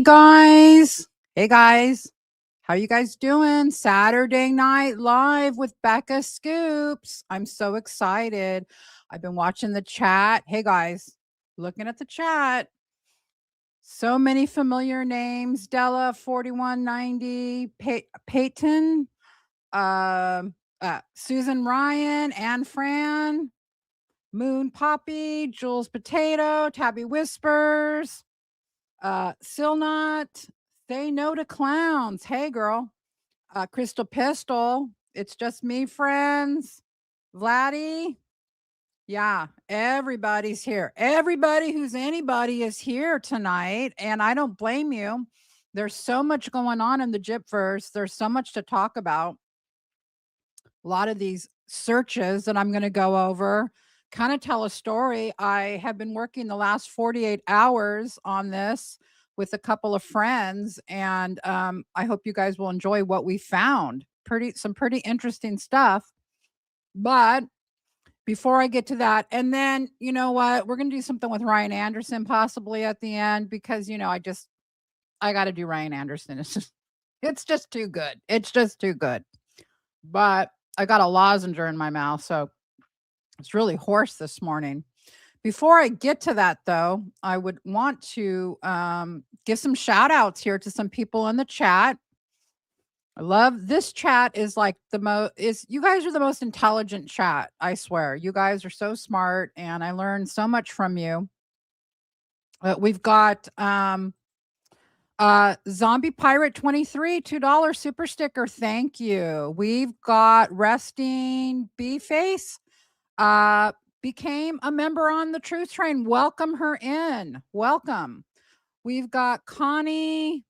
guys. Hey guys. How you guys doing? Saturday Night Live with Becca Scoops. I'm so excited. I've been watching the chat. Hey guys, looking at the chat. So many familiar names. Della 4190, Peyton, Susan Ryan, Anne Fran, Moon Poppy, Jules Potato, Tabby Whispers, Silnot, Say No to Clowns. Hey, girl. Crystal Pistol. It's just me, friends. Vladdy. Yeah, everybody's here. Everybody who's anybody is here tonight, and I don't blame you. There's so much going on in the Gypverse. There's so much to talk about. A lot of these searches that I'm going to go over kind of tell a story. I have been working the last 48 hours on this with a couple of friends, and I hope you guys will enjoy what we found. Some pretty interesting stuff. But before I get to that, and then you know what, we're going to do something with Ryan Anderson possibly at the end, because I got to do Ryan Anderson. It's just too good. It's just too good. But I got a lozenge in my mouth, so it's really hoarse this morning. Before I get to that, though, I would want to give some shout outs here to some people in the chat. I love this chat. Is like you guys are the most intelligent chat. I swear, you guys are so smart, and I learned so much from you. We've got Zombie Pirate 23, $2 super sticker. Thank you. We've got Resting B Face. Became a member on the Truth Train. Welcome her in. Welcome. We've got Connie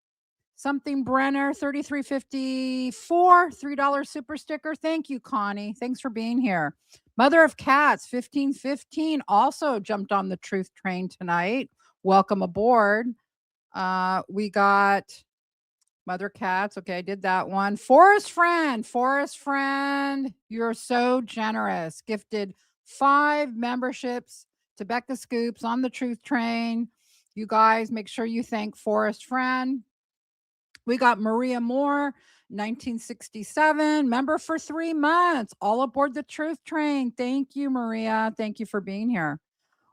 something Brenner 3354, $3 super sticker. Thank you, Connie. Thanks for being here. Mother of Cats 1515 also jumped on the Truth Train tonight. Welcome aboard. We got Mother Cats. Okay, I did that one. Forest Friend, you're so generous. Gifted 5 memberships to Becca Scoops on the Truth Train. You guys make sure you thank Forest Friend. We got Maria Moore, 1967, member for 3 months, all aboard the Truth Train. Thank you, Maria. Thank you for being here.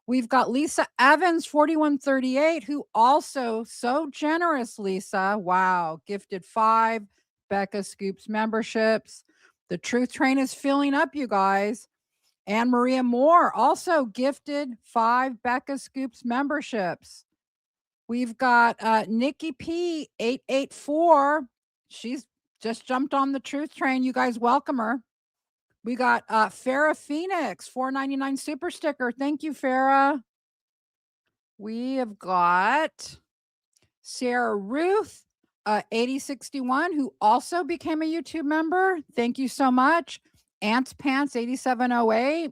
We've got Lisa Evans, 4138, who also so generous, Lisa. Wow, gifted 5 Becca Scoops memberships. The Truth Train is filling up, you guys. And Maria Moore also gifted 5 Becca Scoops memberships. We've got Nikki P, 884. She's just jumped on the Truth Train. You guys welcome her. We got Farrah Phoenix, $4.99 super sticker. Thank you, Farrah. We have got Sarah Ruth, 8061, who also became a YouTube member. Thank you so much. Ants Pants, 8708,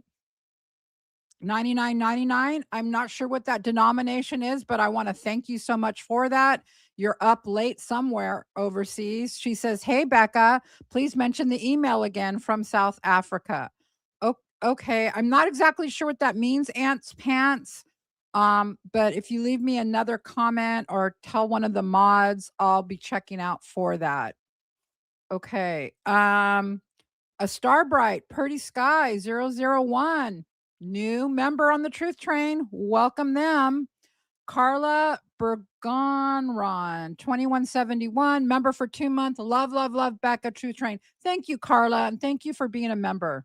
$99.99. I'm not sure what that denomination is, but I want to thank you so much for that. You're up late somewhere overseas. She says, hey, Becca, please mention the email again from South Africa. Okay. I'm not exactly sure what that means, Ants Pants. But if you leave me another comment or tell one of the mods, I'll be checking out for that. Okay. A Starbright, Purdy Sky 001, new member on the Truth Train. Welcome them. Carla Bergonron, 2171, member for 2 months. Love, love, love Becca Truth Train. Thank you, Carla, and thank you for being a member.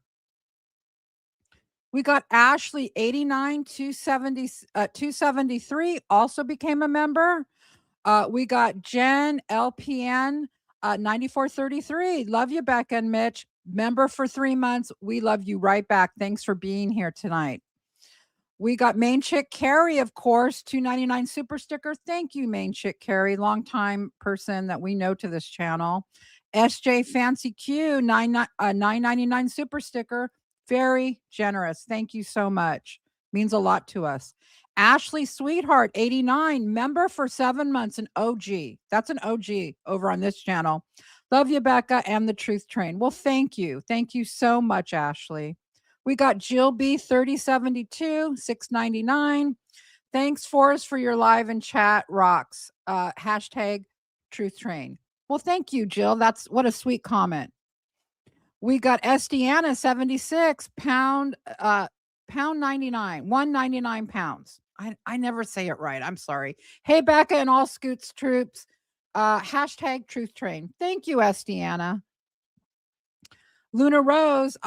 We got Ashley, 273, also became a member. We got Jen, LPN, 9433. Love you, Becca and Mitch. Member for 3 months. We love you right back. Thanks for being here tonight. We got Main Chick Carrie, of course, $2.99 super sticker. Thank you, Main Chick Carrie, longtime person that we know to this channel. SJ Fancy Q, $9.99 super sticker. Very generous. Thank you so much. Means a lot to us. Ashley Sweetheart, 89, member for 7 months, an OG. That's an OG over on this channel. Love you, Becca, and the Truth Train. Well, thank you. Thank you so much, Ashley. We got Jill B, 3072, $6.99. Thanks, Forrest, for your live and chat rocks. Hashtag Truth Train. Well, thank you, Jill. That's what a sweet comment. We got Estiana 76 pound 99, 199 pounds. I never say it right. I'm sorry. Hey, Becca and all Scoots troops. Hashtag Truth Train. Thank you, Estiana. Luna Rose,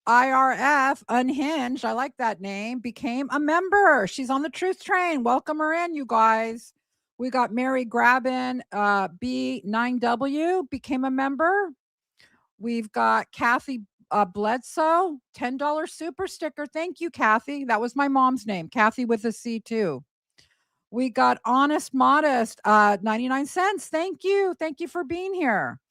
IRF, Unhinged, I like that name, became a member. She's on the Truth Train. Welcome her in, you guys. We got Mary Grabbin, B9W, became a member. We've got Kathy Bledsoe, $10 super sticker. Thank you, Kathy. That was my mom's name, Kathy with a C too. We got Honest Modest, 99 cents. Thank you. Thank you for being here.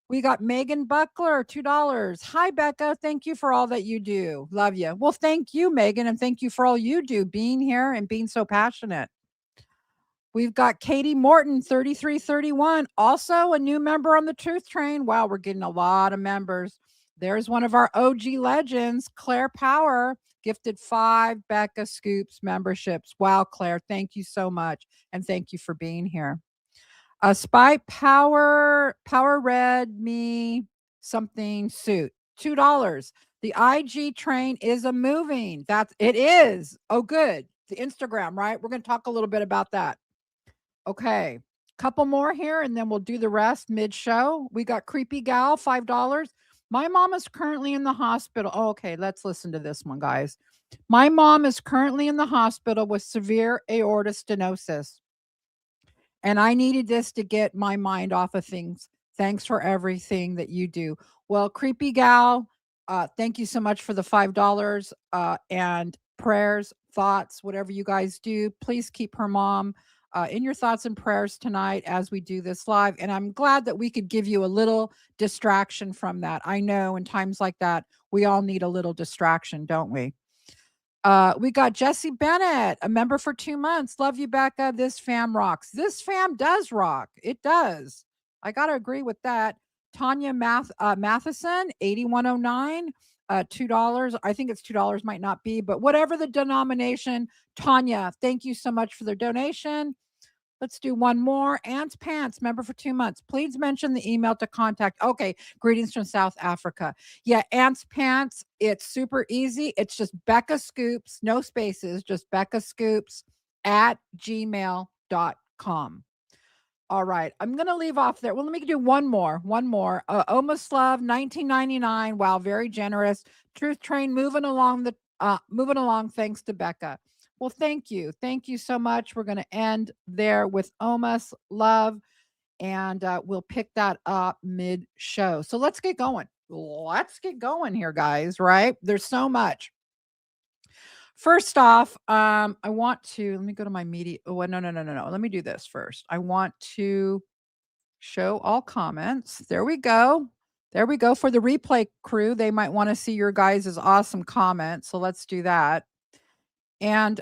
We got Megan Buckler, $2. Hi, Becca. Thank you for all that you do. Love you. Well, thank you, Megan, and thank you for all you do, being here and being so passionate. We've got Katie Morton, 3331, also a new member on the Truth Train. Wow, we're getting a lot of members. There's one of our OG legends, Claire Power, gifted 5 Becca Scoops memberships. Wow, Claire, thank you so much. And thank you for being here. Spy Power Red Me something suit, $2. The IG train is a moving. It is. Oh, good. The Instagram, right? We're going to talk a little bit about that. Okay. Couple more here and then we'll do the rest mid show. We got Creepy Gal, $5. My mom is currently in the hospital. Oh, okay, let's listen to this one, guys. My mom is currently in the hospital with severe aortic stenosis. And I needed this to get my mind off of things. Thanks for everything that you do. Well, Creepy Gal, thank you so much for the $5 and prayers, thoughts, whatever you guys do. Please keep her mom in your thoughts and prayers tonight as we do this live. And I'm glad that we could give you a little distraction from that. I know in times like that, we all need a little distraction, don't we? We got Jesse Bennett, a member for 2 months. Love you, Becca. This fam rocks. This fam does rock. It does. I got to agree with that. Tanya Matheson, 8109, $2. I think it's $2, might not be, but whatever the denomination. Tanya, thank you so much for the donation. Let's do one more. Aunt's Pants, member for 2 months. Please mention the email to contact. Okay. Greetings from South Africa. Yeah. Aunt's Pants. It's super easy. It's just Becca Scoops, no spaces, just Becca Scoops at gmail.com. All right. I'm going to leave off there. Well, let me do one more. Almost Love, 1999. Wow. Very generous. Truth Train moving along thanks to Becca. Well, thank you. Thank you so much. We're going to end there with Almost Love, and we'll pick that up mid show. So let's get going. Let's get going here, guys, right? There's so much. First off, I want to, let me go to my media. Oh, no. Let me do this first. I want to show all comments. There we go. There we go. For the replay crew, they might want to see your guys' awesome comments. So let's do that. And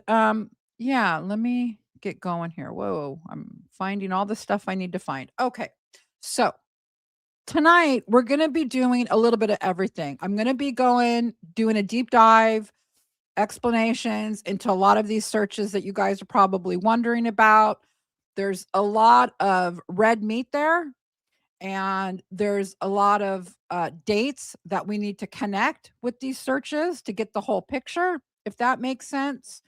yeah, let me get going here. Whoa, I'm finding all the stuff I need to find. Okay. So tonight we're going to be doing a little bit of everything. I'm going to be doing a deep dive, explanations into a lot of these searches that you guys are probably wondering about. There's a lot of red meat there, and there's a lot of dates that we need to connect with these searches to get the whole picture, if that makes sense.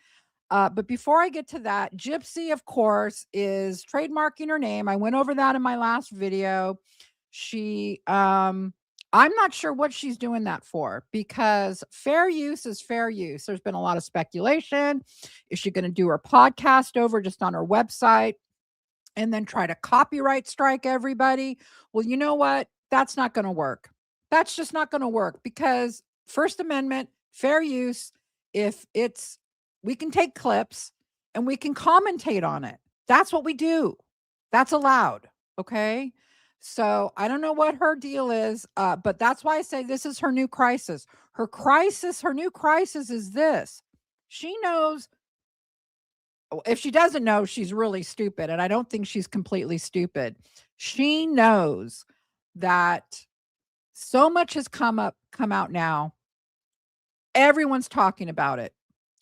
But before I get to that, Gypsy, of course, is trademarking her name. I went over that in my last video. I'm not sure what she's doing that for, because fair use is fair use. There's been a lot of speculation. Is she going to do her podcast over just on her website and then try to copyright strike everybody? Well, you know what? That's not going to work. That's just not going to work, because First Amendment, fair use, we can take clips and we can commentate on it. That's what we do. That's allowed. Okay. So I don't know what her deal is, but that's why I say this is her new crisis. Her new crisis is this. She knows. If she doesn't know, she's really stupid. And I don't think she's completely stupid. She knows that so much has come out now. Everyone's talking about it.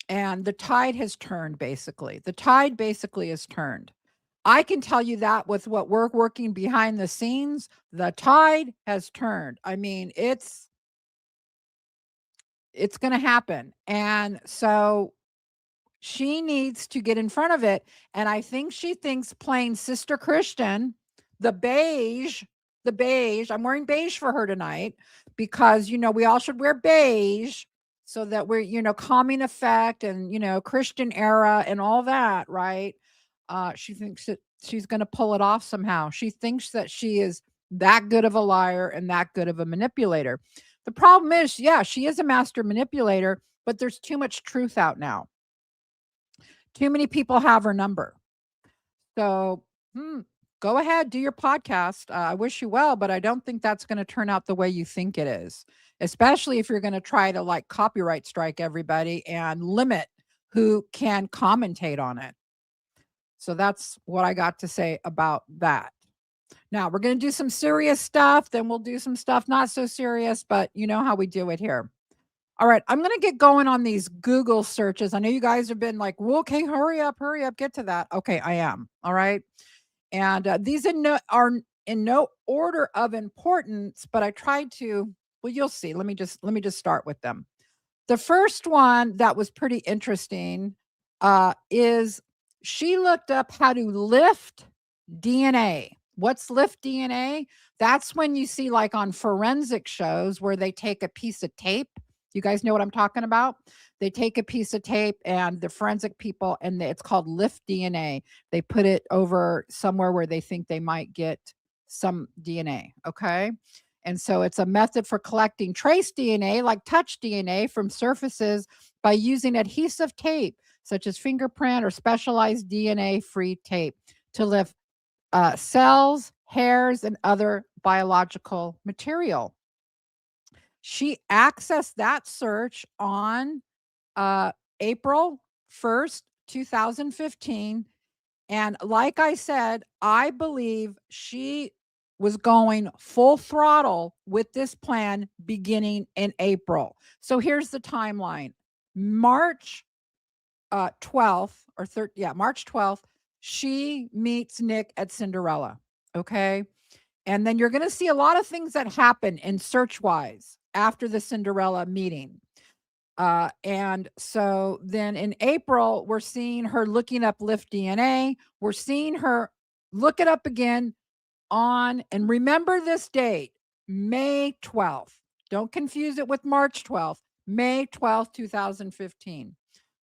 And the tide has turned, basically. The tide basically has turned. I can tell you that with what we're working behind the scenes, the tide has turned. I mean, it's going to happen. And so she needs to get in front of it. And I think she thinks playing Sister Christian, the beige, I'm wearing beige for her tonight because, we all should wear beige so that we're, calming effect and, Christian era and all that, right? She thinks that she's going to pull it off somehow. She thinks that she is that good of a liar and that good of a manipulator. The problem is, yeah, she is a master manipulator, but there's too much truth out now. Too many people have her number. So, go ahead, do your podcast. I wish you well, but I don't think that's going to turn out the way you think it is, especially if you're going to try to like copyright strike everybody and limit who can commentate on it. So that's what I got to say about that. Now we're going to do some serious stuff. Then we'll do some stuff not so serious, but you know how we do it here. All right, I'm going to get going on these Google searches. I know you guys have been like, well, okay, hurry up, get to that. Okay, I am. All right. And these are in no order of importance, but I tried to, well, you'll see. Let me just start with them. The first one that was pretty interesting is she looked up how to lift DNA. What's lift DNA? That's when you see like on forensic shows where they take a piece of tape. You guys know what I'm talking about? They take a piece of tape and the forensic people, and it's called lift DNA. They put it over somewhere where they think they might get some DNA. Okay. And so it's a method for collecting trace DNA, like touch DNA, from surfaces by using adhesive tape, such as fingerprint or specialized DNA-free tape, to lift cells, hairs, and other biological material. She accessed that search on April 1st, 2015. And like I said, I believe she was going full throttle with this plan beginning in April. So here's the timeline. March 12th or March 12th, she meets Nick at Cinderella. Okay. And then you're going to see a lot of things that happen in search wise after the Cinderella meeting. And so then in April, we're seeing her looking up Lift DNA. We're seeing her look it up again and remember this date, May 12th. Don't confuse it with March 12th, May 12th, 2015.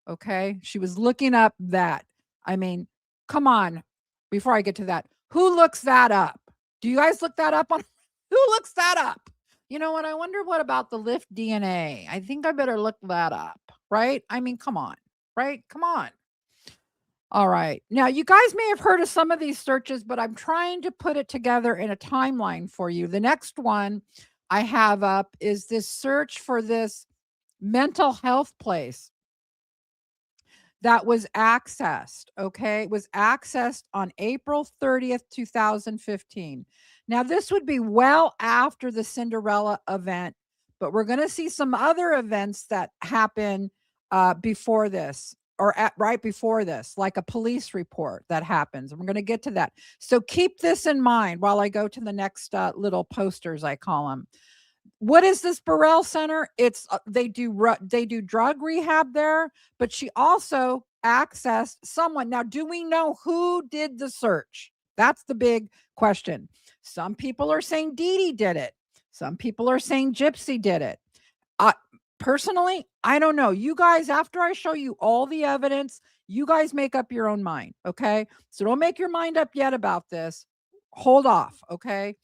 Okay. She was looking up that. I mean, come on. Before I get to that, who looks that up? Do you guys look that up on who looks that up? You know what? I wonder what about the Lift DNA? I think I better look that up, right? I mean, come on, right? Come on. All right. Now, you guys may have heard of some of these searches, but I'm trying to put it together in a timeline for you. The next one I have up is this search for this mental health place that was accessed. Okay. It was accessed on April 30th, 2015. Now, this would be well after the Cinderella event, but we're going to see some other events that happen before this or right before this, like a police report that happens. And we're going to get to that. So keep this in mind while I go to the next little posters, I call them. What is this Burrell Center? It's they do drug rehab there, but she also accessed someone. Now, do we know who did the search? That's the big question. Some people are saying Dee Dee did it. Some people are saying Gypsy did it. Personally, I don't know. You guys, after I show you all the evidence, you guys make up your own mind. Okay. So don't make your mind up yet about this. Hold off. Okay.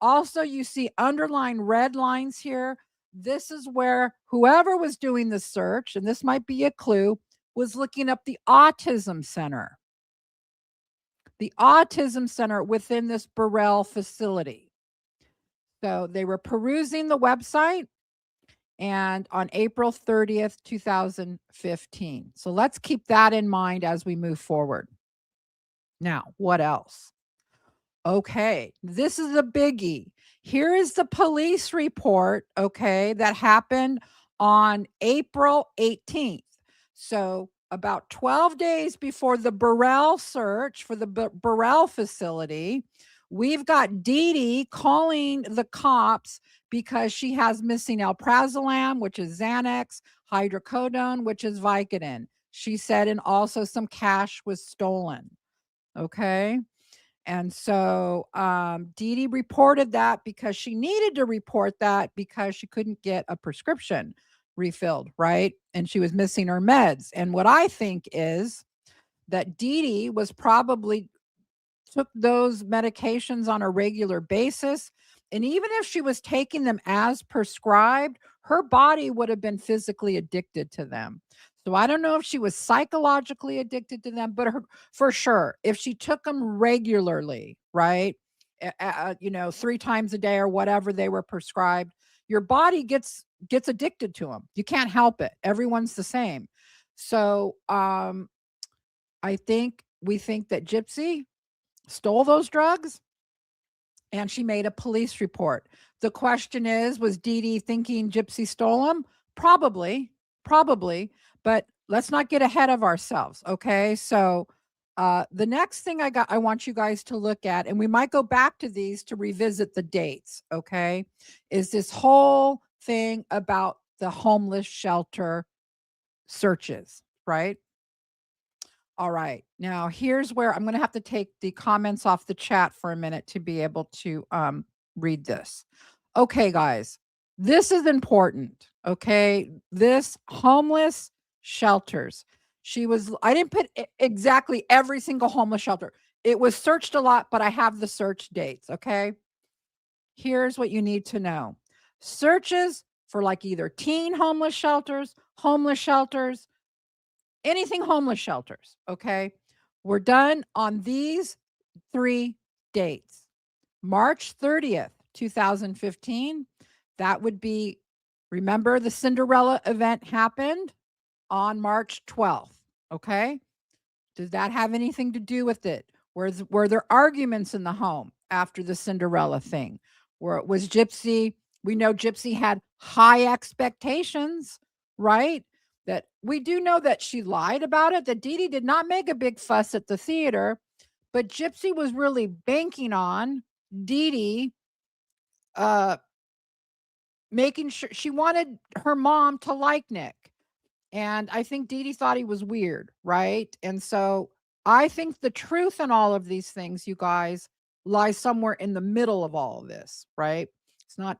Also, you see underlined red lines here. This is where whoever was doing the search, and this might be a clue, was looking up the autism center. The autism center within this Burrell facility. So they were perusing the website and on April 30th, 2015. So let's keep that in mind as we move forward. Now, what else? Okay, this is a biggie. Here is the police report, okay, that happened on April 18th. So about 12 days before the Burrell search for the Burrell facility, we've got Dee Dee calling the cops because she has missing alprazolam, which is Xanax, hydrocodone, which is Vicodin. She said, and also some cash was stolen. Okay. And so Dee Dee reported that because she needed to report that because she couldn't get a prescription refilled, right? And she was missing her meds. And what I think is that Dee Dee was probably took those medications on a regular basis. And even if she was taking them as prescribed, her body would have been physically addicted to them. So I don't know if she was psychologically addicted to them, but for sure, if she took them regularly, right? 3 times a day or whatever they were prescribed, your body gets addicted to them. You can't help it. Everyone's the same. So we think that Gypsy stole those drugs and she made a police report. The question is, was Dee Dee thinking Gypsy stole them? Probably, probably, but let's not get ahead of ourselves. Okay. So the next thing I want you guys to look at, and we might go back to these to revisit the dates. Okay. Is this whole thing about the homeless shelter searches, right? All right. Now, here's where I'm going to have to take the comments off the chat for a minute to be able to read this. Okay, guys, this is important. Okay. This homeless shelters. I didn't put exactly every single homeless shelter. It was searched a lot, but I have the search dates. Okay. Here's what you need to know searches for like either teen homeless shelters, anything homeless shelters, okay? We're done on these 3 dates. March 30th, 2015, that would be, remember the Cinderella event happened on March 12th, okay? Does that have anything to do with it? Were there arguments in the home after the Cinderella thing? Was Gypsy, we know Gypsy had high expectations, right? That we do know that she lied about it, that Dee Dee did not make a big fuss at the theater, but Gypsy was really banking on Dee Dee making sure she wanted her mom to like Nick. And I think Dee Dee thought he was weird, right? And so I think the truth in all of these things, you guys, lies somewhere in the middle of all of this, right?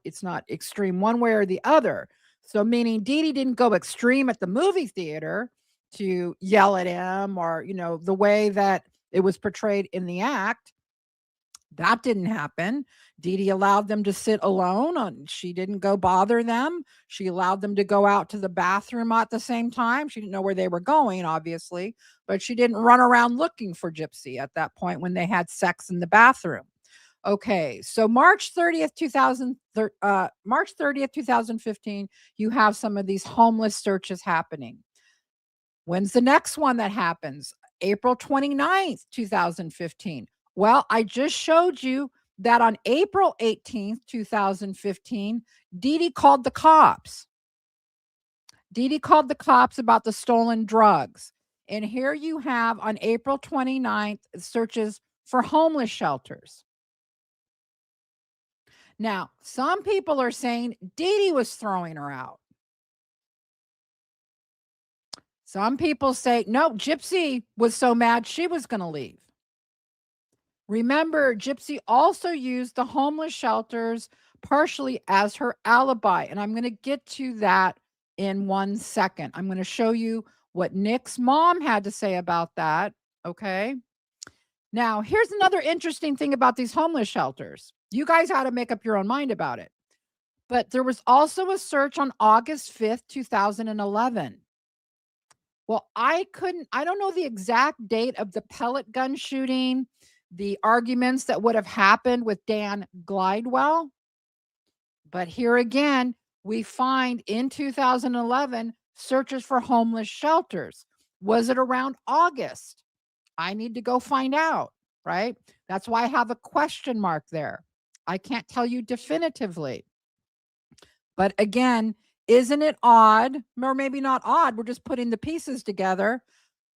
It's not extreme one way or the other. So meaning Dee Dee didn't go extreme at the movie theater to yell at him or, the way that it was portrayed in the act. That didn't happen. Dee Dee allowed them to sit alone. She didn't go bother them. She allowed them to go out to the bathroom at the same time. She didn't know where they were going, obviously, but she didn't run around looking for Gypsy at that point when they had sex in the bathroom. Okay, so March 30th, 2015, you have some of these homeless searches happening. When's the next one that happens? April 29th, 2015. Well, I just showed you that on April 18th, 2015, Dee Dee called the cops. Dee Dee called the cops about the stolen drugs. And here you have on April 29th searches for homeless shelters. Now, some people are saying Dee Dee was throwing her out. Some people say, no, Gypsy was so mad she was going to leave. Remember, Gypsy also used the homeless shelters partially as her alibi. And I'm going to get to that in 1 second. I'm going to show you what Nick's mom had to say about that. Okay. Now, here's another interesting thing about these homeless shelters. You guys had to make up your own mind about it. But there was also a search on August 5th, 2011. Well, I don't know the exact date of the pellet gun shooting, the arguments that would have happened with Dan Glidewell. But here again, we find in 2011 searches for homeless shelters. Was it around August? I need to go find out, right? That's why I have a question mark there. I can't tell you definitively. But again, isn't it odd, or maybe not odd, we're just putting the pieces together,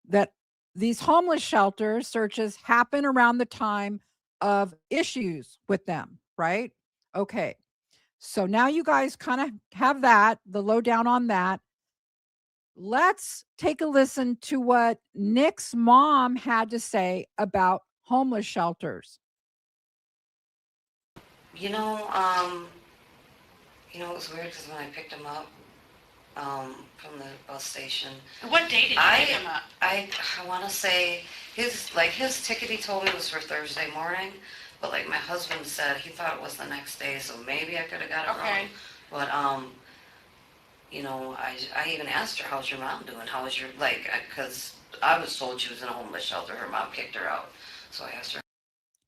that these homeless shelter searches happen around the time of issues with them, right? Okay. So now you guys kind of have that, the lowdown on that. Let's take a listen to what Nick's mom had to say about homeless shelters. You know, it was weird because when I picked him up from the bus station, What day did you pick him up? I want to say his ticket he told me was for Thursday morning, but like my husband said he thought it was the next day, so maybe I could have got it wrong. But I even asked her, "How's your mom doing? How was your because I was told she was in a homeless shelter. Her mom kicked her out, so I asked her."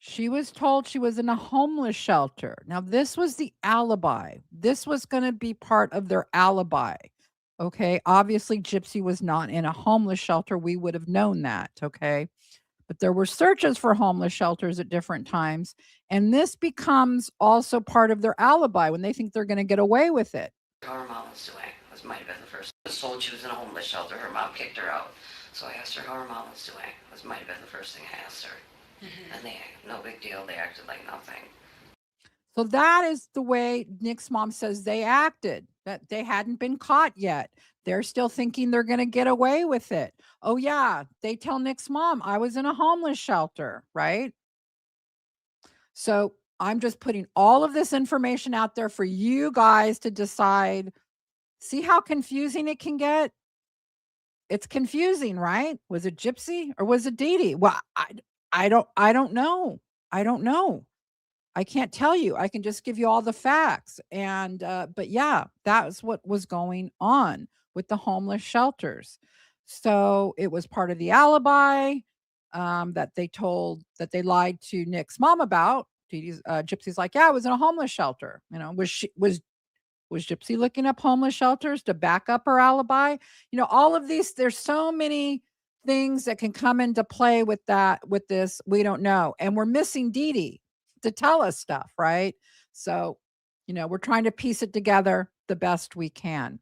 She was told she was in a homeless shelter. Now, this was the alibi. This was going to be part of their alibi. Okay. Obviously, Gypsy was not in a homeless shelter. We would have known that. Okay. But there were searches for homeless shelters at different times. And this becomes also part of their alibi when they think they're going to get away with it. How her mom was doing. This might have been the first. I was told she was in a homeless shelter. Her mom kicked her out, so I asked her how her mom was doing. This might have been the first thing I asked her. And no big deal. They acted like nothing. So that is the way Nick's mom says they acted, that they hadn't been caught yet. They're still thinking they're going to get away with it. Oh, yeah. They tell Nick's mom, I was in a homeless shelter, right? So I'm just putting all of this information out there for you guys to decide. See how confusing it can get? It's confusing, right? Was it Gypsy or was it Dee Dee? Well, I don't know. I don't know. I can't tell you. I can just give you all the facts. And but yeah, that's what was going on with the homeless shelters. So it was part of the alibi that they lied to Nick's mom about. Gypsy's like, yeah, I was in a homeless shelter. Was Gypsy looking up homeless shelters to back up her alibi? All of these, there's so many things that can come into play with this. We don't know. And we're missing Dee Dee to tell us stuff, right? So, we're trying to piece it together the best we can.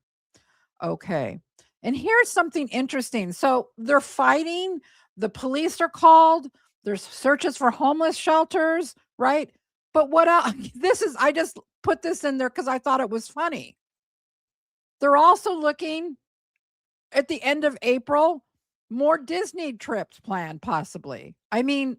Okay. And here's something interesting. So they're fighting, the police are called, there's searches for homeless shelters, right? But what else? I just put this in there because I thought it was funny. They're also looking at the end of April, more Disney trips planned, possibly. I mean,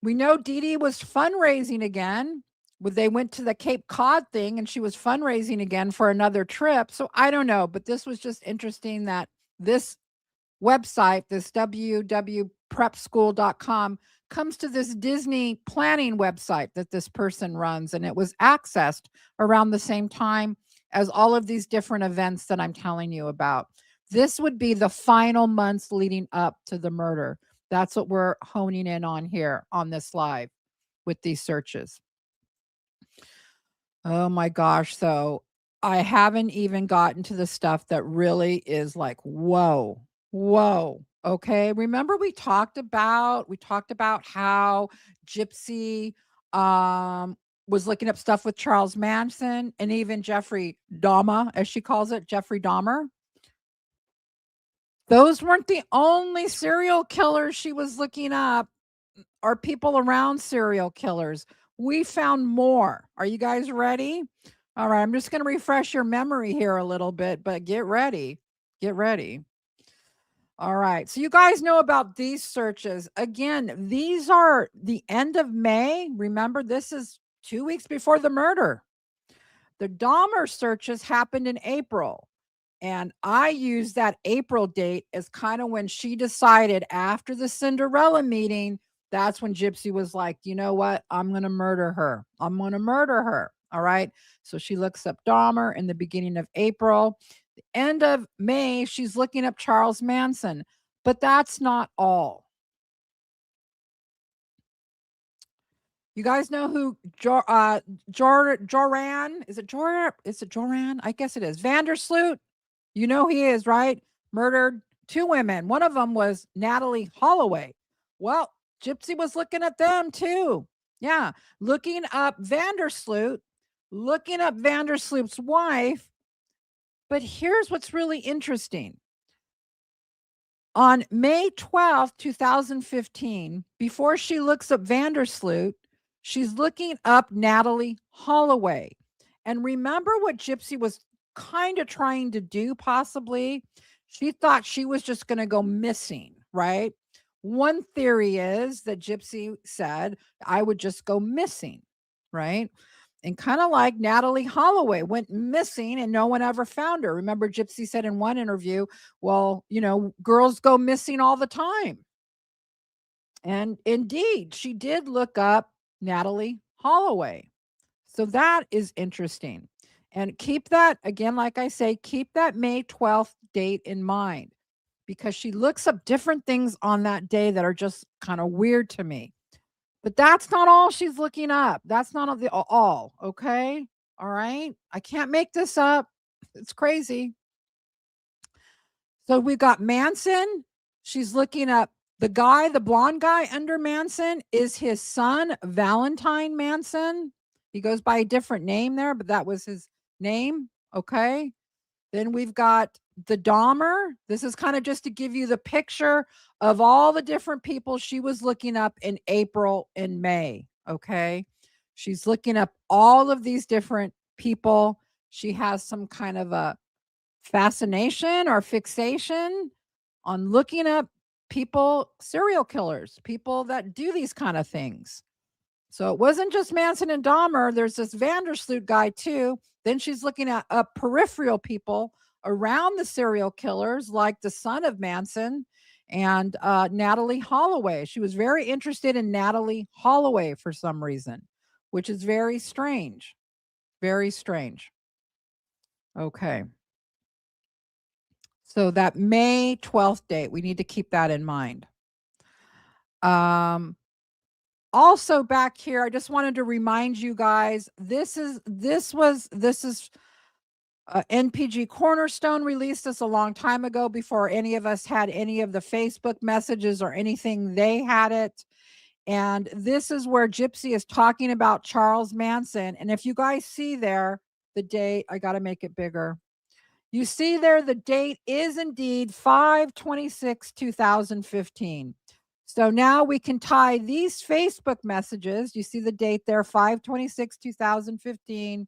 we know Dee Dee was fundraising again. They went to the Cape Cod thing and she was fundraising again for another trip. So I don't know, but this was just interesting that this website, this www.prepschool.com, comes to this Disney planning website that this person runs. And it was accessed around the same time as all of these different events that I'm telling you about. This would be the final months leading up to the murder. That's what we're honing in on here on this live with these searches. Oh my gosh. So I haven't even gotten to the stuff that really is like, whoa, whoa. Okay. Remember we talked about how Gypsy was looking up stuff with Charles Manson and even Jeffrey Dahmer, as she calls it, Jeffrey Dahmer. Those weren't the only serial killers she was looking up or people around serial killers. We found more. Are you guys ready? All right, I'm just going to refresh your memory here a little bit, but get ready. Get ready. All right. So you guys know about these searches. Again, these are the end of May. Remember, this is 2 weeks before the murder. The Dahmer searches happened in April. And I use that April date as kind of when she decided after the Cinderella meeting, that's when Gypsy was like, you know what? I'm going to murder her. I'm going to murder her. All right. So she looks up Dahmer in the beginning of April. The end of May, she's looking up Charles Manson. But that's not all. You guys know who Joran? Is it Joran? I guess it is. Vandersloot. You know he is, right? Murdered 2 women. One of them was Natalie Holloway. Well, Gypsy was looking at them too. Yeah, looking up Vandersloot, looking up Vandersloot's wife. But here's what's really interesting. On May 12th, 2015, before she looks up Vandersloot, she's looking up Natalie Holloway. And remember what Gypsy was kind of trying to do, possibly? She thought she was just going to go missing, right? One theory is that Gypsy said, I would just go missing, right? And kind of like Natalie Holloway went missing and no one ever found her. Remember, Gypsy said in one interview, well, girls go missing all the time. And indeed, she did look up Natalie Holloway. So that is interesting. And keep that, again, like I say, keep that May 12th date in mind, because she looks up different things on that day that are just kind of weird to me. But that's not all she's looking up. That's not all. Okay. All right. I can't make this up. It's crazy. So we've got Manson. She's looking up the blonde guy under Manson is his son, Valentine Manson. He goes by a different name there, but that was his name. Okay. Then we've got the Dahmer. This is kind of just to give you the picture of all the different people she was looking up in April and May. Okay. She's looking up all of these different people. She has some kind of a fascination or fixation on looking up people, serial killers, people that do these kind of things. So it wasn't just Manson and Dahmer. There's this Vandersloot guy too. Then she's looking at peripheral people around the serial killers, like the son of Manson and Natalie Holloway. She was very interested in Natalie Holloway for some reason, which is very strange. Very strange. Okay. So that May 12th date, we need to keep that in mind. Also back here, I just wanted to remind you guys, this is NPG Cornerstone released this a long time ago before any of us had any of the Facebook messages or anything. They had it. And this is where Gypsy is talking about Charles Manson. And if you guys see there the date, I got to make it bigger. You see there, the date is indeed 5/26/2015. So now we can tie these Facebook messages. You see the date there, 5/26/2015.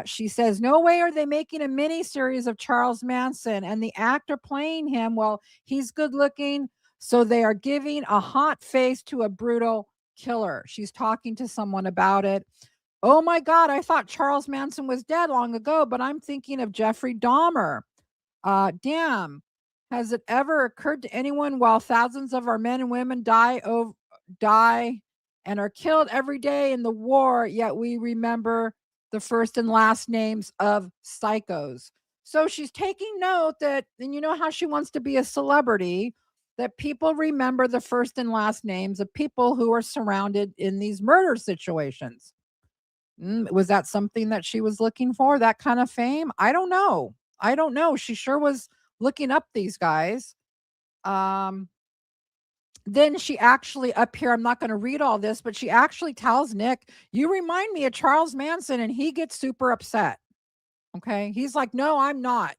She says, no way are they making a mini series of Charles Manson and the actor playing him. Well, he's good looking. So they are giving a hot face to a brutal killer. She's talking to someone about it. Oh my God, I thought Charles Manson was dead long ago, but I'm thinking of Jeffrey Dahmer. Damn. Has it ever occurred to anyone while thousands of our men and women die and are killed every day in the war, yet we remember the first and last names of psychos? So she's taking note that, and you know how she wants to be a celebrity, that people remember the first and last names of people who are surrounded in these murder situations. Was that something that she was looking for, that kind of fame? I don't know. She sure was looking up these guys. Then she actually, up here, I'm not going to read all this, but she actually tells Nick, you remind me of Charles Manson, and he gets super upset. Okay. He's like, no, I'm not.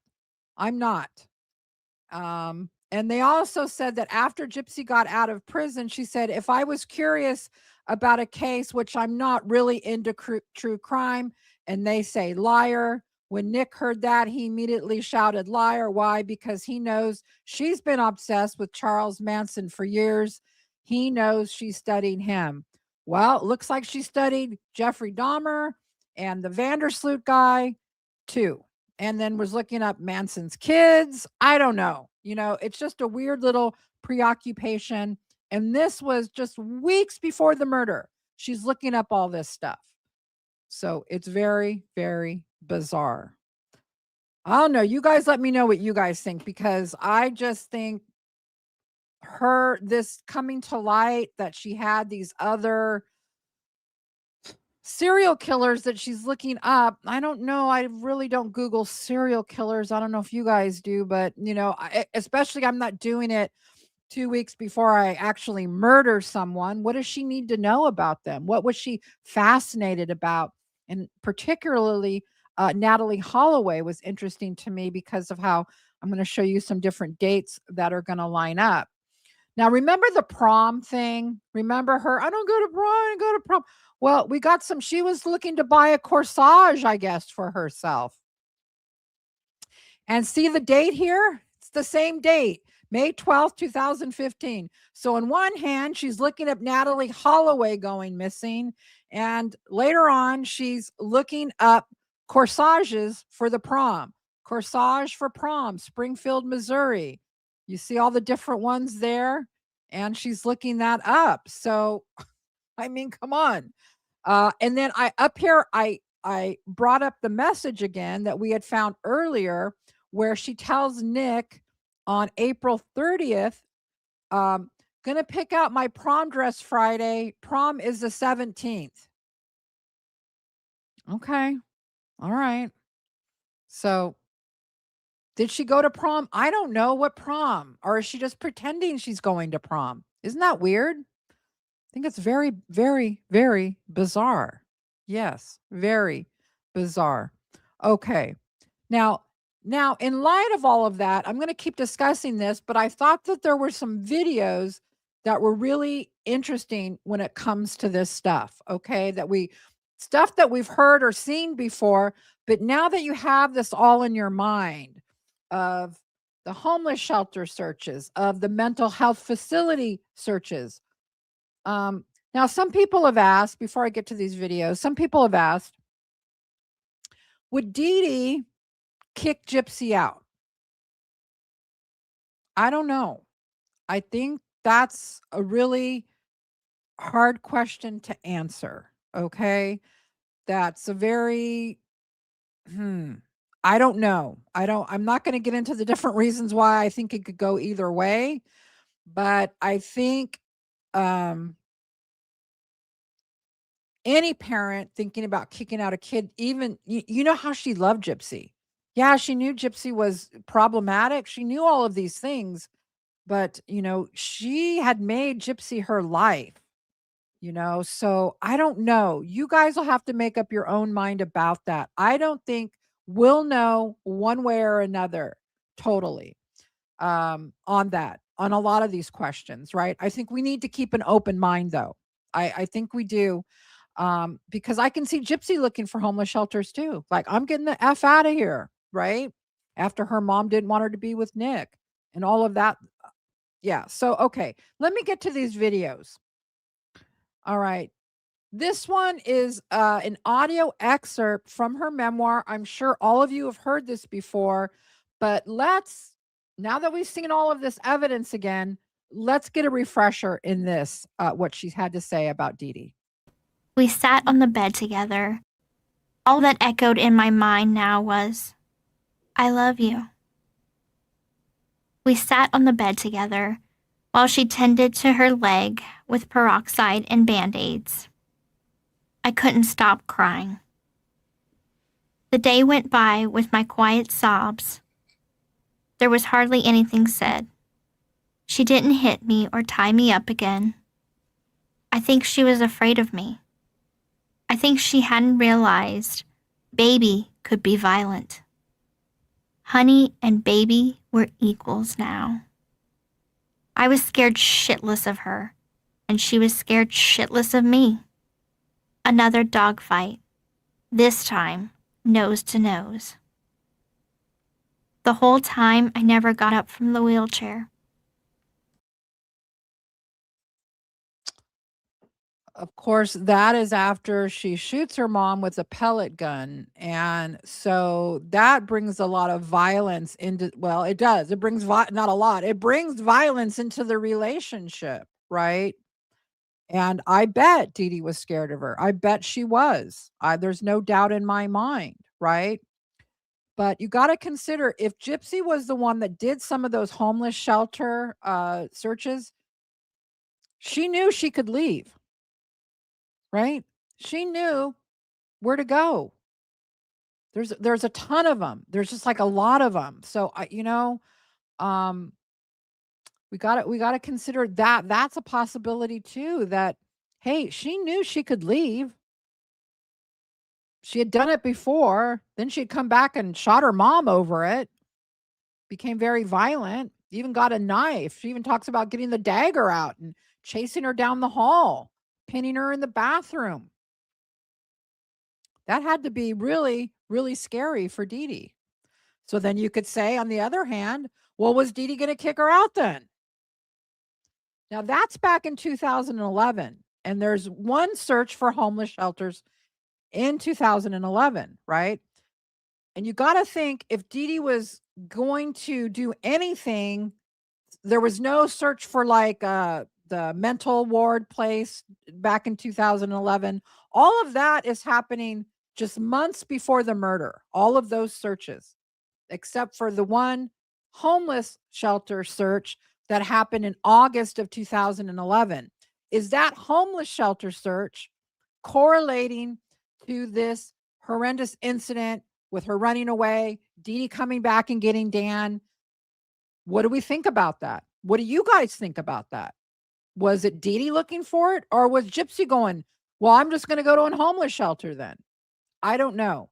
And they also said that after Gypsy got out of prison, she said, if I was curious about a case, which I'm not really into true crime, and they say liar. When Nick heard that, he immediately shouted liar. Why? Because he knows she's been obsessed with Charles Manson for years. He knows she's studying him. Well, it looks like she studied Jeffrey Dahmer and the Vandersloot guy too, and then was looking up Manson's kids. I don't know. It's just a weird little preoccupation. And this was just weeks before the murder. She's looking up all this stuff. So it's very, very bizarre. I don't know. You guys let me know what you guys think, because I just think this coming to light that she had these other serial killers that she's looking up. I don't know. I really don't Google serial killers. I don't know if you guys do, but especially I'm not doing it 2 weeks before I actually murder someone. What does she need to know about them? What was she fascinated about? And particularly Natalie Holloway was interesting to me because of how I'm going to show you some different dates that are going to line up. Now, remember the prom thing? Remember her? I don't go to prom. I don't go to prom. Well, we got some. She was looking to buy a corsage, I guess, for herself. And see the date here? It's the same date, May 12th, 2015. So, on one hand, she's looking up Natalie Holloway going missing. And later on, she's looking up corsages for the prom. Corsage for prom, Springfield, Missouri. You see all the different ones there? And she's looking that up. So, I mean, come on. And then I brought up the message again that we had found earlier where she tells Nick on April 30th, gonna pick out my prom dress Friday. Prom is the 17th. Okay. All right. So did she go to prom? I don't know what prom, or is she just pretending she's going to prom? Isn't that weird? I think it's very, very, very bizarre. Yes, very bizarre. Okay. Now, in light of all of that, I'm going to keep discussing this, but I thought that there were some videos that were really interesting when it comes to this stuff, okay? Stuff that we've heard or seen before, but now that you have this all in your mind of the homeless shelter searches, of the mental health facility searches, now some people have asked, before I get to these videos, some people have asked, would Dee Dee kick Gypsy out? I don't know. I think that's a really hard question to answer. Okay. That's a very, I don't know. I'm not going to get into the different reasons why I think it could go either way, but I think, any parent thinking about kicking out a kid, even you know how she loved Gypsy. Yeah, she knew Gypsy was problematic. She knew all of these things, but she had made Gypsy her life, so I don't know. You guys will have to make up your own mind about that. I don't think we'll know one way or another totally on that, on a lot of these questions, right? I think we need to keep an open mind though. I think we do. Because I can see Gypsy looking for homeless shelters too. Like, I'm getting the F out of here, right? After her mom didn't want her to be with Nick and all of that. Yeah. So, okay, let me get to these videos. All right. This one is an audio excerpt from her memoir. I'm sure all of you have heard this before, but now that we've seen all of this evidence again, let's get a refresher in this, what she's had to say about Dee Dee. We sat on the bed together. All that echoed in my mind now was, I love you. We sat on the bed together while she tended to her leg with peroxide and Band-Aids. I couldn't stop crying. The day went by with my quiet sobs. There was hardly anything said. She didn't hit me or tie me up again. I think she was afraid of me. I think she hadn't realized baby could be violent. Honey and baby were equals now. I was scared shitless of her, and she was scared shitless of me. Another dogfight, this time nose to nose. The whole time I never got up from the wheelchair. Of course, that is after she shoots her mom with a pellet gun. And so that brings a lot of violence into, well, it does. It brings, not a lot, it brings violence into the relationship, right? And I bet Dee Dee was scared of her. I bet she was. There's no doubt in my mind, right? But you got to consider, if Gypsy was the one that did some of those homeless shelter searches, she knew she could leave. Right? She knew where to go. There's a ton of them. There's just like a lot of them. So we got to consider that that's a possibility too, that hey, she knew she could leave. She had done it before. Then she'd come back and shot her mom over it. Became very violent. Even got a knife. She even talks about getting the dagger out and chasing her down the hall, pinning her in the bathroom. That had to be really, really scary for Dee Dee. So then you could say, on the other hand, well, was Dee Dee going to kick her out then? Now that's back in 2011. And there's one search for homeless shelters in 2011, right? And you got to think if Dee Dee was going to do anything, there was no search for like the mental ward place back in 2011. All of that is happening just months before the murder. All of those searches, except for the one homeless shelter search that happened in August of 2011. Is that homeless shelter search correlating to this horrendous incident with her running away, Dee Dee coming back and getting Dan? What do we think about that? What do you guys think about that? Was it Dee Dee looking for it, or was Gypsy going, well, I'm just going to go to a homeless shelter then? I don't know.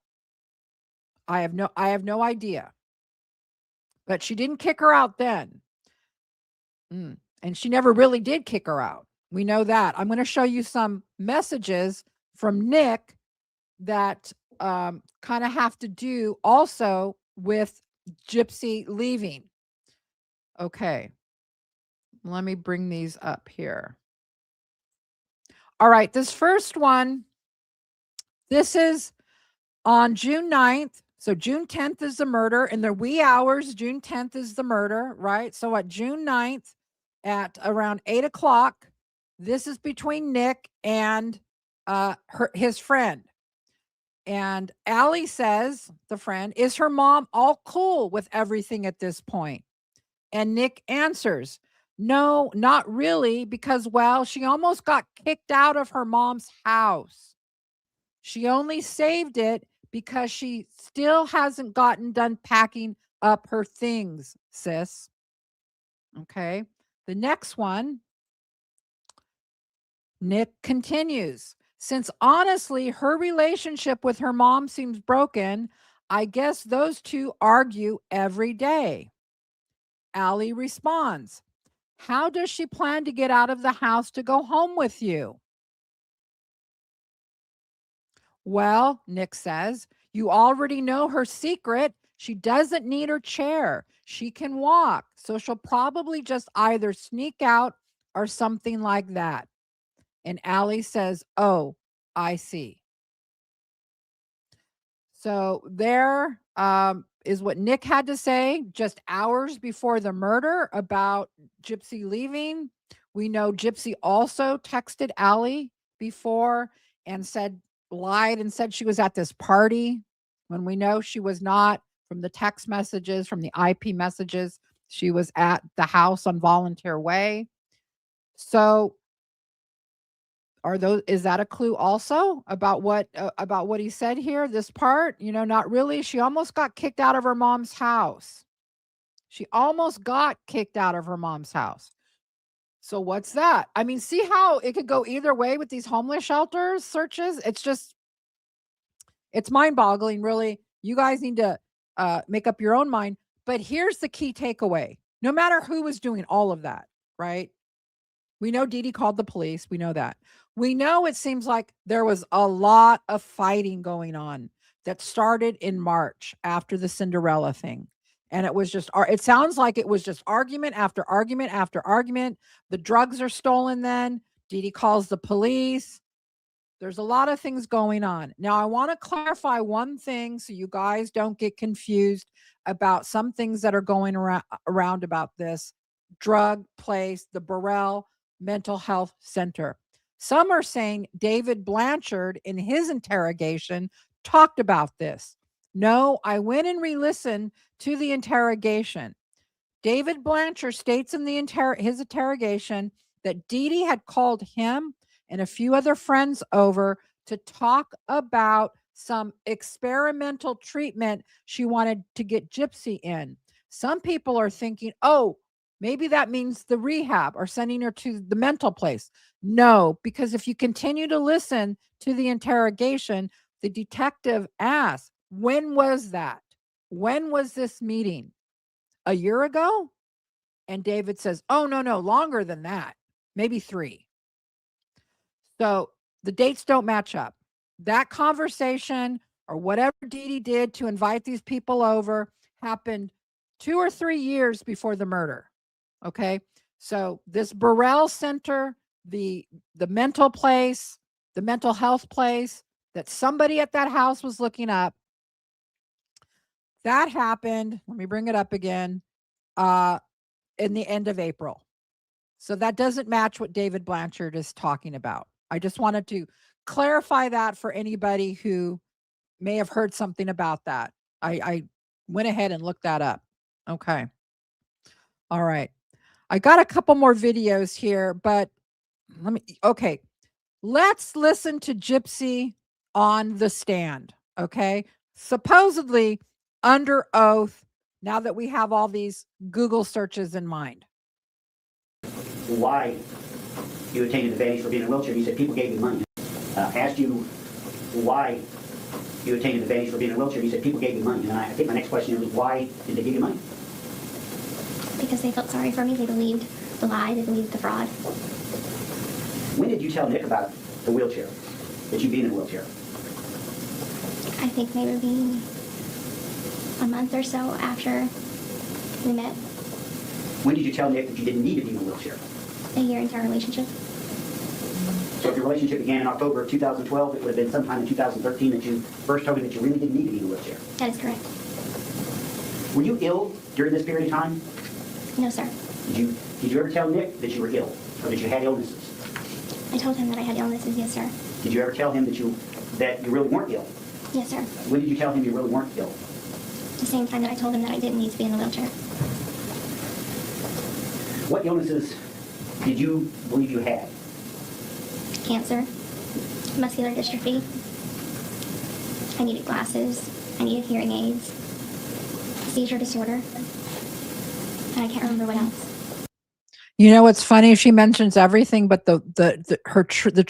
I have no idea. But she didn't kick her out then. And she never really did kick her out. We know that. I'm going to show you some messages from Nick that kind of have to do also with Gypsy leaving. Okay. Let me bring these up here. All right. This first one, this is on June 9th. So June 10th is the murder. In the wee hours, June 10th is the murder, right? So at June 9th at around 8 o'clock, this is between Nick and his friend. And Allie says, the friend, is her mom all cool with everything at this point? And Nick answers, no, not really, because, well, she almost got kicked out of her mom's house. She only saved it because she still hasn't gotten done packing up her things, sis. Okay. The next one, Nick continues. Since honestly, her relationship with her mom seems broken, I guess those two argue every day. Allie responds, how does she plan to get out of the house to go home with you? Well, Nick says, you already know her secret. She doesn't need her chair. She can walk. So she'll probably just either sneak out or something like that. And Allie says, oh, I see. So there is what Nick had to say just hours before the murder about Gypsy leaving. We know Gypsy also texted Allie before and lied and said she was at this party when we know she was not. From the text messages, from the IP messages, she was at the house on Volunteer Way. So is that a clue also about what he said here? This part, not really. She almost got kicked out of her mom's house. She almost got kicked out of her mom's house. So what's that? I mean, see how it could go either way with these homeless shelters searches? It's mind-boggling, really. You guys need to make up your own mind. But here's the key takeaway. No matter who was doing all of that, right? We know Dee Dee called the police. We know that. We know it seems like there was a lot of fighting going on that started in March after the Cinderella thing. And it sounds like it was just argument after argument after argument. The drugs are stolen then. Dee Dee calls the police. There's a lot of things going on. Now, I want to clarify one thing so you guys don't get confused about some things that are going around about this drug place, the Burrell Mental Health Center. Some are saying David Blanchard in his interrogation talked about this. No, I went and re-listened to the interrogation. David Blanchard states in his interrogation that Dee Dee had called him and a few other friends over to talk about some experimental treatment she wanted to get Gypsy in. Some people are thinking, oh, maybe that means the rehab or sending her to the mental place. No, because if you continue to listen to the interrogation, the detective asked, when was that? When was this meeting? A year ago? And David says, oh, no, longer than that. Maybe 3. So the dates don't match up. That conversation or whatever Dee Dee did to invite these people over happened 2 or 3 years before the murder. Okay. So this Burrell Center, the mental place, the mental health place that somebody at that house was looking up, that happened. Let me bring it up again. In the end of April. So that doesn't match what David Blanchard is talking about. I just wanted to clarify that for anybody who may have heard something about that. I went ahead and looked that up. Okay. All right. I got a couple more videos here, but okay. Let's listen to Gypsy on the stand. Okay. Supposedly under oath, now that we have all these Google searches in mind. Why you obtained advantage for being in a wheelchair. You said people gave you money. Asked you why you obtained advantage for being in a wheelchair. You said people gave you money. And I think my next question is, why did they give you money? Because they felt sorry for me. They believed the lie. They believed the fraud. When did you tell Nick about the wheelchair, that you being in a wheelchair? I think maybe a month or so after we met. When did you tell Nick that you didn't need to be in a wheelchair? A year into our relationship. So if your relationship began in October of 2012, it would have been sometime in 2013 that you first told him that you really didn't need to be in a wheelchair. That is correct. Were you ill during this period of time? No, sir. Did you ever tell Nick that you were ill or that you had illnesses? I told him that I had illnesses. Yes, sir. Did you ever tell him that you really weren't ill? Yes, sir. When did you tell him you really weren't ill? The same time that I told him that I didn't need to be in the wheelchair. What illnesses did you believe you had? Cancer, muscular dystrophy. I needed glasses. I needed hearing aids. Seizure disorder. And I can't remember what else. You know what's funny? She mentions everything, but the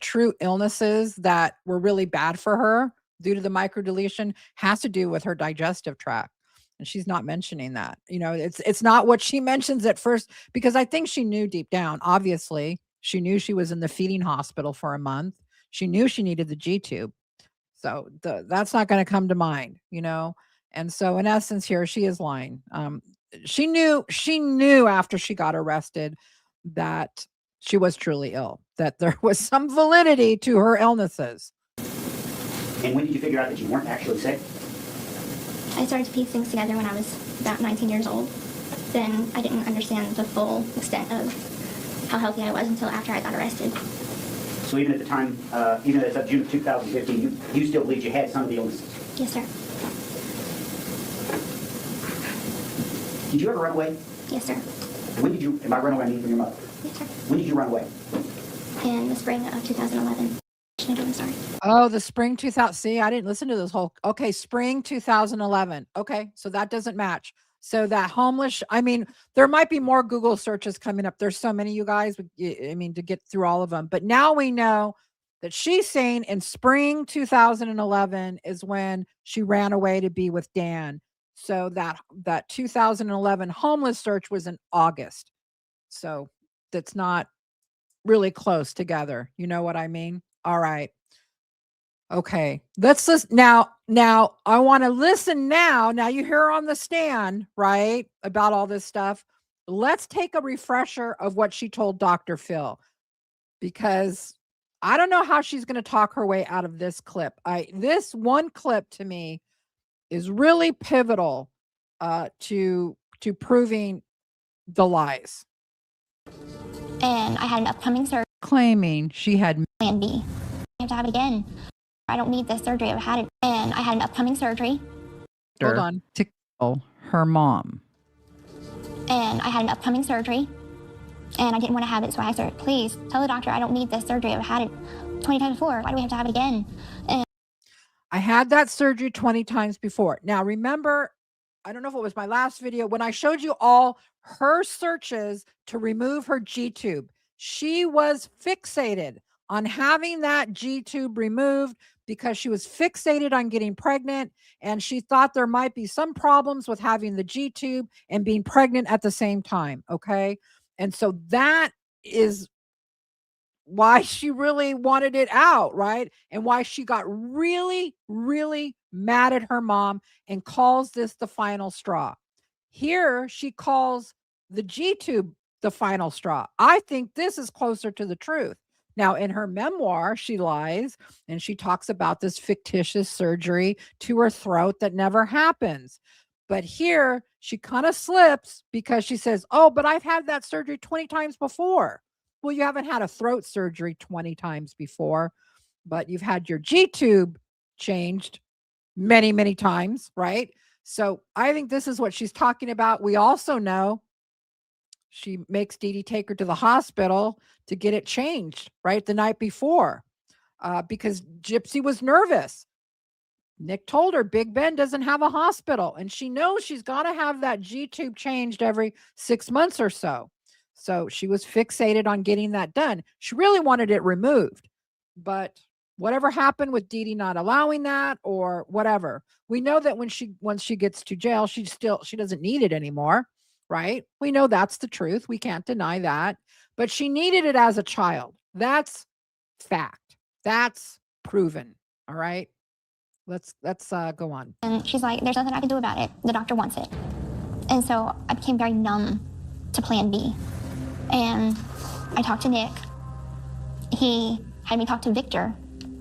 true illnesses that were really bad for her due to the microdeletion has to do with her digestive tract, and she's not mentioning that. You know, it's not what she mentions at first, because I think she knew deep down. Obviously, she knew she was in the feeding hospital for a month. She knew she needed the G tube, so that's not going to come to mind. You know, and so in essence, here she is lying. She knew after she got arrested that she was truly ill, that there was some validity to her illnesses. And when did you figure out that you weren't actually sick? I started to piece things together when I was about 19 years old. Then I didn't understand the full extent of how healthy I was until after I got arrested. So even at the time, even as of June of 2015, you still believed you had some of the illnesses? Yes, sir. Did you ever run away? Yes, sir. When did you, and by run away I mean from your mother? Yes, sir. When did you run away? In the spring of 2011. I'm sorry. Oh, the spring 2000. See, I didn't listen to this whole. Okay, spring 2011. Okay, so that doesn't match. So that homeless. I mean, there might be more Google searches coming up. There's so many, you guys. I mean, to get through all of them. But now we know that she's saying in spring 2011 is when she ran away to be with Dan. So that 2011 homeless search was in August. So that's not really close together. You know what I mean? All right. Okay. Let's listen now. Now I want to listen now. Now you hear her on the stand, right? About all this stuff. Let's take a refresher of what she told Dr. Phil, because I don't know how she's going to talk her way out of this clip. This one clip to me is really pivotal to proving the lies. And I had an upcoming surgery. Claiming she had Plan B. I have to have it again. I don't need this surgery. I've had it. And I had an upcoming surgery. Hold on. To kill her mom. And I had an upcoming surgery. And I didn't want to have it, so I asked her, please tell the doctor I don't need this surgery. I've had it 20 times before. Why do we have to have it again? And I had that surgery 20 times before. Now, remember, I don't know if it was my last video, when I showed you all her searches to remove her G tube. She was fixated on having that G tube removed because she was fixated on getting pregnant, and she thought there might be some problems with having the G tube and being pregnant at the same time. Okay. And so that is why she really wanted it out, right? And why she got really, really mad at her mom and calls this the final straw. Here, she calls the G tube the final straw. I think this is closer to the truth. Now, in her memoir, she lies and she talks about this fictitious surgery to her throat that never happens. But here, she kind of slips because she says, "Oh, but I've had that surgery 20 times before." Well, you haven't had a throat surgery 20 times before, but you've had your G tube changed many, many times, right? So I think this is what she's talking about. We also know she makes Dee Dee take her to the hospital to get it changed, right? The night before, because Gypsy was nervous. Nick told her Big Ben doesn't have a hospital, and she knows she's got to have that G tube changed every 6 months or so. So she was fixated on getting that done. She really wanted it removed, but whatever happened with Dee Dee not allowing that or whatever, we know that once she gets to jail, she doesn't need it anymore, right? We know that's the truth. We can't deny that. But she needed it as a child. That's fact. That's proven. All right. Let's go on. And she's like, there's nothing I can do about it. The doctor wants it. And so I became very numb to plan B. And I talked to Nick. He had me talk to Victor,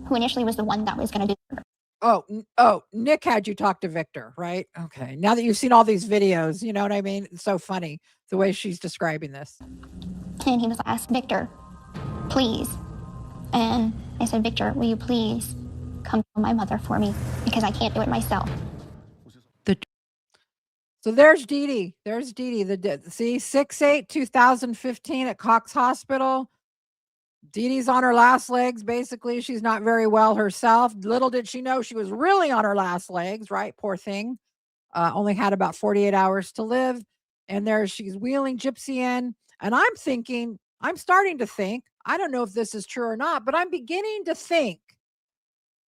who initially was the one that was going to do it. Oh, Nick had you talk to Victor, right? Okay. Now that you've seen all these videos, you know what I mean? It's so funny the way she's describing this. And he was like, ask Victor, please. And I said, Victor, will you please come tell my mother for me, because I can't do it myself. So there's Dee Dee. There's Dee Dee. See, 6/8/2015 at Cox Hospital. Dee Dee's on her last legs. Basically, she's not very well herself. Little did she know she was really on her last legs, right? Poor thing. Only had about 48 hours to live. And there she's wheeling Gypsy in. And I'm starting to think, I don't know if this is true or not, but I'm beginning to think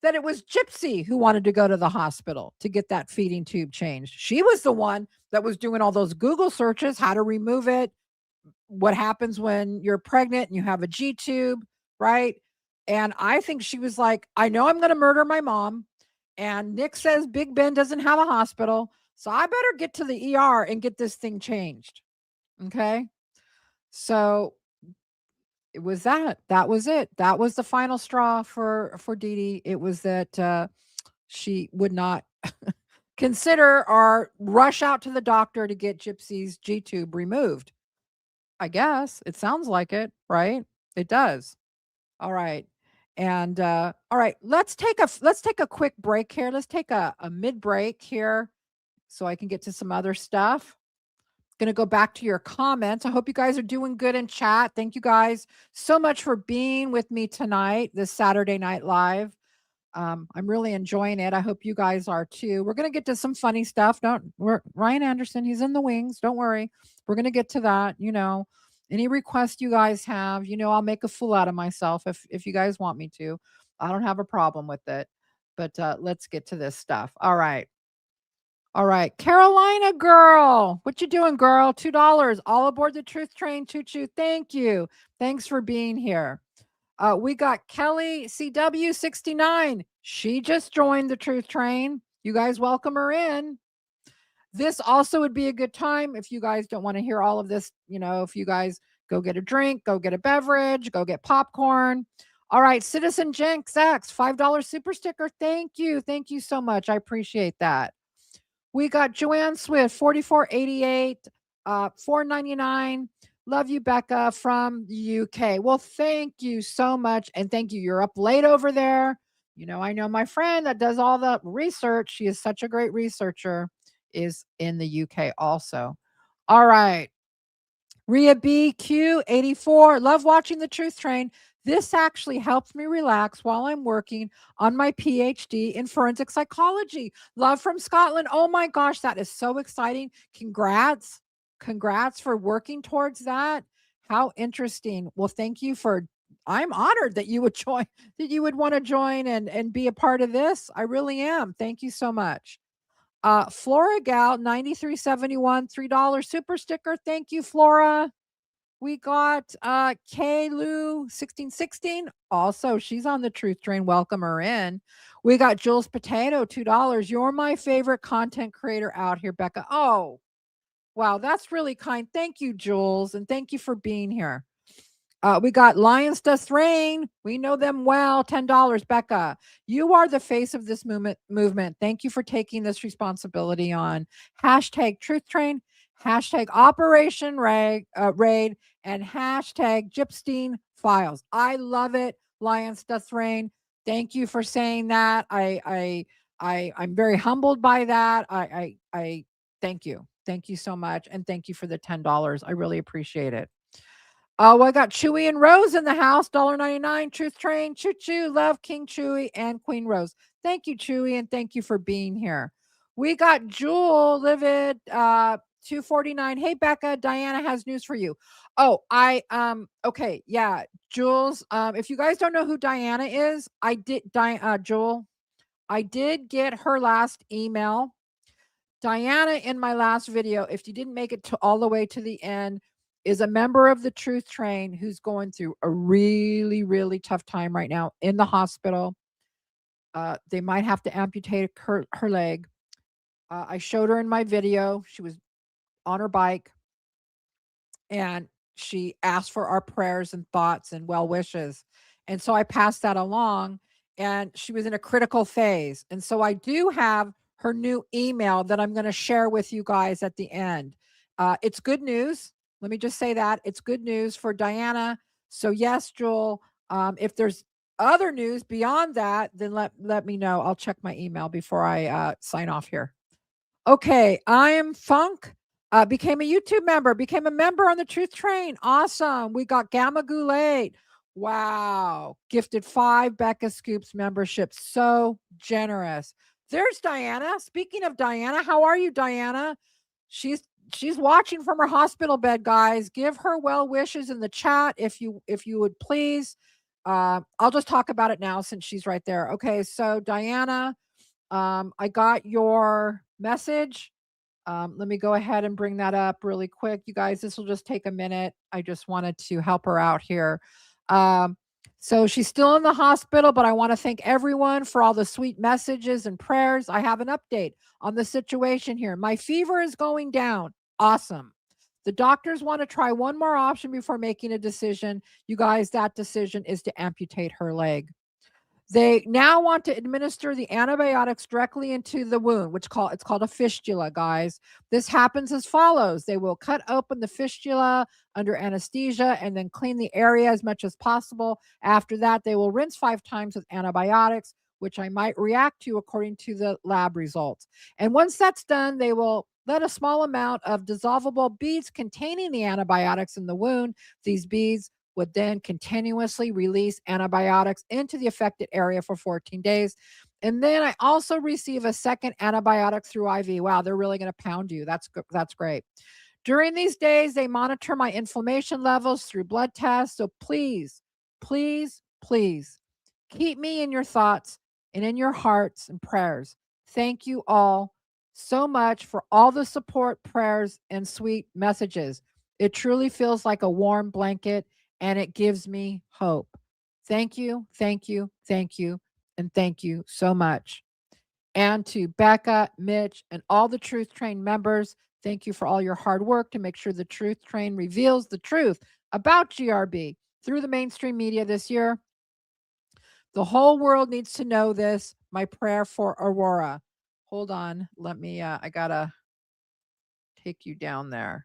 that it was Gypsy who wanted to go to the hospital to get that feeding tube changed. She was the one that was doing all those Google searches, how to remove it, what happens when you're pregnant and you have a G tube, right? And I think she was like, I know I'm going to murder my mom. And Nick says Big Ben doesn't have a hospital. So I better get to the ER and get this thing changed. Okay. So it was that. That was it. That was the final straw for Dee Dee. It was that she would not consider or rush out to the doctor to get Gypsy's G tube removed. I guess it sounds like it, right? It does. All right. And all right, let's take a quick break here. Let's take a mid break here so I can get to some other stuff. Going to go back to your comments. I hope you guys are doing good in chat. Thank you guys so much for being with me tonight, this Saturday Night Live. I'm really enjoying it. I hope you guys are too. We're going to get to some funny stuff. Ryan Anderson, he's in the wings. Don't worry. We're going to get to that. Any requests you guys have, I'll make a fool out of myself if you guys want me to. I don't have a problem with it. But let's get to this stuff. All right. Carolina girl. What you doing, girl? $2. All aboard the truth train. Choo-choo. Thank you. Thanks for being here. We got Kelly CW 69. She just joined the truth train. You guys welcome her in. This also would be a good time if you guys don't want to hear all of this. If you guys go get a drink, go get a beverage, go get popcorn. All right. Citizen Jenks X, $5 super sticker. Thank you. Thank you so much. I appreciate that. We got Joanne Swift, 4488, $4.99. Love you, Becca, from the UK. Well, thank you so much. And thank you. You're up late over there. I know my friend that does all the research. She is such a great researcher, is in the UK also. All right. Rhea BQ 84. Love watching the Truth Train. This actually helps me relax while I'm working on my PhD in forensic psychology. Love from Scotland. Oh my gosh, that is so exciting. Congrats. Congrats for working towards that. How interesting. Well, thank you for I'm honored that you would join, that you would want to join and be a part of this. I really am. Thank you so much. Flora Gal 9371 $3 super sticker. Thank you, Flora. We got K Lou 1616. Also, she's on the truth train. Welcome her in. We got Jules Potato $2. You're my favorite content creator out here, Becca. Oh, wow, that's really kind. Thank you, Jules, and thank you for being here. We got Lions Does Rain. We know them well. $10. Becca, you are the face of this movement. Thank you for taking this responsibility on. Hashtag Truth Train, hashtag Operation Raid, and hashtag Gypsy Files. I love it. Lions Does Rain. Thank you for saying that. I'm very humbled by that. I thank you. Thank you so much, and thank you for the $10. I really appreciate it. Oh, I got Chewy and Rose in the house. $1.99. Truth Train. Choo choo. Love King Chewy and Queen Rose. Thank you, Chewy, and thank you for being here. We got Jewel Livid 249. Hey Becca, Diana has news for you. Oh, okay, yeah. Jules, if you guys don't know who Diana is, Jewel, I did get her last email. Diana, in my last video, if you didn't make it to all the way to the end, is a member of the Truth Train who's going through a really, really tough time right now in the hospital. They might have to amputate her leg. I showed her in my video. She was on her bike and she asked for our prayers and thoughts and well wishes. And so I passed that along, and she was in a critical phase. And so I do have her new email that I'm going to share with you guys at the end. It's good news. Let me just say that it's good news for Diana. So yes, Joel, if there's other news beyond that, then let me know. I'll check my email before I sign off here. Okay, I am Funk. Became a YouTube member, became a member on the Truth Train. Awesome. We got Gamma Goulet. Wow. Gifted 5 Becca Scoops memberships. So generous. There's Diana. Speaking of Diana, how are you, Diana? She's watching from her hospital bed, guys. Give her well wishes in the chat if you would please. I'll just talk about it now since she's right there. Okay, so Diana, I got your message. Let me go ahead and bring that up really quick. You guys, this will just take a minute. I just wanted to help her out here. So she's still in the hospital, but I want to thank everyone for all the sweet messages and prayers. I have an update on the situation here. My fever is going down. Awesome. The doctors want to try one more option before making a decision. You guys, that decision is to amputate her leg. They now want to administer the antibiotics directly into the wound, it's called a fistula, guys. This happens as follows. They will cut open the fistula under anesthesia and then clean the area as much as possible. After that, they will rinse 5 times with antibiotics, which I might react to according to the lab results. And once that's done, they will let a small amount of dissolvable beads containing the antibiotics in the wound. These beads would then continuously release antibiotics into the affected area for 14 days. And then I also receive a second antibiotic through IV. Wow, they're really going to pound you. That's great. During these days, they monitor my inflammation levels through blood tests. So please, please, please keep me in your thoughts and in your hearts and prayers. Thank you all so much for all the support, prayers, and sweet messages. It truly feels like a warm blanket, and it gives me hope. Thank you, thank you, thank you, and thank you so much. And to Becca, Mitch, and all the Truth Train members, thank you for all your hard work to make sure the Truth Train reveals the truth about GRB through the mainstream media this year. The whole world needs to know this. My prayer for Aurora. Hold on. Let me, I gotta take you down there.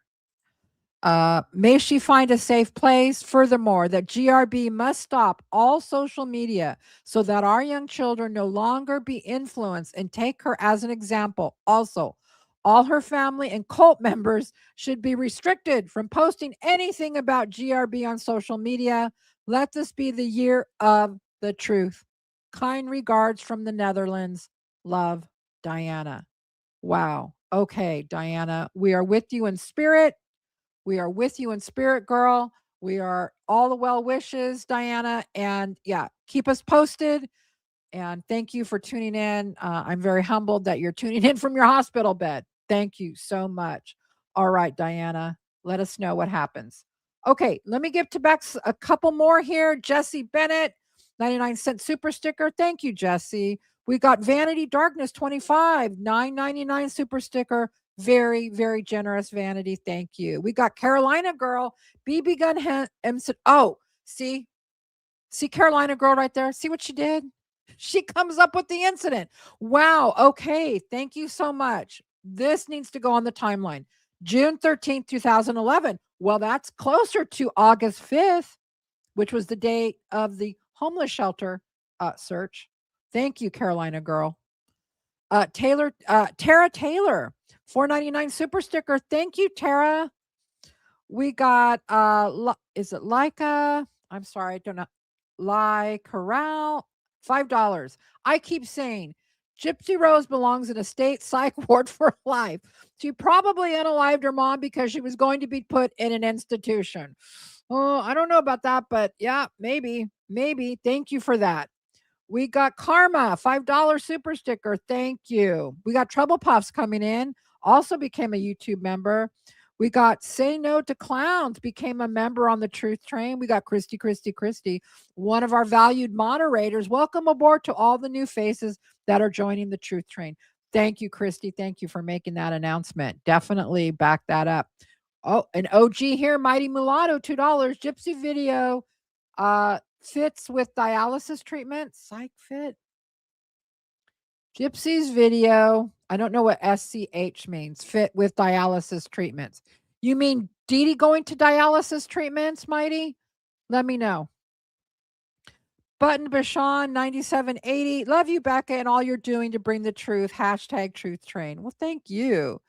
May she find a safe place. Furthermore, that GRB must stop all social media so that our young children no longer be influenced, and take her as an example. Also, all her family and cult members should be restricted from posting anything about GRB on social media. Let this be the year of the truth. Kind regards from the Netherlands. Love, Diana. Wow. Okay, Diana, we are with you in spirit. We are with you in spirit, girl. We are all the well wishes, Diana. And yeah, keep us posted. And thank you for tuning in. I'm very humbled that you're tuning in from your hospital bed. Thank you so much. All right, Diana, let us know what happens. Okay, let me give to Bex a couple more here. Jesse Bennett, 99-cent super sticker. Thank you, Jesse. We got Vanity Darkness 25, $9.99 super sticker. Very, very generous, Vanity. Thank you. We got Carolina Girl, BB Gun Oh, see Carolina Girl right there. See what she did? She comes up with the incident. Wow. Okay. Thank you so much. This needs to go on the timeline. June 13th, 2011. Well, that's closer to August 5th, which was the date of the homeless shelter search. Thank you, Carolina Girl. Tara Taylor, $4.99 super sticker. Thank you, Tara. We got is it Leica? I'm sorry, I don't know. Like Corral, $5. I keep saying Gypsy Rose belongs in a state psych ward for life. She probably unalived her mom because she was going to be put in an institution. Oh, I don't know about that, but yeah, maybe. Thank you for that. We got Karma, $5 super sticker. Thank you. We got Trouble Puffs coming in, also became a YouTube member. We got Say No to Clowns, became a member on the Truth Train. We got Christy, one of our valued moderators. Welcome aboard to all the new faces that are joining the Truth Train. Thank you, Christy. Thank you for making that announcement. Definitely back that up. Oh, an OG here, Mighty Mulatto, $2. Gypsy video. Fits with dialysis treatment. Psych fit. Gypsy's video. I don't know what SCH means. Fit with dialysis treatments. You mean Dee Dee going to dialysis treatments, Mighty? Let me know. Button Bashan 9780. Love you, Becca, and all you're doing to bring the truth. Hashtag Truth Train. Well, thank you.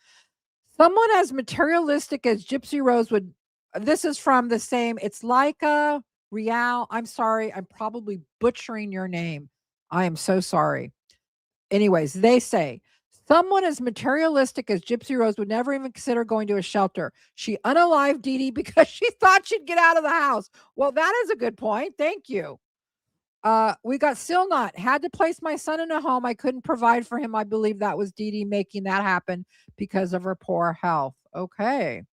Someone as materialistic as Gypsy Rose would. This is from the same. It's like a Real. I'm sorry. I'm probably butchering your name. I am so sorry. Anyways, they say someone as materialistic as Gypsy Rose would never even consider going to a shelter. She unalived Dee Dee because she thought she'd get out of the house. Well, that is a good point. Thank you. We got Still Not. Had to place my son in a home. I couldn't provide for him. I believe that was Dee Dee making that happen because of her poor health. Okay.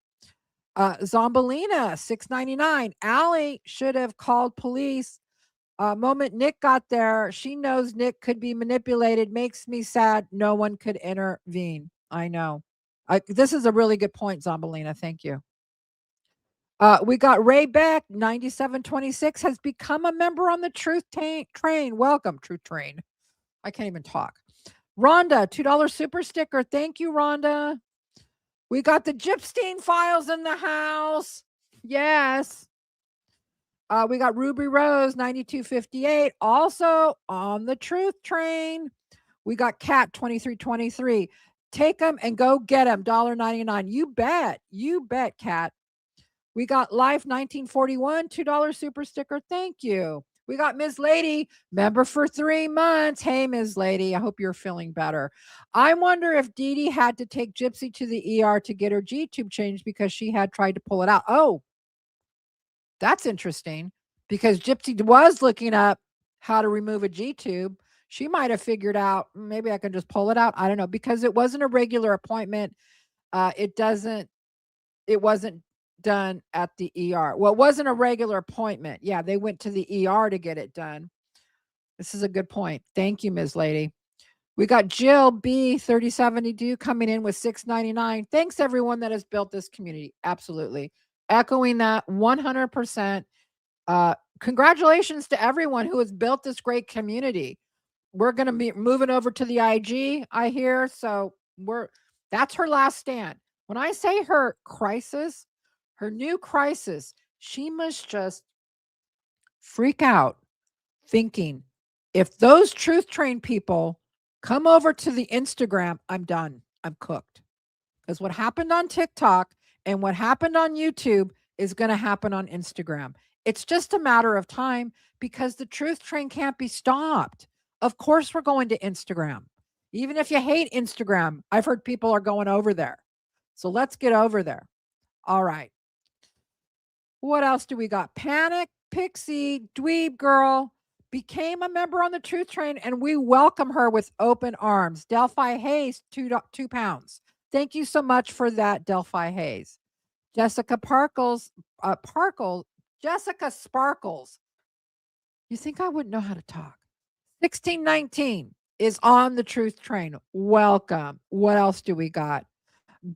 Zombalina, $6.99. Allie should have called police. Moment Nick got there, she knows Nick could be manipulated. Makes me sad. No one could intervene. I know. This is a really good point, Zombalina. Thank you. We got Ray Beck, 9726, has become a member on the Truth Train. Welcome, Truth Train. I can't even talk. Rhonda, $2 super sticker. Thank you, Rhonda. We got the Gypstein files in the house. Yes. We got Ruby Rose, 9258, also on the Truth Train. We got Cat, 2323. Take them and go get them, $1.99. You bet, Cat. We got Life 1941, $2 super sticker. Thank you. We got Ms. Lady, member for 3 months. Hey, Ms. Lady, I hope you're feeling better. I wonder if Dee Dee had to take Gypsy to the ER to get her G-tube changed because she had tried to pull it out. Oh, that's interesting because Gypsy was looking up how to remove a G-tube. She might have figured out, maybe I can just pull it out. I don't know, because it wasn't a regular appointment. It wasn't done at the ER. Well, it wasn't a regular appointment. Yeah, they went to the ER to get it done. This is a good point. Thank you, Ms. Lady. We got Jill B 3072 coming in with $6.99. Thanks everyone that has built this community. Absolutely. Echoing that 100%. Congratulations to everyone who has built this great community. We're going to be moving over to the IG, I hear. So that's her last stand. When I say her crisis, her new crisis, she must just freak out thinking, if those Truth Train people come over to the Instagram, I'm done. I'm cooked. Because what happened on TikTok and what happened on YouTube is going to happen on Instagram. It's just a matter of time because the Truth Train can't be stopped. Of course, we're going to Instagram. Even if you hate Instagram, I've heard people are going over there. So let's get over there. All right. What else do we got? Panic, Pixie, Dweeb Girl became a member on the Truth Train, and we welcome her with open arms. Delphi Hayes, 2 pounds. Thank you so much for that, Delphi Hayes. Jessica Jessica Sparkles. You think I wouldn't know how to talk? 1619 is on the Truth Train. Welcome. What else do we got?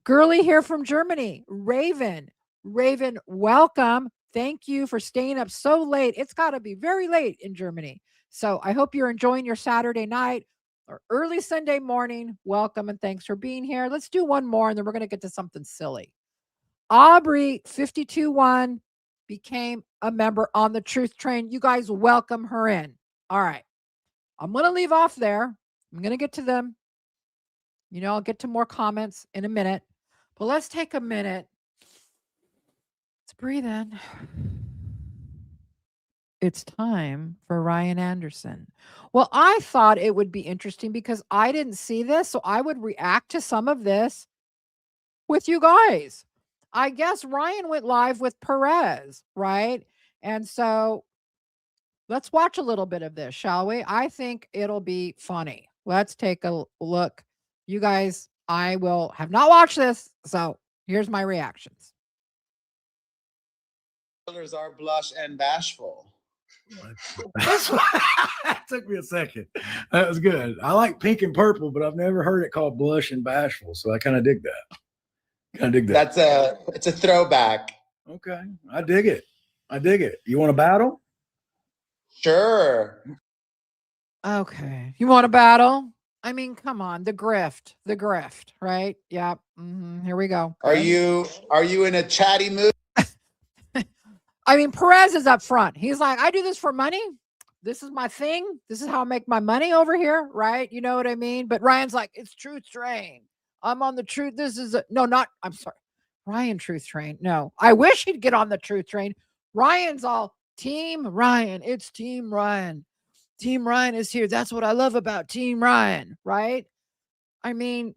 Girly here from Germany. Raven. Raven, welcome. Thank you for staying up so late. It's got to be very late in Germany. So I hope you're enjoying your Saturday night or early Sunday morning. Welcome and thanks for being here. Let's do one more and then we're going to get to something silly. Aubrey, 52-1, became a member on the Truth Train. You guys welcome her in. All right. I'm going to leave off there. I'm going to get to them. You know, I'll get to more comments in a minute. But let's take a minute. Let's breathe in. It's time for Ryan Anderson. Well, I thought it would be interesting because I didn't see this, so I would react to some of this with you guys. I guess Ryan went live with Perez, right? And so let's watch a little bit of this, shall we? I think it'll be funny. Let's take a look. You guys, I will have not watched this, so here's my reactions. Colors are blush and bashful. That's that took me a second. That was good. I like pink and purple, but I've never heard it called blush and bashful, so I kind of dig that. It's a throwback. Okay, I dig it. I dig it. You want to battle? Sure. Okay. You want to battle? I mean, come on, the grift, right? Yeah. Here we go. Are you in a chatty mood? I mean, Perez is up front. He's like, I do this for money. This is my thing. This is how I make my money over here, right? You know what I mean? But Ryan's like, it's Truth Train. I'm on the truth. I'm sorry. Ryan Truth Train. No, I wish he'd get on the Truth Train. Ryan's all Team Ryan. It's Team Ryan. Team Ryan is here. That's what I love about Team Ryan, right? I mean,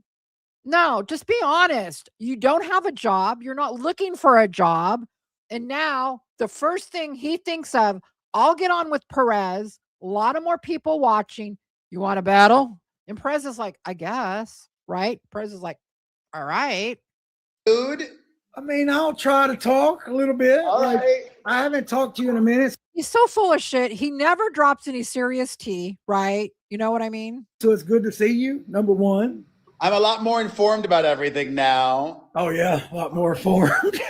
no, just be honest. You don't have a job. You're not looking for a job. And now the first thing he thinks of, I'll get on with Perez. A lot of more people watching. You want to battle? And Perez is like, I guess, right? Perez is like, all right. Dude. I mean, I'll try to talk a little bit. All right. I haven't talked to you in a minute. He's so full of shit. He never drops any serious tea, right? You know what I mean? So it's good to see you, number one. I'm a lot more informed about everything now. Oh, yeah, a lot more informed.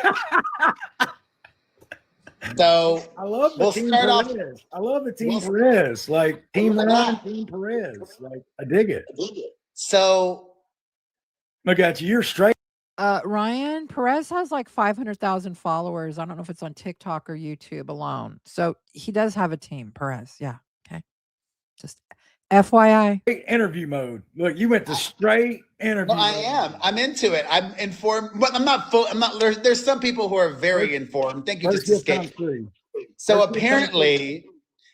So I love the team Perez. I love the team Perez. Like Team Ryan, Team Perez. Like I dig it. So look at you. You're straight. Ryan Perez has like 500,000 followers. I don't know if it's on TikTok or YouTube alone. So he does have a team, Perez. Yeah. Okay. Just FYI. Interview mode. Look, you went to straight interview. I am. I'm into it. I'm informed, but I'm not full. There's some people who are very informed. Thank you. Just escape. So apparently,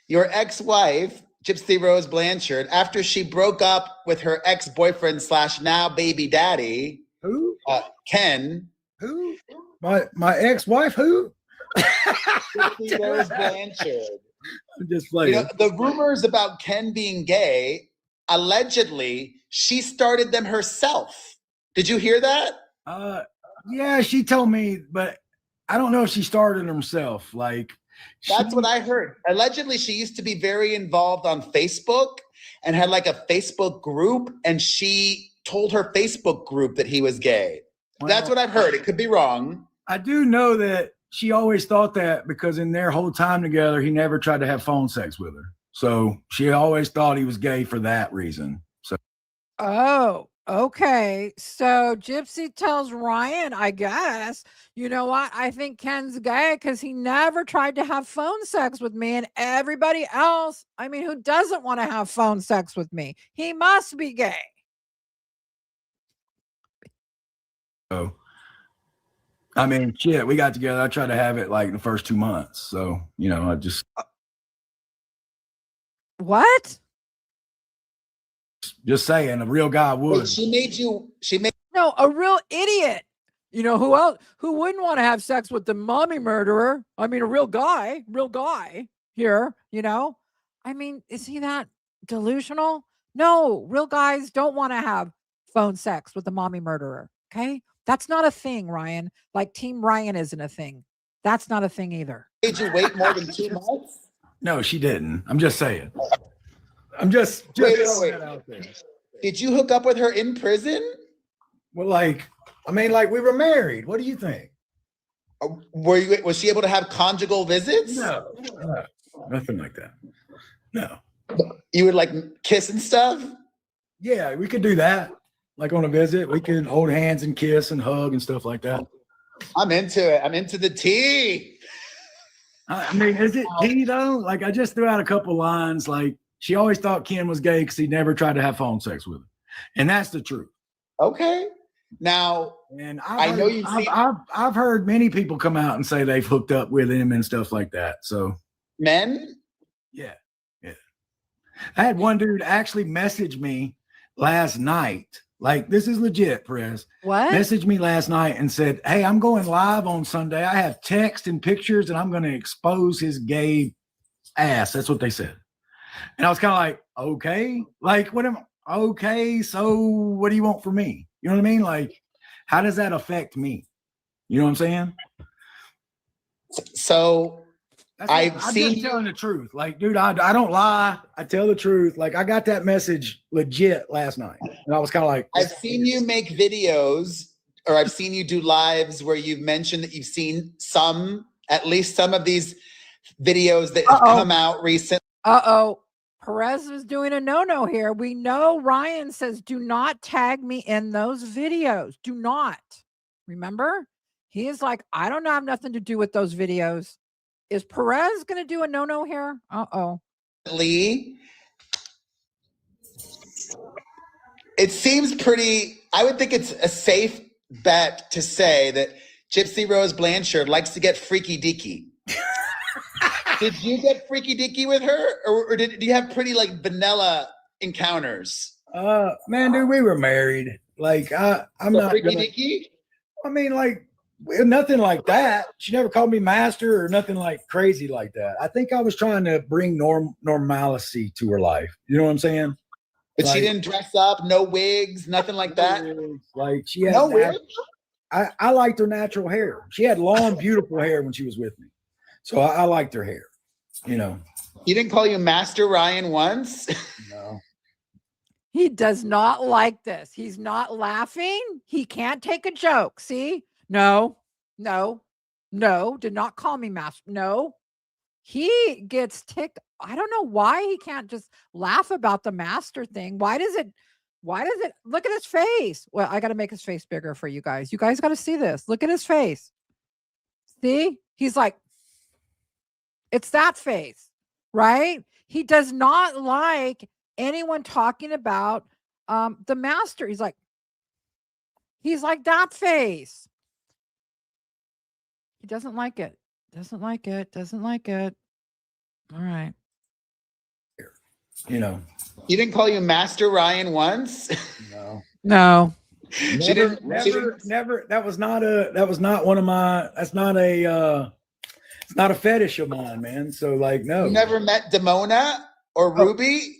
your ex-wife, Gypsy Rose Blanchard, after she broke up with her ex-boyfriend / now baby daddy, who? Ken. Who? My ex-wife. Who? Gypsy Rose Blanchard. I'm just playing. You know, the rumors about Ken being gay, allegedly, she started them herself. Did you hear that? Yeah, she told me, but I don't know if she started them herself. Like, that's what I heard. Allegedly, she used to be very involved on Facebook and had like a Facebook group, and she told her Facebook group that he was gay. Well, that's what I've heard. It could be wrong. I do know that she always thought that because in their whole time together, he never tried to have phone sex with her. So she always thought he was gay for that reason. So, oh, okay. So Gypsy tells Ryan, I guess, you know what? I think Ken's gay because he never tried to have phone sex with me, and everybody else, I mean, who doesn't want to have phone sex with me? He must be gay. So, I mean, shit, we got together. I tried to have it like the first 2 months. So, you know, I just. What? Just saying, a real guy would. Wait, she made. No, a real idiot. You know, who else? Who wouldn't want to have sex with the mommy murderer? I mean, a real guy here, you know? I mean, is he that delusional? No, real guys don't want to have phone sex with the mommy murderer. Okay. That's not a thing, Ryan. Like Team Ryan isn't a thing. That's not a thing either. Did you wait more than 2 months? No, she didn't. I'm just saying. I'm just Wait. throwing that out there. Did you hook up with her in prison? Well, like, I mean, like we were married. What do you think? Was she able to have conjugal visits? No, nothing like that. No. You would like kiss and stuff? Yeah, we could do that. Like on a visit, we could hold hands and kiss and hug and stuff like that. I'm into it. I'm into the tea. I mean, is it tea though? Like I just threw out a couple lines. Like she always thought Ken was gay because he never tried to have phone sex with her, and that's the truth. Okay. Now, and I've heard many people come out and say they've hooked up with him and stuff like that. So men? Yeah. I had one dude actually message me last night. Like, this is legit, Perez. What? Messaged me last night and said, hey, I'm going live on Sunday. I have text and pictures and I'm going to expose his gay ass. That's what they said. And I was kind of like, okay. Like, okay, so what do you want from me? You know what I mean? Like, how does that affect me? You know what I'm saying? So I'm just telling the truth. Like, dude, I don't lie. I tell the truth. Like, I got that message legit last night. And I was kind of like, I've seen you make videos, or I've seen you do lives where you've mentioned that you've seen at least some of these videos that have come out recently. Perez is doing a no-no here. We know Ryan says, do not tag me in those videos. Do not. Remember? He is like, I don't have nothing to do with those videos. Is Perez going to do a no-no here? Lee, it seems I would think it's a safe bet to say that Gypsy Rose Blanchard likes to get freaky deaky. Did you get freaky deaky with her? Or do you have pretty like vanilla encounters? Man, dude, we were married. Like, I'm not freaky deaky? I mean, like, nothing like that. She never called me master or nothing like crazy like that. I think I was trying to bring normalcy to her life. You know what I'm saying? But like, she didn't dress up, no wigs, nothing like that. Like she had no wigs. I liked her natural hair. She had long, beautiful hair when she was with me. So I liked her hair. You know. He didn't call you Master Ryan once? No. He does not like this. He's not laughing. He can't take a joke. See? No, did not call me master. No, he gets ticked. I don't know why he can't just laugh about the master thing. Why does it look at his face? Well, I got to make his face bigger for you guys. You guys got to see this. Look at his face. See, he's like, it's that face, right? He does not like anyone talking about the master. He's like that face. He doesn't like it. Doesn't like it. All right. You know. He didn't call you Master Ryan once? No. Never. That was not one of my, it's not a fetish of mine, man. So like, no. You never met Demona or Ruby?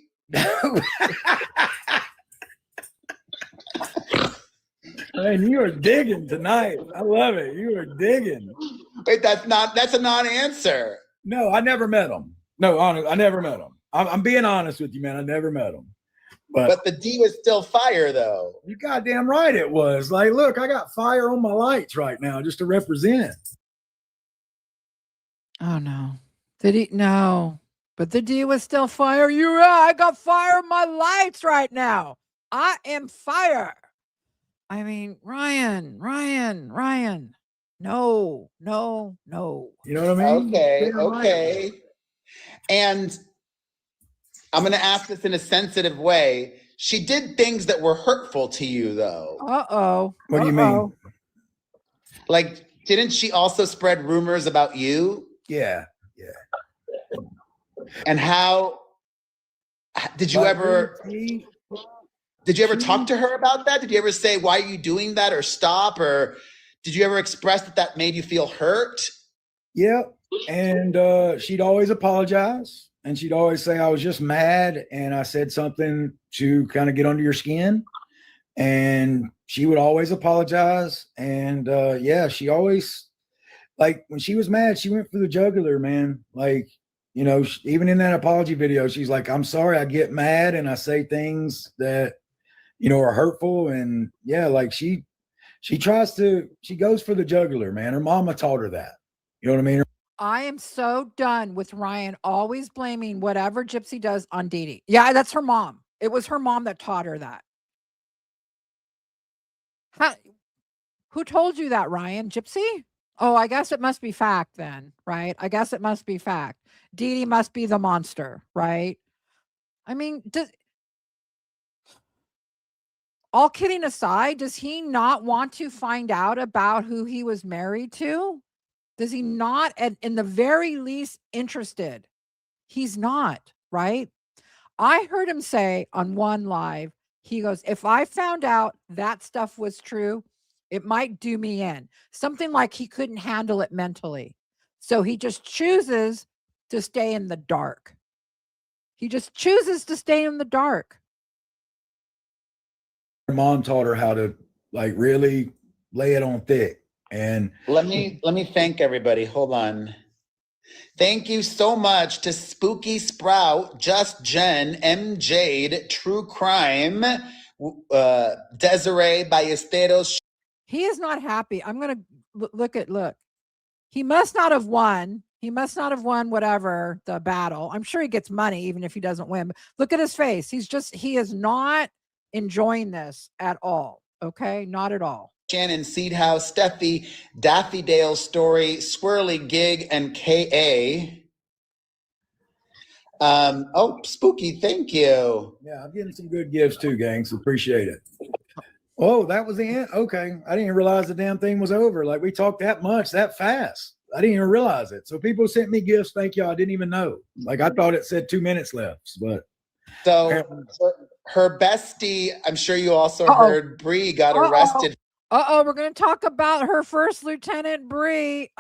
Man, you are digging tonight. I love it. You are digging. Wait, that's a non-answer. No, I never met him. No, I never met him. I'm being honest with you, man. I never met him. But the D was still fire, though. You goddamn right it was. Like, look, I got fire on my lights right now just to represent. Oh, no. Did he? No. But the D was still fire. You're right. I got fire on my lights right now. I am fire. I mean, Ryan. No. You know what I mean? Okay. And I'm going to ask this in a sensitive way. She did things that were hurtful to you, though. What do you mean? Like, didn't she also spread rumors about you? Yeah. And how did you ever talk to her about that? Did you ever say, why are you doing that, or stop, or did you ever express that made you feel hurt? Yeah. And she'd always apologize. And she'd always say, I was just mad and I said something to kind of get under your skin. And she would always apologize. And yeah, she always, like, when she was mad, she went for the jugular, man. Like, you know, even in that apology video, she's like, I'm sorry, I get mad and I say things that, you know, are hurtful. And yeah, like she goes for the jugular, man. Her mama taught her that. You know what I mean? I am so done with Ryan always blaming whatever Gypsy does on Dee Dee. Yeah, that's her mom. It was her mom that taught her that. Who told you that, Ryan? Gypsy? Oh, I guess it must be fact then, right? I guess it must be fact. Dee Dee must be the monster, right? I mean, all kidding aside, does he not want to find out about who he was married to? Does he not, in the very least, interested? He's not, right? I heard him say on one live, he goes, if I found out that stuff was true, it might do me in. Something like he couldn't handle it mentally. So he just chooses to stay in the dark. He just chooses to stay in the dark. Her mom taught her how to, like, really lay it on thick. And let me thank everybody. Hold on. Thank you so much to Spooky Sprout, Just Jen, M Jade, True Crime, Desiree Ballesteros. He is not happy. I'm going to look. He must not have won. He must not have won whatever the battle. I'm sure he gets money even if he doesn't win. Look at his face. He is not enjoying this at all. Okay. Not at all. Shannon Seedhouse, Steffi, Daffy Dale Story, Swirly Gig, and KA. Oh, Spooky, thank you. Yeah, I'm getting some good gifts too, gang. So appreciate it. Oh, that was the end. Okay. I didn't even realize the damn thing was over. Like, we talked that much, that fast. I didn't even realize it. So people sent me gifts. Thank you. I didn't even know. Like, I thought it said 2 minutes left, but. So her bestie, I'm sure you also heard, Bree got arrested. We're going to talk about her first lieutenant, Bree.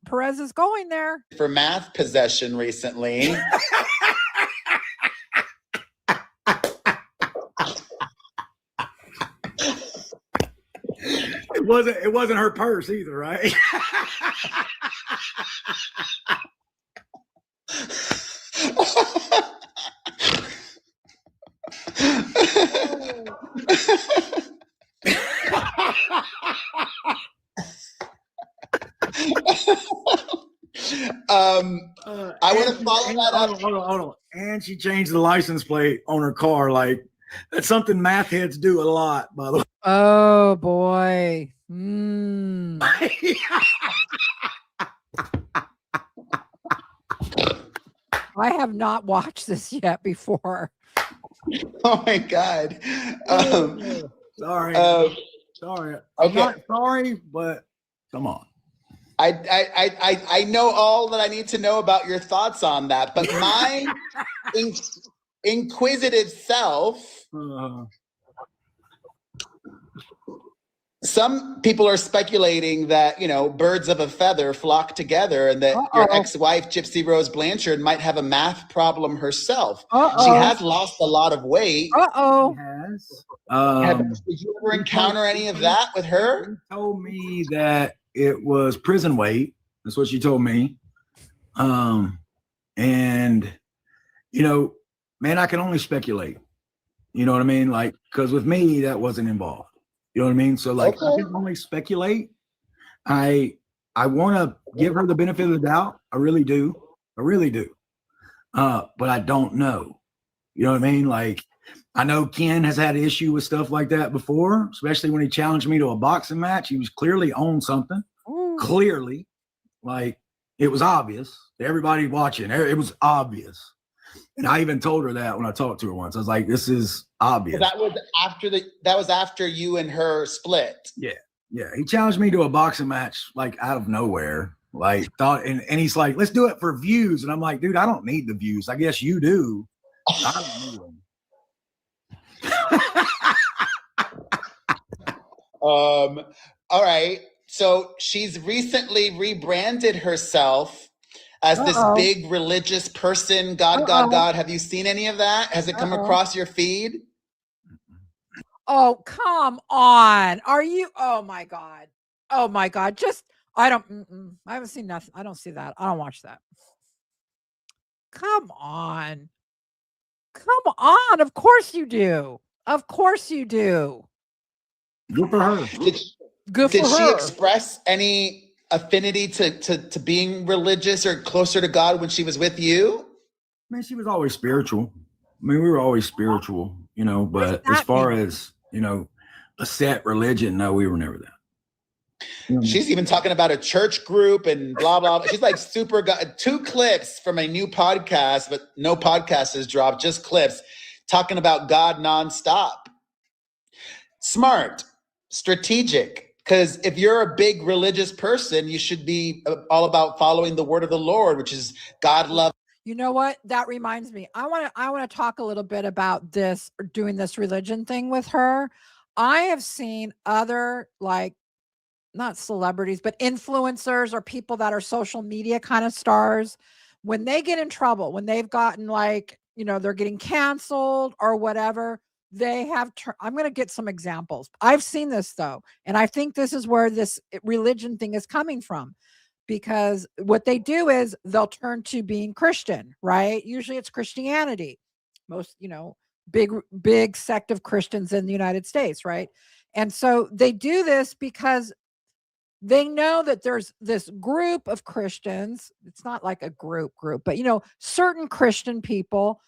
Perez is going there. For math possession recently. It wasn't her purse either, right? I want to follow that up. Hold on. And she changed the license plate on her car. Like, that's something math heads do a lot, by the way. Oh boy. I have not watched this yet before. Oh my God. Sorry. Sorry. I'm Okay. not sorry, but come on. I know all that I need to know about your thoughts on that, but my inquisitive self, some people are speculating that, you know, birds of a feather flock together and that your ex-wife, Gypsy Rose Blanchard, might have a math problem herself. She has lost a lot of weight. Did you ever encounter any of that with her? She told me that it was prison weight. That's what she told me. And, you know, man, I can only speculate. You know what I mean? Like, because with me, that wasn't involved. You know what I mean? So, like, I can only speculate. I want to give her the benefit of the doubt. I really do. But I don't know. You know what I mean? Like, I know Ken has had an issue with stuff like that before, especially when he challenged me to a boxing match. He was clearly on something. Clearly. Like, it was obvious to everybody watching. It was obvious. And I even told her that when I talked to her once. I was like, this is obvious. That was after you and her split. Yeah. He challenged me to a boxing match, like, out of nowhere. Like, and he's like, let's do it for views. And I'm like, dude, I don't need the views. I guess you do. I don't need them. All right. So she's recently rebranded herself as this big religious person. God. Have you seen any of that? Has it come across your feed? Oh, come on. Are you? Oh my God. Oh my God. I haven't seen nothing. I don't see that. I don't watch that. Come on. Come on. Of course you do. Of course you do. Good for her. Good for Did she her. express any affinity to being religious or closer to God when she was with you? Man, she was always spiritual. I mean, we were always spiritual, you know, but as far as, you know, a set religion, no, we were never that. She's even talking about a church group and blah, blah, blah. She's like super, 2 clips from a new podcast, but no podcast has dropped, just clips talking about God nonstop. Smart, strategic, because if you're a big religious person, you should be all about following the word of the Lord, which is God love. You know what? That reminds me. I want to talk a little bit about this, doing this religion thing with her. I have seen other, like, not celebrities, but influencers or people that are social media kind of stars, when they get in trouble, when they've gotten, like, you know, they're getting canceled or whatever, they have, I'm going to get some examples. I've seen this though. And I think this is where this religion thing is coming from, because what they do is they'll turn to being Christian, right? Usually it's Christianity, most, you know, big sect of Christians in the United States, right? And so they do this because they know that there's this group of Christians. It's not like a group, but, you know, certain Christian people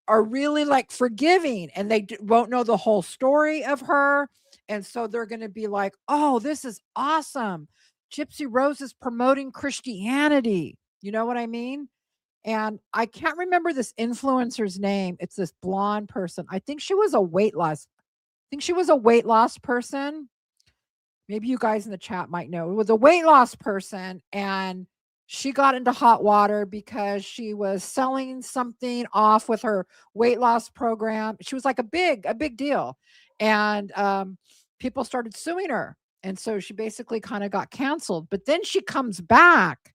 are really like forgiving, and they won't know the whole story of her. And so they're going to be like, oh, this is awesome. Gypsy Rose is promoting Christianity. You know what I mean? And I can't remember this influencer's name. It's this blonde person. I think she was a weight loss person. Maybe you guys in the chat might know. It was a weight loss person, and she got into hot water because she was selling something off with her weight loss program. She was like a big deal. And people started suing her. And so she basically kind of got canceled. But then she comes back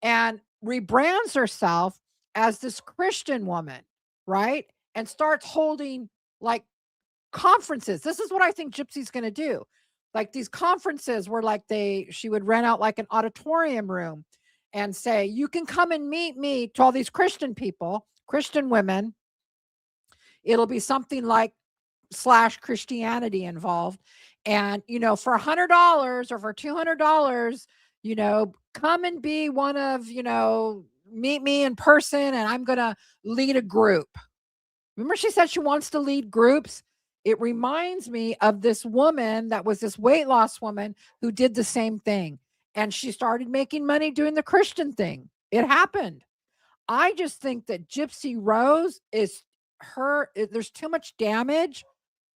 and rebrands herself as this Christian woman, right? And starts holding like conferences. This is what I think Gypsy's going to do. Like these conferences where like she would rent out like an auditorium room and say, you can come and meet me, to all these Christian people, Christian women. It'll be something like / Christianity involved. And, you know, for $100 or for $200, you know, come and be one of, you know, meet me in person, and I'm going to lead a group. Remember, she said she wants to lead groups. It reminds me of this woman that was this weight loss woman who did the same thing. And she started making money doing the Christian thing. It happened. I just think that Gypsy Rose there's too much damage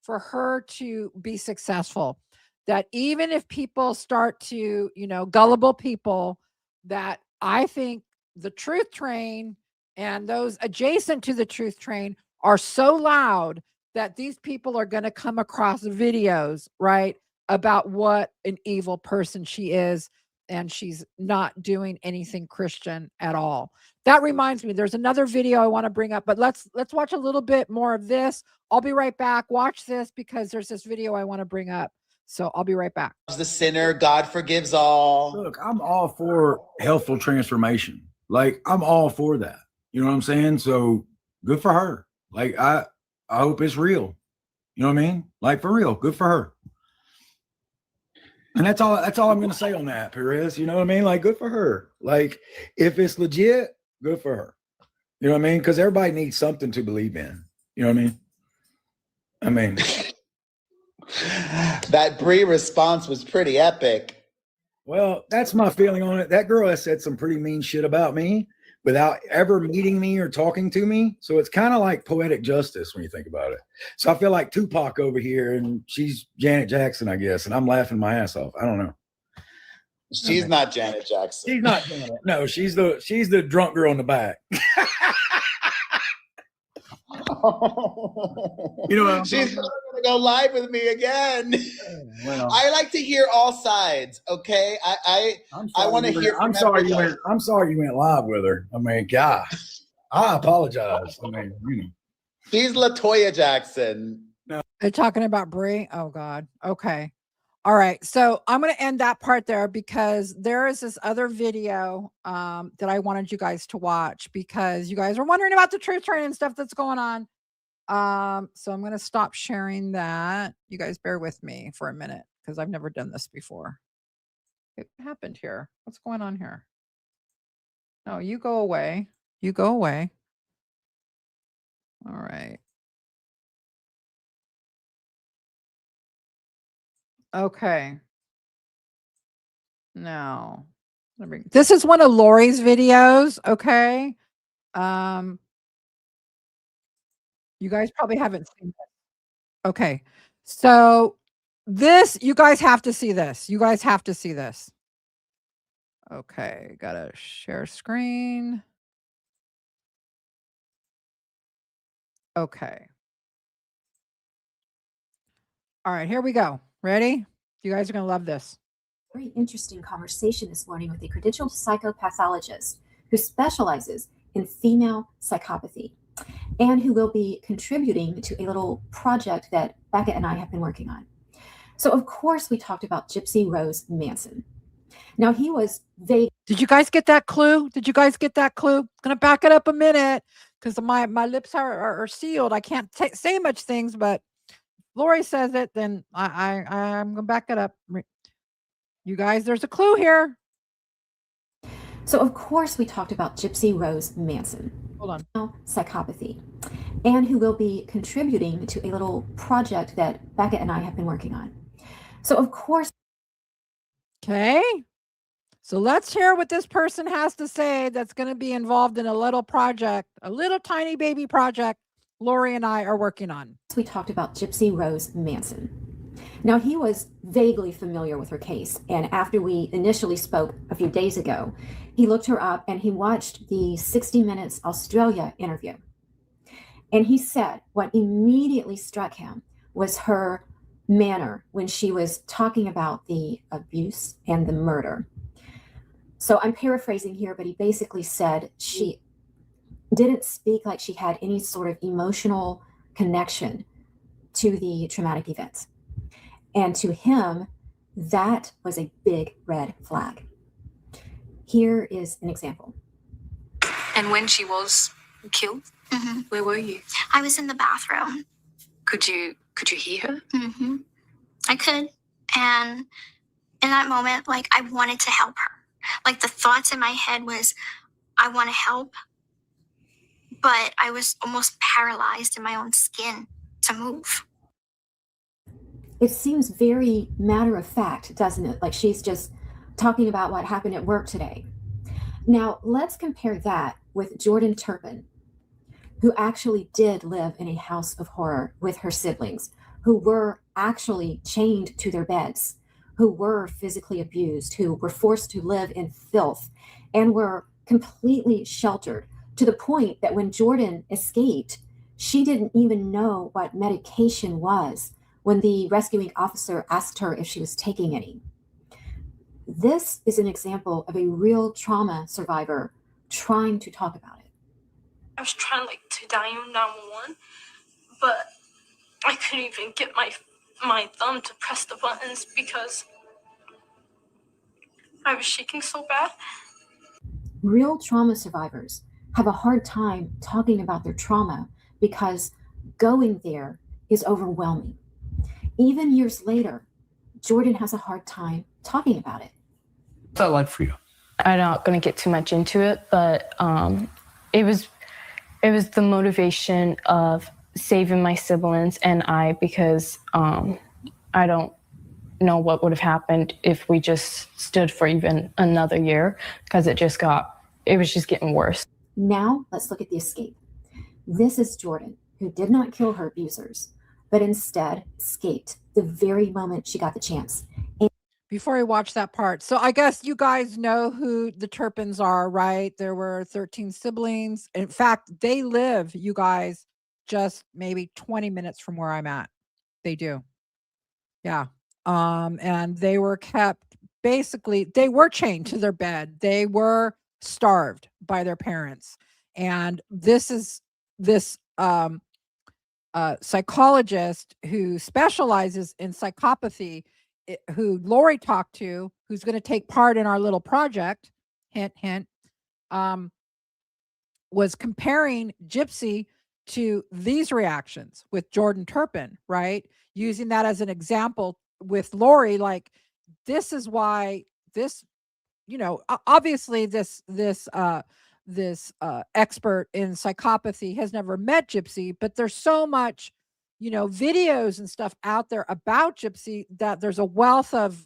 for her to be successful. That even if people start to, you know, gullible people, that I think the truth train and those adjacent to the truth train are so loud that these people are going to come across videos, right, about what an evil person she is, and she's not doing anything Christian at all. That reminds me, there's another video I want to bring up, but let's watch a little bit more of this. I'll be right back. Watch this, because there's this video I want to bring up. So I'll be right back. The sinner, God forgives all. Look, I'm all for healthful transformation. Like, I'm all for that. You know what I'm saying? So good for her. Like, I hope it's real. You know what I mean? Like, for real, good for her. And that's all I'm going to say on that, Perez. You know what I mean? Like, good for her. Like, if it's legit, good for her. You know what I mean? Because everybody needs something to believe in. You know what I mean? I mean, that Brie response was pretty epic. Well, that's my feeling on it. That girl has said some pretty mean shit about me without ever meeting me or talking to me. So it's kind of like poetic justice when you think about it. So I feel like Tupac over here, and she's Janet Jackson, I guess, and I'm laughing my ass off. I don't know. She's not Janet Jackson. She's not Janet. No, she's the drunk girl in the back. You know what I'm She's talking going to go live with me again. Well, I like to hear all sides. Okay, I want to hear. I'm sorry you went. I'm sorry you went live with her. I mean, God, I apologize. I mean, you know, She's LaToya Jackson. They're talking about Brie. Oh God. Okay. All right. So I'm going to end that part there because there is this other video that I wanted you guys to watch because you guys are wondering about the truth train and stuff that's going on. So I'm going to stop sharing that. You guys bear with me for a minute because I've never done this before. What happened here? What's going on here? No, you go away. You go away. All right. Okay. Now, this is one of Lori's videos. Okay. You guys probably haven't seen this. Okay. So this, you guys have to see this. You guys have to see this. Okay. Gotta share screen. Okay. All right, here we go. Ready? You guys are going to love this. Very interesting conversation this morning with a credentialed psychopathologist who specializes in female psychopathy and who will be contributing to a little project that Becca and I have been working on. So, of course, we talked about Gypsy Rose Manson. Now, he was vague. Did you guys get that clue? Did you guys get that clue? I'm going to back it up a minute because my lips are sealed. I can't say much things, but Lori says it, then I'm going to back it up. You guys, there's a clue here. So, of course, we talked about Gypsy Rose Manson. Hold on. Psychopathy, and who will be contributing to a little project that Becca and I have been working on. So, of course. Okay. So let's hear what this person has to say that's going to be involved in a little project, a little tiny baby project Lori and I are working on. We talked about Gypsy Rose Manson. Now, he was vaguely familiar with her case, and after we initially spoke a few days ago, he looked her up and he watched the 60 Minutes Australia interview. And he said what immediately struck him was her manner when she was talking about the abuse and the murder. So I'm paraphrasing here, but he basically said she didn't speak like she had any sort of emotional connection to the traumatic events. And to him, that was a big red flag. Here is an example. And when she was killed, where were you? I was in the bathroom. Could you hear her? I could. And in that moment, like, I wanted to help her. Like, the thoughts in my head was, I want to help. But I was almost paralyzed in my own skin to move. It seems very matter of fact, doesn't it? Like she's just talking about what happened at work today. Now, let's compare that with Jordan Turpin, who actually did live in a house of horror with her siblings, who were actually chained to their beds, who were physically abused, who were forced to live in filth, and were completely sheltered to the point that when Jordan escaped, she didn't even know what medication was when the rescuing officer asked her if she was taking any. This is an example of a real trauma survivor trying to talk about it. I was trying to dial 911, but I couldn't even get my thumb to press the buttons because I was shaking so bad. Real trauma survivors have a hard time talking about their trauma because going there is overwhelming. Even years later, Jordan has a hard time talking about it. What's that like for you? I'm not going to get too much into it, but it was the motivation of saving my siblings and I, because I don't know what would have happened if we just stood for even another year, because it was just getting worse. Now let's look at the escape. This is Jordan, who did not kill her abusers, but instead escaped the very moment she got the chance. Before I watch that part, so I guess you guys know who the Turpins are, right? There were 13 siblings. In fact, they live, you guys, just maybe 20 minutes from where I'm at. They do. Yeah. And they were kept, basically, they were chained to their bed. They were starved by their parents. And this psychologist who specializes in psychopathy, who Lori talked to, who's going to take part in our little project, hint, hint, was comparing Gypsy to these reactions with Jordan Turpin, right? Using that as an example with Lori, like, this is why this, obviously this expert in psychopathy has never met Gypsy, but there's so much, videos and stuff out there about Gypsy that there's a wealth of,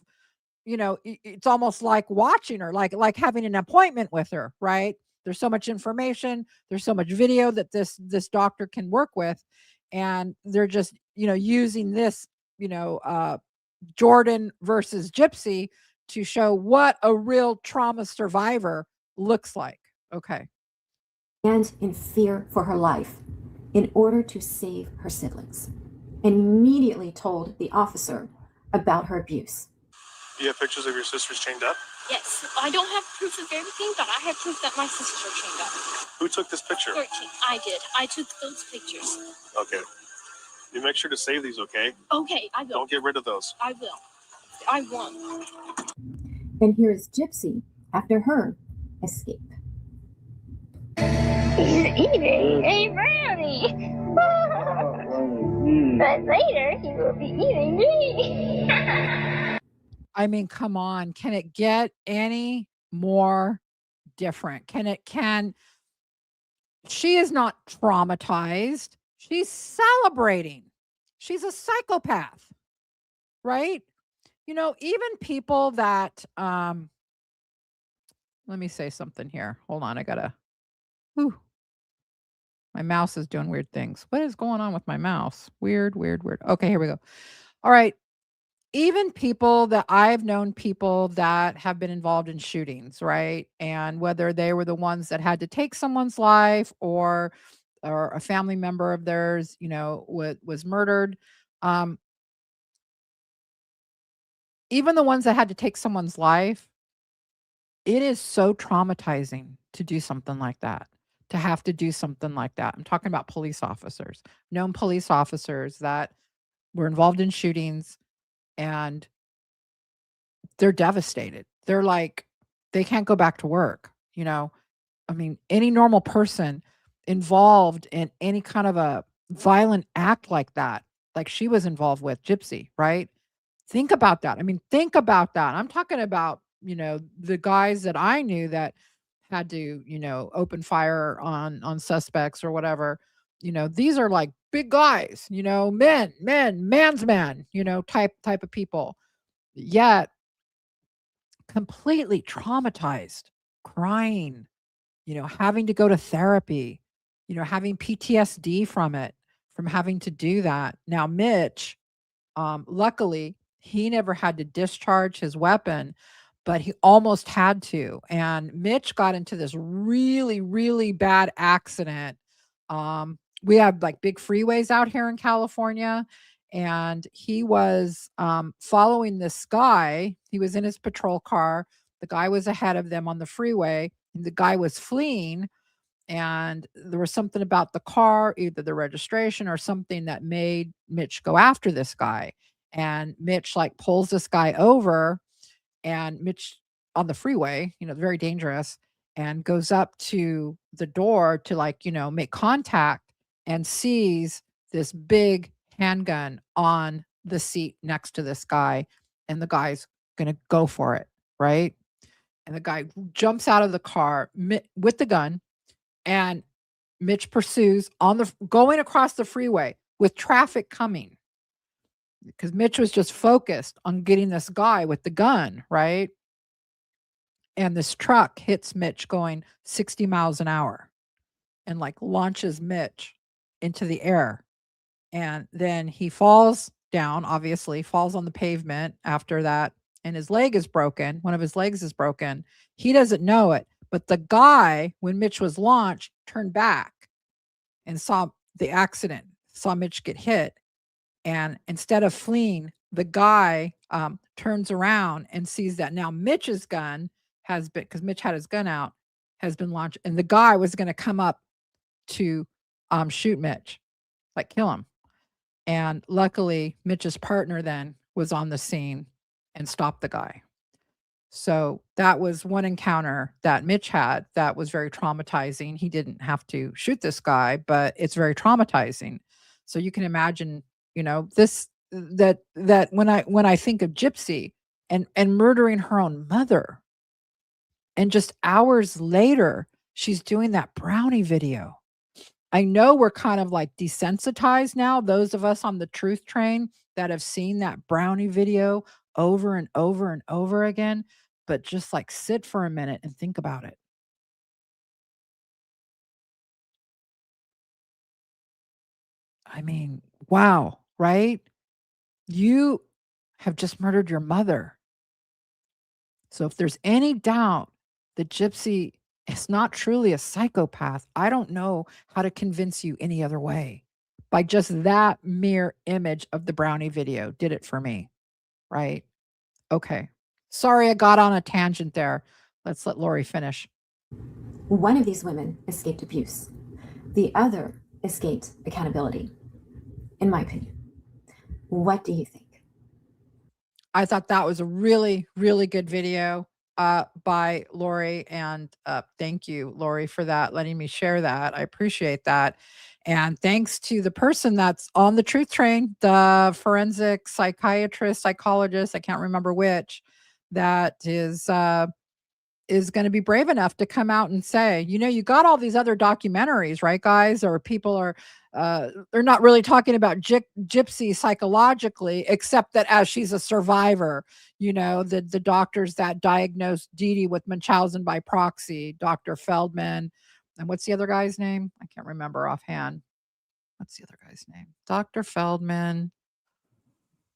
it's almost like watching her, like having an appointment with her, right? There's so much information, there's so much video that this doctor can work with, and they're just, using this, Jordan versus Gypsy to show what a real trauma survivor looks like. Okay. And in fear for her life in order to save her siblings, and immediately told the officer about her abuse. Do you have pictures of your sisters chained up? Yes, I don't have proof of everything, but I have proof that my sisters are chained up. Who took this picture? 13. I did. I took those pictures. Okay. You make sure to save these, okay? Okay, I will. Don't get rid of those. I will. I won't. And here is Gypsy after her escape. He's eating a brownie. But later he will be eating me. I mean, come on. Can it get any more different? She is not traumatized. She's celebrating. She's a psychopath, right? Even people that, let me say something here. Hold on. My mouse is doing weird things. What is going on with my mouse? Weird. Okay, here we go. All right. Even people that I've known, people that have been involved in shootings, right? And whether they were the ones that had to take someone's life or a family member of theirs, was murdered. Even the ones that had to take someone's life, it is so traumatizing to do something like that, to have to do something like that. I'm talking about police officers, known police officers that were involved in shootings, and they're devastated. They're like, they can't go back to work. I mean, any normal person involved in any kind of a violent act like that, like she was involved with, Gypsy, right? Think about that. I mean, think about that. I'm talking about, the guys that I knew that had to, open fire on suspects or whatever. These are like big guys, man's man, type of people. Yet completely traumatized, crying, having to go to therapy, having PTSD from it, from having to do that. Now, Mitch, luckily, he never had to discharge his weapon, but he almost had to. And Mitch got into this really, really bad accident. We have like big freeways out here in California, and he was following this guy. He was in his patrol car. The guy was ahead of them on the freeway, and the guy was fleeing. And there was something about the car, either the registration or something, that made Mitch go after this guy. And Mitch like pulls this guy over, and Mitch on the freeway, very dangerous, and goes up to the door to make contact, and sees this big handgun on the seat next to this guy. And the guy's going to go for it. Right. And the guy jumps out of the car with the gun, and Mitch pursues going across the freeway with traffic coming, because Mitch was just focused on getting this guy with the gun, right? And this truck hits Mitch going 60 miles an hour and launches Mitch into the air. And then he falls down, obviously, falls on the pavement after that, and his leg is broken. One of his legs is broken. He doesn't know it, but the guy, when Mitch was launched, turned back and saw the accident, saw Mitch get hit, and instead of fleeing, the guy turns around and sees that now Mitch's gun has been, because Mitch had his gun out, has been launched, and the guy was going to come up to shoot Mitch, like kill him. And luckily, Mitch's partner then was on the scene and stopped the guy. So that was one encounter that Mitch had that was very traumatizing. He didn't have to shoot this guy, but it's very traumatizing. So you can imagine, this that when I think of Gypsy and murdering her own mother, and just hours later, she's doing that brownie video. I know we're kind of like desensitized now, those of us on the truth train that have seen that brownie video over and over and over again, but just like sit for a minute and think about it. I mean, wow, right? You have just murdered your mother. So if there's any doubt that Gypsy is not truly a psychopath, I don't know how to convince you any other way. By just that mere image of the brownie video did it for me, right? Okay. Sorry, I got on a tangent there. Let's let Lori finish. One of these women escaped abuse. The other escaped accountability, in my opinion. What do you think? I thought that was a really, really good video by Lori. And thank you, Lori, for that, letting me share that. I appreciate that. And thanks to the person that's on the truth train, the forensic psychiatrist, psychologist, I can't remember which, that is going to be brave enough to come out and say, you got all these other documentaries, right, guys? Or people are, they're not really talking about Gypsy psychologically, except that as she's a survivor, the doctors that diagnosed Dee Dee with Munchausen by proxy, Dr. Feldman, and what's the other guy's name? I can't remember offhand. What's the other guy's name? Dr. Feldman.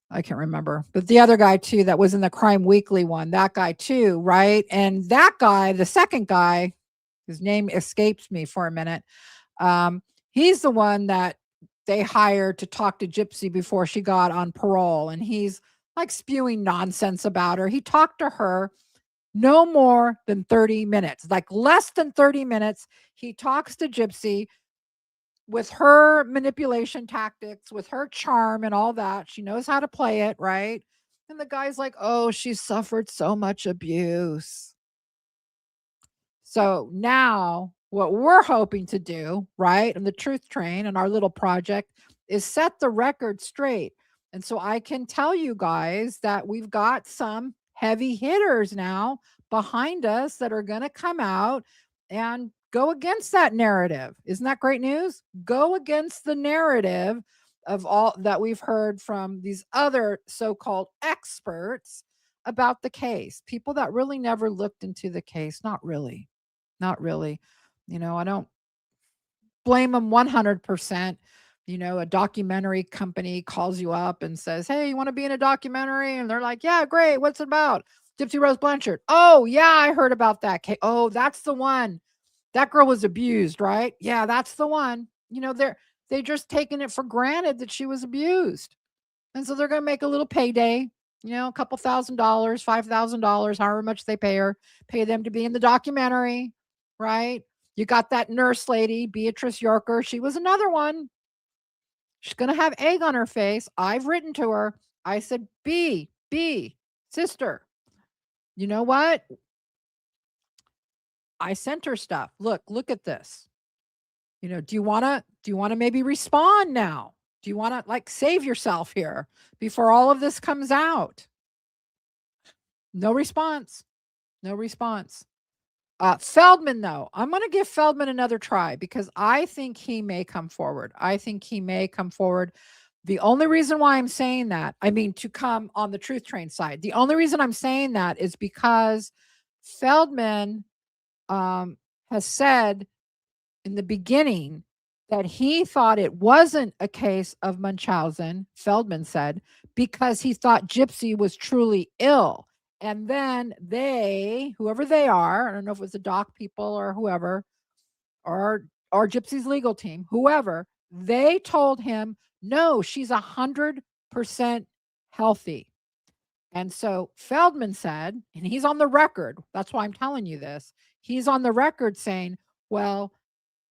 I can't remember, but the other guy too, that was in the Crime Weekly one, that guy too, right? And that guy, the second guy, his name escapes me for a minute. He's the one that they hired to talk to Gypsy before she got on parole. And he's like spewing nonsense about her. He talked to her no more than 30 minutes, like less than 30 minutes. He talks to Gypsy with her manipulation tactics, with her charm and all that. She knows how to play it, right? And the guy's like, oh, she suffered so much abuse. So now what we're hoping to do, right, in the truth train and our little project is set the record straight. And so I can tell you guys that we've got some heavy hitters now behind us that are going to come out and go against that narrative. Isn't that great news? Go against the narrative of all that we've heard from these other so-called experts about the case. People that really never looked into the case. Not really. Not really. I don't blame them 100%. A documentary company calls you up and says, hey, you want to be in a documentary? And they're like, yeah, great. What's it about? Gypsy Rose Blanchard. Oh, yeah, I heard about that case. Oh, that's the one. That girl was abused, right? Yeah, that's the one. They just taking it for granted that she was abused. And so they're going to make a little payday, a couple $1,000, $5,000, however much they pay them to be in the documentary, right? You got that nurse lady, Beatrice Yorker. She was another one. She's going to have egg on her face. I've written to her. I said, B, sister, you know what? I sent her stuff. Look at this. Do you want to maybe respond now? Do you want to like save yourself here before all of this comes out? No response. No response. Feldman, though, I'm going to give Feldman another try because I think he may come forward. The only reason why I'm saying that, to come on the truth train side, the only reason I'm saying that is because Feldman has said in the beginning that he thought it wasn't a case of Munchausen, Feldman said, because he thought Gypsy was truly ill. And then whoever they are, I don't know if it was the doc people or whoever, or Gypsy's legal team, whoever, They told him, no, she's 100% healthy. And so Feldman said, and he's on the record, that's why I'm telling you this. He's on the record saying, well,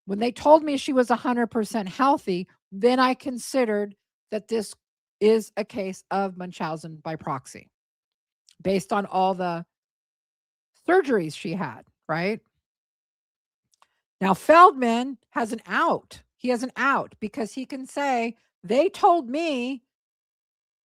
when they told me she was 100% healthy, then I considered that this is a case of Munchausen by proxy based on all the surgeries she had, right? Now, Feldman has an out. He has an out because he can say, they told me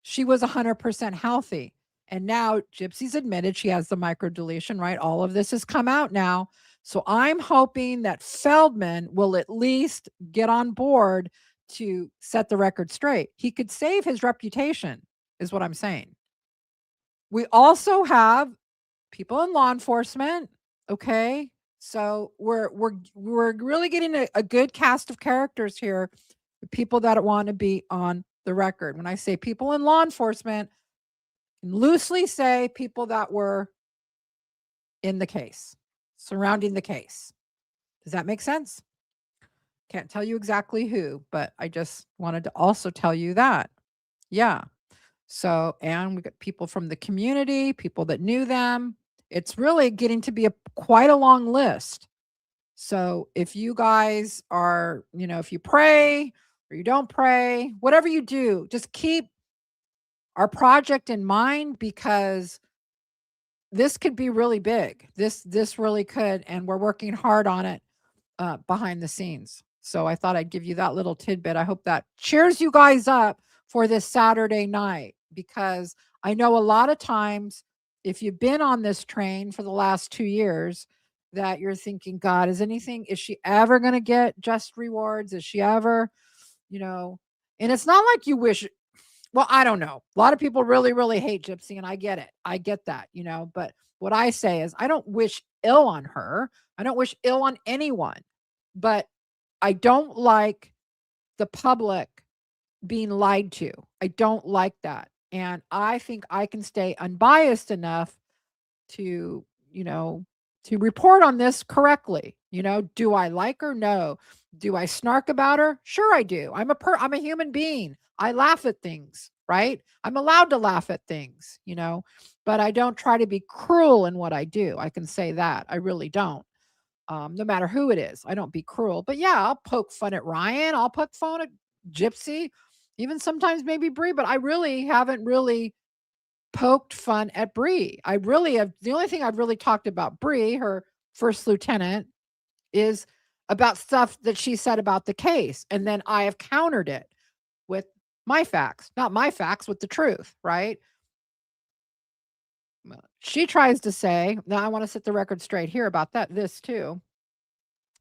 she was 100% healthy. And now Gypsy's admitted she has the microdeletion, right? All of this has come out now. So I'm hoping that Feldman will at least get on board to set the record straight. He could save his reputation, is what I'm saying. We also have people in law enforcement, okay? So we're really getting a good cast of characters here, people that want to be on the record. When I say people in law enforcement, loosely say people that were in the case, surrounding the case. Does that make sense? Can't tell you exactly who, but I just wanted to also tell you that. Yeah. So, and we got people from the community, people that knew them. It's really getting to be quite a long list. So if you guys are, if you pray or you don't pray, whatever you do, just keep our project in mind because this could be really big. This really could, and we're working hard on it behind the scenes. So I thought I'd give you that little tidbit. I hope that cheers you guys up for this Saturday night, because I know a lot of times if you've been on this train for the last 2 years that you're thinking, God, is she ever going to get just rewards? Is she ever, and it's not like you wish. Well, I don't know. A lot of people really, really hate Gypsy, and I get it. I get that, but what I say is I don't wish ill on her. I don't wish ill on anyone, but I don't like the public being lied to. I don't like that. And I think I can stay unbiased enough to, to report on this correctly. Do I like her? No. Do I snark about her? Sure I do. I'm a human being. I laugh at things, right? I'm allowed to laugh at things, but I don't try to be cruel in what I do. I can say that. I really don't. No matter who it is, I don't be cruel. But yeah, I'll poke fun at Ryan. I'll poke fun at Gypsy, even sometimes maybe Bree, but I really haven't really poked fun at Bree. I really have. The only thing I've really talked about Bree, her first lieutenant, is about stuff that she said about the case. And then I have countered it with my facts, not my facts, with the truth, right? She tries to say, now I want to set the record straight here about this too,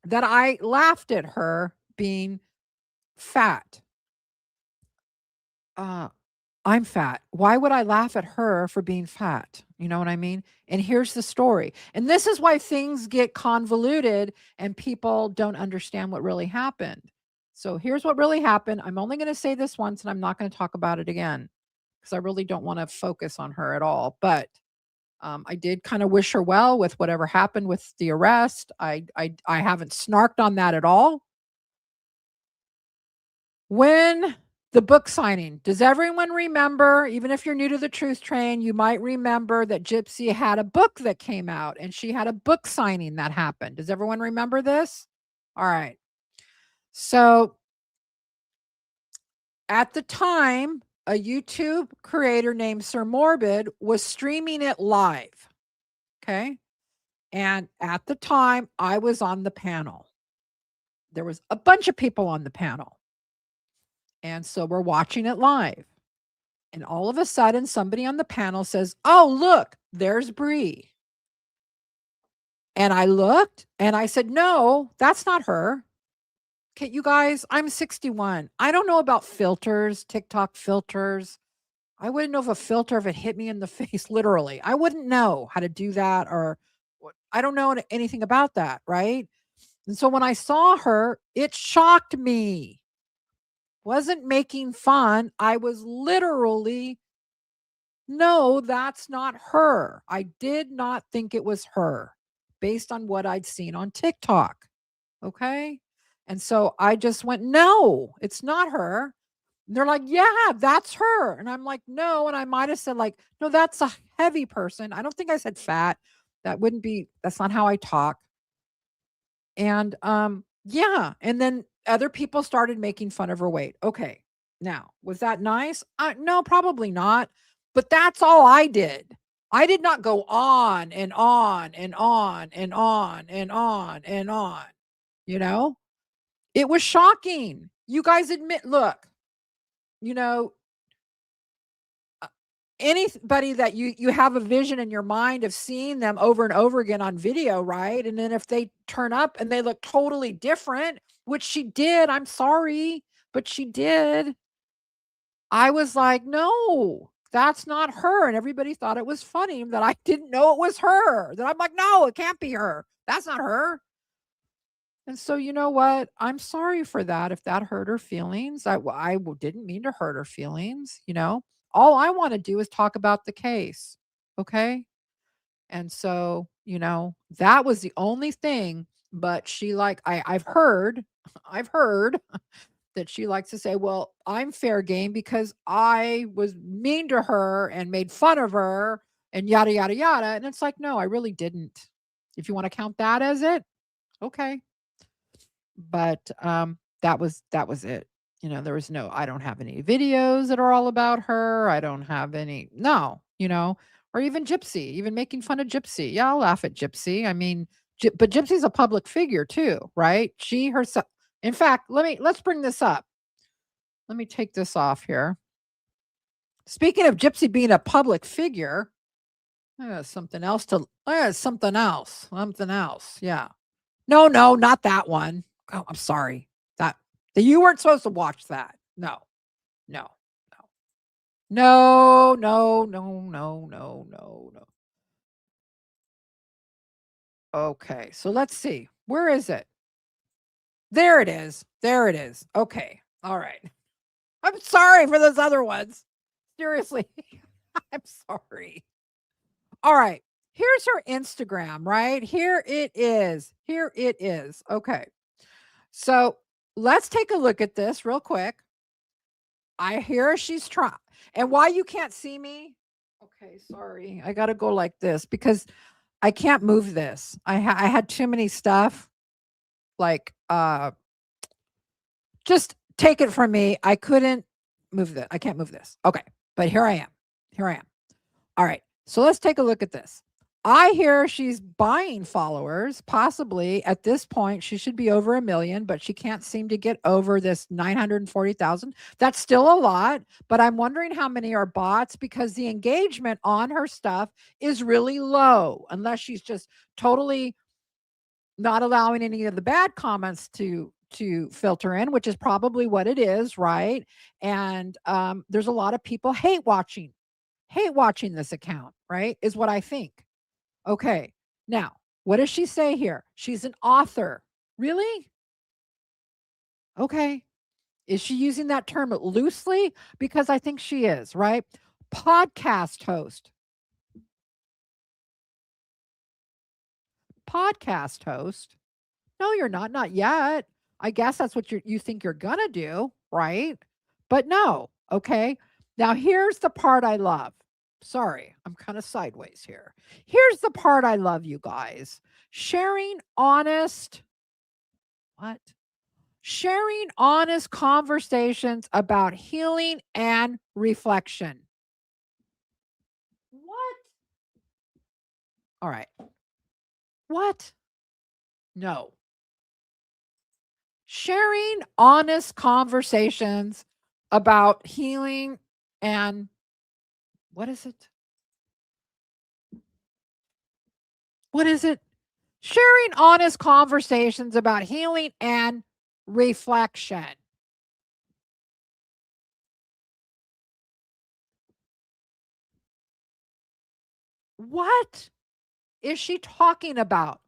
that I laughed at her being fat. I'm fat. Why would I laugh at her for being fat? You know what I mean? And here's the story. And this is why things get convoluted and people don't understand what really happened. So here's what really happened. I'm only going to say this once and I'm not going to talk about it again because I really don't want to focus on her at all. But I did kind of wish her well with whatever happened with the arrest. I haven't snarked on that at all. When the book signing, does everyone remember, even if you're new to the truth train, you might remember that Gypsy had a book that came out and she had a book signing that happened. Does everyone remember this? All right. So at the time, a YouTube creator named Sir Morbid was streaming it live. Okay. And at the time, I was on the panel. There was a bunch of people on the panel. And so we're watching it live. And all of a sudden, somebody on the panel says, oh, look, there's Bree. And I looked and I said, no, that's not her. Okay, you guys, I'm 61. I don't know about filters, TikTok filters. I wouldn't know if a filter, if it hit me in the face, literally. I wouldn't know how to do that, or I don't know anything about that, right? And so when I saw her, it shocked me. Wasn't making fun. I was literally, no, that's not her. I did not think it was her based on what I'd seen on TikTok. Okay. And so I just went, no, it's not her. And they're like, yeah, that's her. And I'm like, no. And I might have said like, no, that's a heavy person. I don't think I said fat. That's not how I talk. And yeah. And then other people started making fun of her weight. Okay. Now, was that nice? No, probably not. But that's all I did. I did not go on and on and on and on and on and on. You know, it was shocking. You guys admit, look, you know, anybody that you have a vision in your mind of seeing them over and over again on video, right? And then if they turn up and they look totally different, which she did, I'm sorry, but she did. I was like, no, that's not her. And everybody thought it was funny that I didn't know it was her. That I'm like, no, it can't be her. That's not her. And so, you know what? I'm sorry for that. If that hurt her feelings, I didn't mean to hurt her feelings. You know, all I want to do is talk about the case. Okay. And so, you know, that was the only thing. But she I've heard, I've heard that she likes to say, well, I'm fair game because I was mean to her and made fun of her and yada, yada, yada. And it's like, no, I really didn't. If you want to count that as it, okay. But that was it. You know, there was no, I don't have any videos that are all about her. I don't have any, no, you know, or even Gypsy, even making fun of Gypsy. Yeah, I'll laugh at Gypsy. I mean, but Gypsy's a public figure too, right? She herself. In fact, let's bring this up. Let me take this off here. Speaking of Gypsy being a public figure, something else. Something else. Yeah. No, not that one. Oh, I'm sorry. That you weren't supposed to watch that. No. No. No. No, no, no, no, no, no. Okay. So let's see. Where is it? There it is. There it is. Okay. All right. I'm sorry for those other ones. Seriously. I'm sorry. All right. Here's her Instagram, right? Here it is. Here it is. Okay. So let's take a look at this real quick. I hear she's trying. And why you can't see me? Okay, sorry. I got to go like this because I can't move this. I had too many stuff. Like, just take it from me. I couldn't move this. I can't move this. Okay, but here I am. Here I am. All right. So let's take a look at this. I hear she's buying followers. Possibly at this point, she should be over 1 million, but she can't seem to get over this 940,000. That's still a lot, but I'm wondering how many are bots because the engagement on her stuff is really low, unless she's just totally not allowing any of the bad comments to filter in, which is probably what it is, right? And there's a lot of people hate watching this account, right? Is what I think. Okay. Now, what does she say here? She's an author. Really? Okay. Is she using that term loosely? Because I think she is, right? Podcast host. Podcast host. No, you're not. Not yet. I guess that's what you think you're going to do, right? But no. Okay. Now, here's the part I love. Sorry, I'm kind of sideways here. Here's the part I love, you guys. Sharing honest conversations about healing and reflection. What? All right. What? No. Sharing honest conversations about healing and what is it? What is it? Sharing honest conversations about healing and reflection. What is she talking about?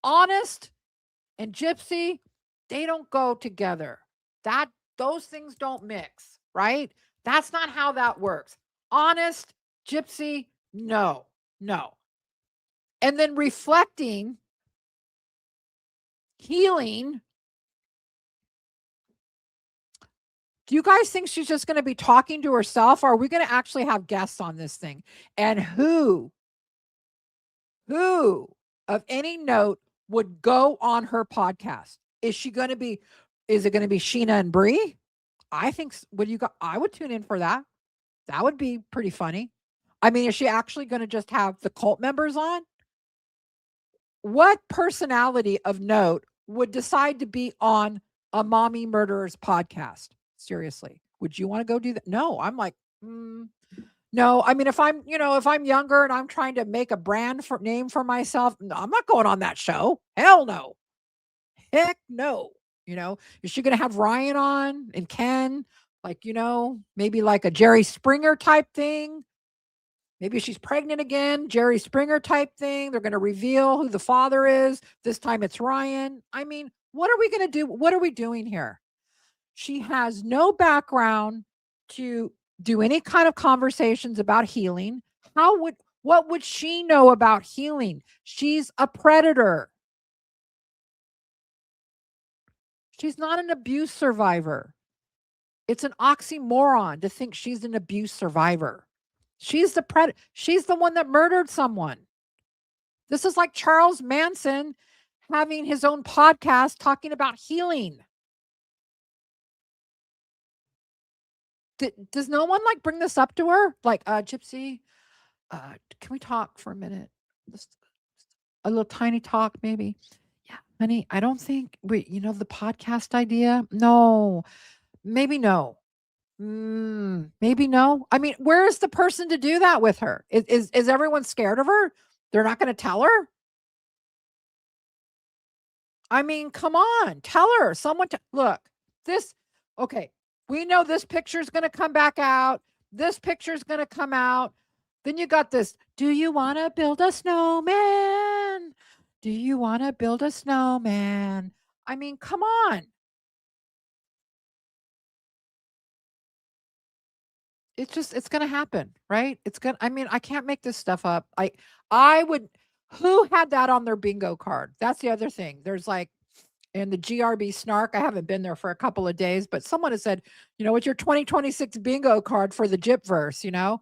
Honest and Gypsy, they don't go together. Those things don't mix, right? That's not how that works. Honest, Gypsy, no. And then reflecting, healing, Do you guys think she's just going to be talking to herself, or are we going to actually have guests on this thing? And who of any note would go on her podcast? Is it going to be Sheena and Bree? I think, I would tune in for that. That would be pretty funny. I mean, is she actually going to just have the cult members on? What personality of note would decide to be on a mommy murderer's podcast? Seriously, would you want to go do that? No, I'm like, no. I mean, if I'm younger and I'm trying to make a name for myself, no, I'm not going on that show. Hell no. Heck no. Is she going to have Ryan on and Ken? Like, maybe like a Jerry Springer type thing. Maybe she's pregnant again, Jerry Springer type thing. They're going to reveal who the father is. This time it's Ryan. I mean, what are we going to do? What are we doing here? She has no background to do any kind of conversations about healing. What would she know about healing? She's a predator. She's not an abuse survivor. It's an oxymoron to think she's an abuse survivor. She's the one that murdered someone. This is like Charles Manson having his own podcast talking about healing. Does no one like bring this up to her? Like, Gypsy, can we talk for a minute? Just a little tiny talk, maybe. Yeah, honey, I don't think, the podcast idea? No, maybe no. Maybe no. I mean, where is the person to do that with her? Is everyone scared of her? They're not going to tell her? I mean, come on, tell her. Look, okay, we know this picture is going to come back out. This picture is going to come out. Then you got this. Do you want to build a snowman? Do you want to build a snowman? I mean, come on. It's going to happen, right? I can't make this stuff up. Who had that on their bingo card? That's the other thing. There's like, in the GRB snark, I haven't been there for a couple of days, but someone has said, it's your 2026 bingo card for the Gypverse,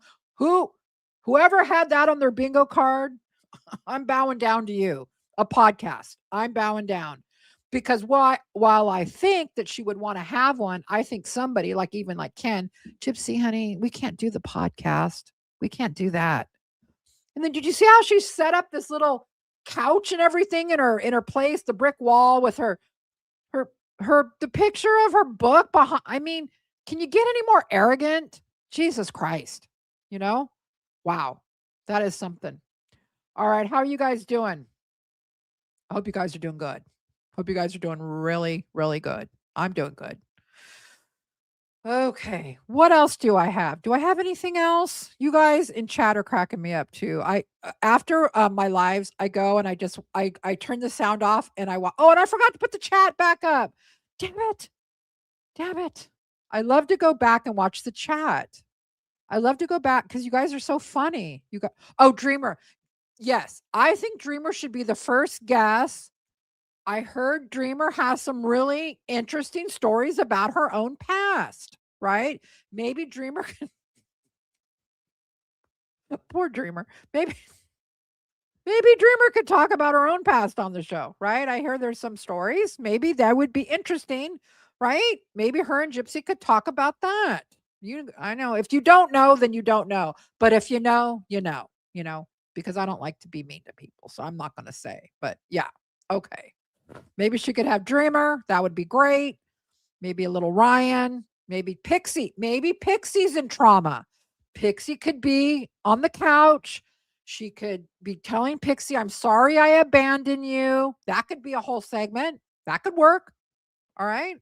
whoever had that on their bingo card, I'm bowing down to you. A podcast. I'm bowing down. Because while I think that she would want to have one, I think somebody like Ken, Gypsy, honey, we can't do the podcast. We can't do that. And then did you see how she set up this little couch and everything in her place, the brick wall with the picture of her book behind? I mean, can you get any more arrogant? Jesus Christ. Wow. That is something. All right. How are you guys doing? I hope you guys are doing good. Hope you guys are doing really, really good. I'm doing good. Okay. What else do I have? Do I have anything else? You guys in chat are cracking me up too. After my lives, I go and I turn the sound off and and I forgot to put the chat back up. Damn it. I love to go back and watch the chat. I love to go back because you guys are so funny. Dreamer. Yes. I think Dreamer should be the first guest. I heard Dreamer has some really interesting stories about her own past, right? Maybe Dreamer can... Poor Dreamer. Maybe Dreamer could talk about her own past on the show, right? I hear there's some stories. Maybe that would be interesting, right? Maybe her and Gypsy could talk about that. I know. If you don't know, then you don't know. But if you know, because I don't like to be mean to people. So I'm not going to say, but yeah. Okay. Maybe she could have Dreamer. That would be great. Maybe a little Ryan. Maybe Pixie. Maybe Pixie's in trauma. Pixie could be on the couch. She could be telling Pixie, I'm sorry I abandoned you. That could be a whole segment. That could work. All right.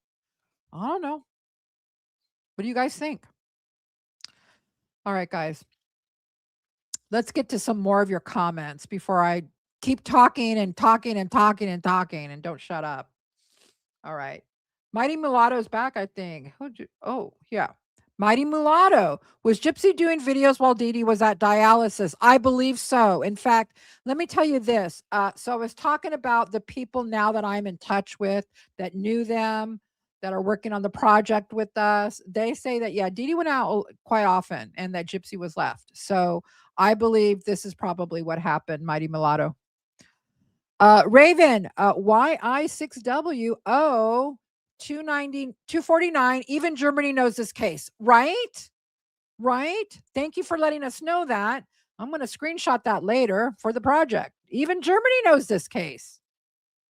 I don't know. What do you guys think? All right, guys. Let's get to some more of your comments before I keep talking and talking and talking and talking and don't shut up. All right. Mighty Mulatto's back, I think. Yeah. Mighty Mulatto. Was Gypsy doing videos while Dee Dee was at dialysis? I believe so. In fact, let me tell you this. So I was talking about the people now that I'm in touch with that knew them, that are working on the project with us. They say that, yeah, Dee Dee went out quite often and that Gypsy was left. So I believe this is probably what happened, Mighty Mulatto. Raven, YI6WO 249. Even Germany knows this case, right? Right? Thank you for letting us know that. I'm going to screenshot that later for the project. Even Germany knows this case.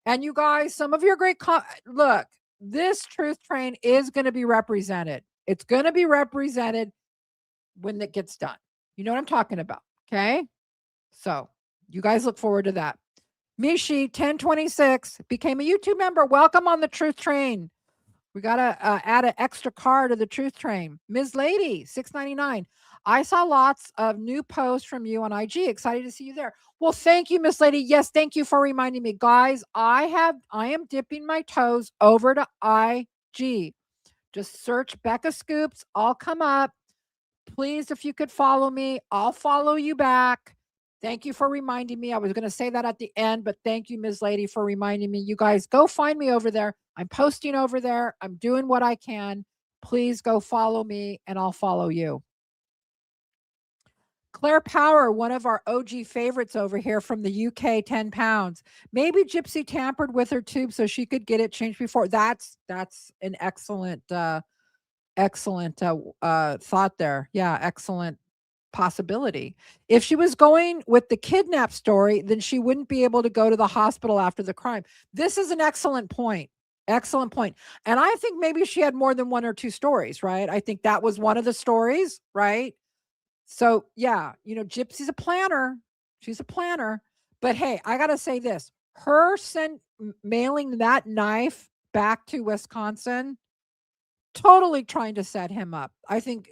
And you guys, some of your great look, this truth train is going to be represented. It's going to be represented when it gets done. You know what I'm talking about. Okay. So you guys look forward to that. Mishi 1026 became a YouTube member. Welcome on the truth train. We got to add an extra car to the truth train. Ms. Lady 699. I saw lots of new posts from you on IG. Excited to see you there. Well, thank you, Miss Lady. Yes, thank you for reminding me. Guys, I am dipping my toes over to IG. Just search Becca Scoops. I'll come up. Please, if you could follow me, I'll follow you back. Thank you for reminding me. I was going to say that at the end, but thank you, Ms. Lady, for reminding me. You guys go find me over there. I'm posting over there. I'm doing what I can. Please go follow me and I'll follow you. Claire Power, one of our OG favorites over here from the UK, 10 pounds. Maybe Gypsy tampered with her tube so she could get it changed before. That's an excellent thought there. Yeah, excellent possibility. If she was going with the kidnap story, then she wouldn't be able to go to the hospital after the crime. This is an excellent point. Excellent point. And I think maybe she had more than one or two stories, right? I think that was one of the stories, right? So yeah, Gypsy's a planner. She's a planner. But hey, I got to say this. Her mailing that knife back to Wisconsin, totally trying to set him up. I think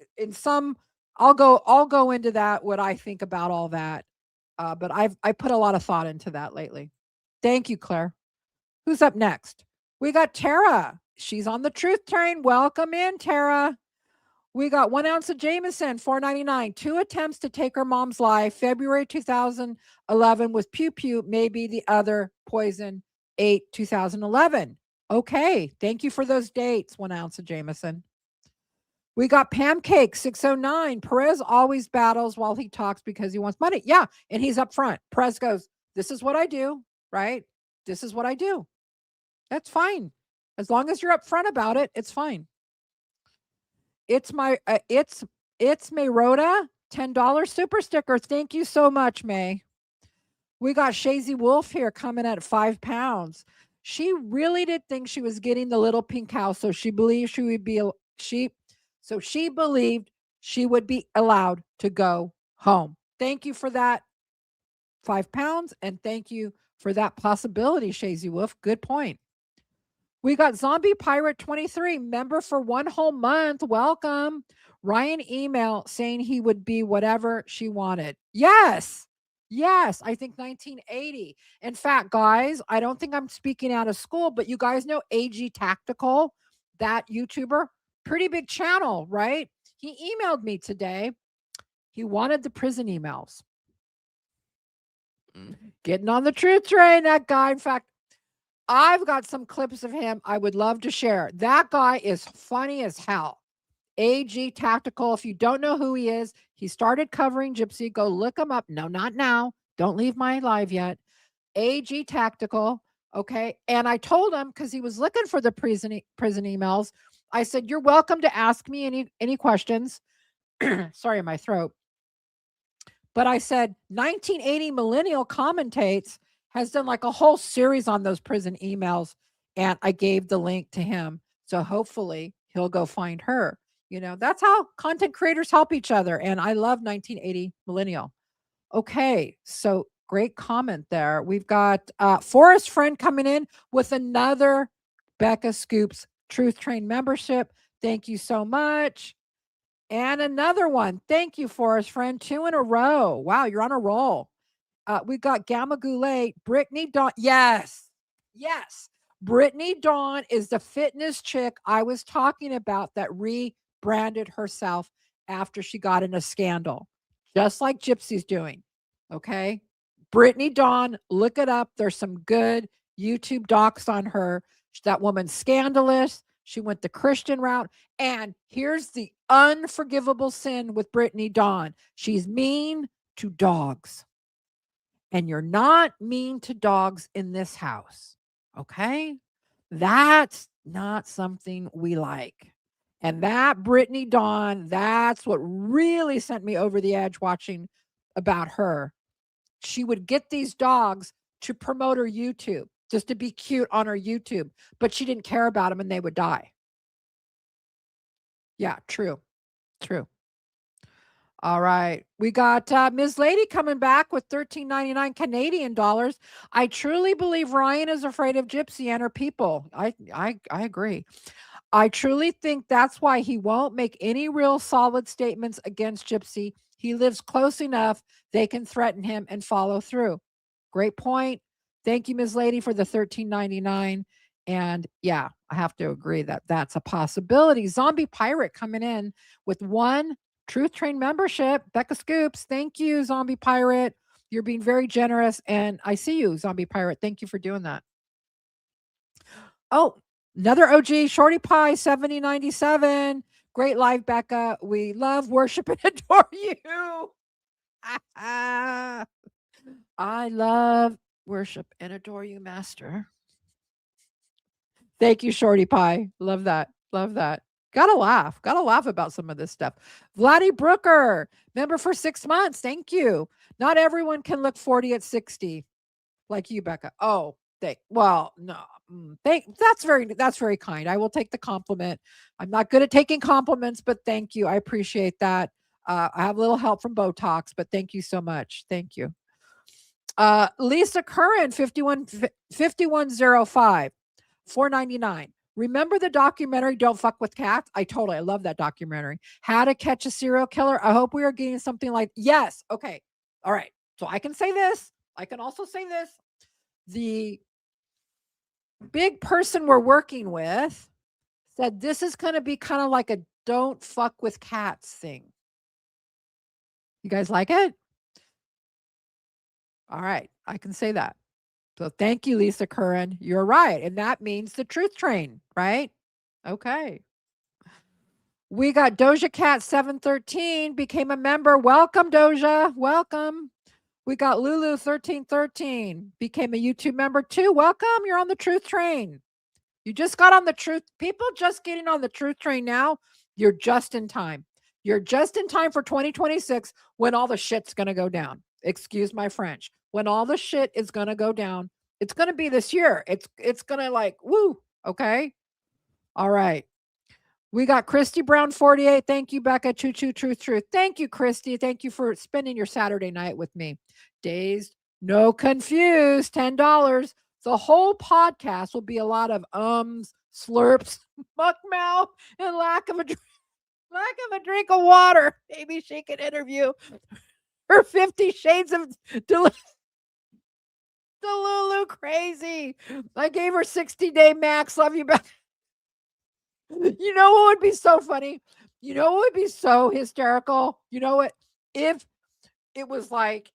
I'll go into that, what I think about all that. But I put a lot of thought into that lately. Thank you, Claire. Who's up next? We got Tara. She's on the truth train. Welcome in, Tara. We got 1 ounce of Jameson, $4.99. 2 attempts to take her mom's life. February 2011 was Pew Pew, maybe the other poison, 8/2011. Okay, thank you for those dates. 1 ounce of Jameson. We got Pancake 609. Perez always battles while he talks because he wants money. Yeah, and he's up front. Perez goes, "This is what I do, right? This is what I do." That's fine. As long as you're upfront about it, it's fine. It's May Rhoda, $10 super sticker. Thank you so much, May. We got Shazy Wolf here coming at 5 pounds. She really did think she was getting the little pink house, so she believed she would be she believed she would be allowed to go home. Thank you for that, 5 pounds, and thank you for that possibility, Shazy Wolf. Good point. We got Zombie Pirate 23, member for 1 whole month. Welcome. Ryan email saying he would be whatever she wanted. Yes. Yes. I think 1980. In fact, guys, I don't think I'm speaking out of school, but you guys know AG Tactical, that YouTuber, pretty big channel, right? He emailed me today. He wanted the prison emails. Getting on the truth train, that guy. In fact, I've got some clips of him I would love to share. That guy is funny as hell. AG Tactical. If you don't know who he is, he started covering Gypsy. Go look him up. No, not now. Don't leave my live yet. AG Tactical. Okay. And I told him, because he was looking for the prison emails, I said, "You're welcome to ask me any questions." Sorry, my throat. But I said, 1980 Millennial Commentates has done like a whole series on those prison emails. And I gave the link to him. So hopefully he'll go find her. That's how content creators help each other. And I love 1980 Millennial. Okay. So great comment there. We've got Forrest Friend coming in with another Becca Scoops Truth Train membership. Thank you so much. And another one. Thank you, Forrest Friend. 2 in a row. Wow, you're on a roll. We got Gamma Goulet, Brittany Dawn. Yes. Brittany Dawn is the fitness chick I was talking about that rebranded herself after she got in a scandal, just like Gypsy's doing. Okay. Brittany Dawn, look it up. There's some good YouTube docs on her. That woman's scandalous. She went the Christian route. And here's the unforgivable sin with Brittany Dawn. She's mean to dogs. And you're not mean to dogs in this house. Okay? That's not something we like. And that Brittany Dawn, that's what really sent me over the edge watching about her. She would get these dogs to promote her YouTube, just to be cute on her YouTube, but she didn't care about them and they would die. Yeah, true. True. All right. We got Ms. Lady coming back with $13.99 Canadian dollars. I truly believe Ryan is afraid of Gypsy and her people. I agree. I truly think that's why he won't make any real solid statements against Gypsy. He lives close enough they can threaten him and follow through. Great point. Thank you, Ms. Lady, for the $13.99. And yeah, I have to agree that that's a possibility. Zombie Pirate coming in with one Truth Train membership. Becca Scoops, thank you, Zombie Pirate. You're being very generous. And I see you, Zombie Pirate. Thank you for doing that. Oh, another OG, Shorty Pie, 7097. Great live, Becca. We love, worship, and adore you. I love, worship, and adore you, Master. Thank you, Shorty Pie. Love that. Love that. Gotta laugh. Gotta laugh about some of this stuff. Vladdy Brooker, member for 6 months. Thank you. Not everyone can look 40 at 60 like you, Becca. Oh, well, no. That's very kind. I will take the compliment. I'm not good at taking compliments, but thank you. I appreciate that. I have a little help from Botox, but thank you so much. Thank you. Lisa Curran, 5105, $4.99. Remember the documentary Don't Fuck with Cats? I love that documentary. How to Catch a Serial Killer. I hope we are getting something like, yes. Okay. All right. So I can say this. I can also say this. The big person we're working with said this is going to be kind of like a Don't Fuck with Cats thing. You guys like it? All right. I can say that. So thank you, Lisa Curran. You're right. And that means the Truth Train, right? Okay. We got Doja Cat 713 became a member. Welcome, Doja. Welcome. We got Lulu 1313 became a YouTube member too. Welcome. You're on the Truth Train. You just got on the truth. People just getting on the Truth Train now. You're just in time. You're just in time for 2026 when all the shit's going to go down. Excuse my French. When all the shit is going to go down, it's going to be this year. It's going to like, woo. Okay. All right. We got Christy Brown 48. Thank you, Becca. Choo choo, truth, truth. Thank you, Christy. Thank you for spending your Saturday night with me. Dazed, no confused, $10. The whole podcast will be a lot of slurps, muck mouth, and lack of a drink of water. Maybe she can interview her 50 Shades of Delulu crazy. I gave her 60-day max. Love you, Becca. You know what would be so funny? You know what would be so hysterical? You know what? If it was like,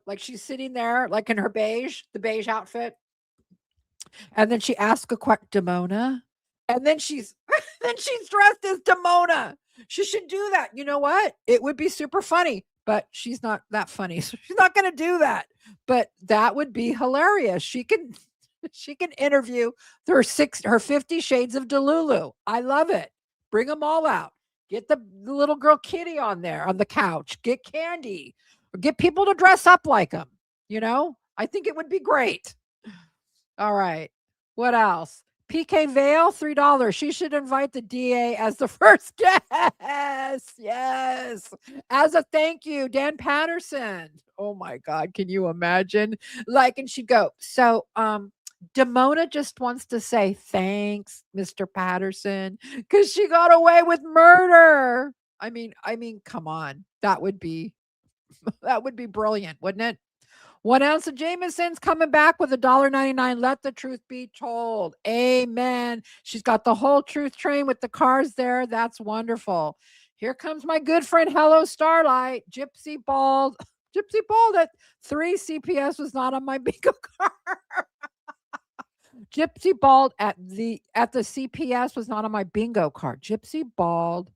like she's sitting there, like in her the beige outfit, and then she asks a question, Demona, and then she's dressed as Demona. She should do that. You know what? It would be super funny, but she's not that funny, so she's not going to do that. But that would be hilarious. She can interview her 50 Shades of Delulu. I love it. Bring them all out. Get the little girl Kitty on there on the couch. Get Candy. Or get people to dress up like them. I think it would be great. All right. What else? PK Vale, $3. She should invite the DA as the first guest. Yes. As a thank you, Dan Patterson. Oh my God. Can you imagine? And she'd go, so, Demona just wants to say thanks, Mr. Patterson, because she got away with murder. I mean, come on. That would be brilliant, wouldn't it? 1 ounce of Jameson's coming back with $1.99. Let the truth be told. Amen. She's got the whole Truth Train with the cars there. That's wonderful. Here comes my good friend, Hello Starlight. Gypsy Bald at 3 CPS was not on my bingo card. Gypsy bald at the CPS was not on my bingo card. Gypsy bald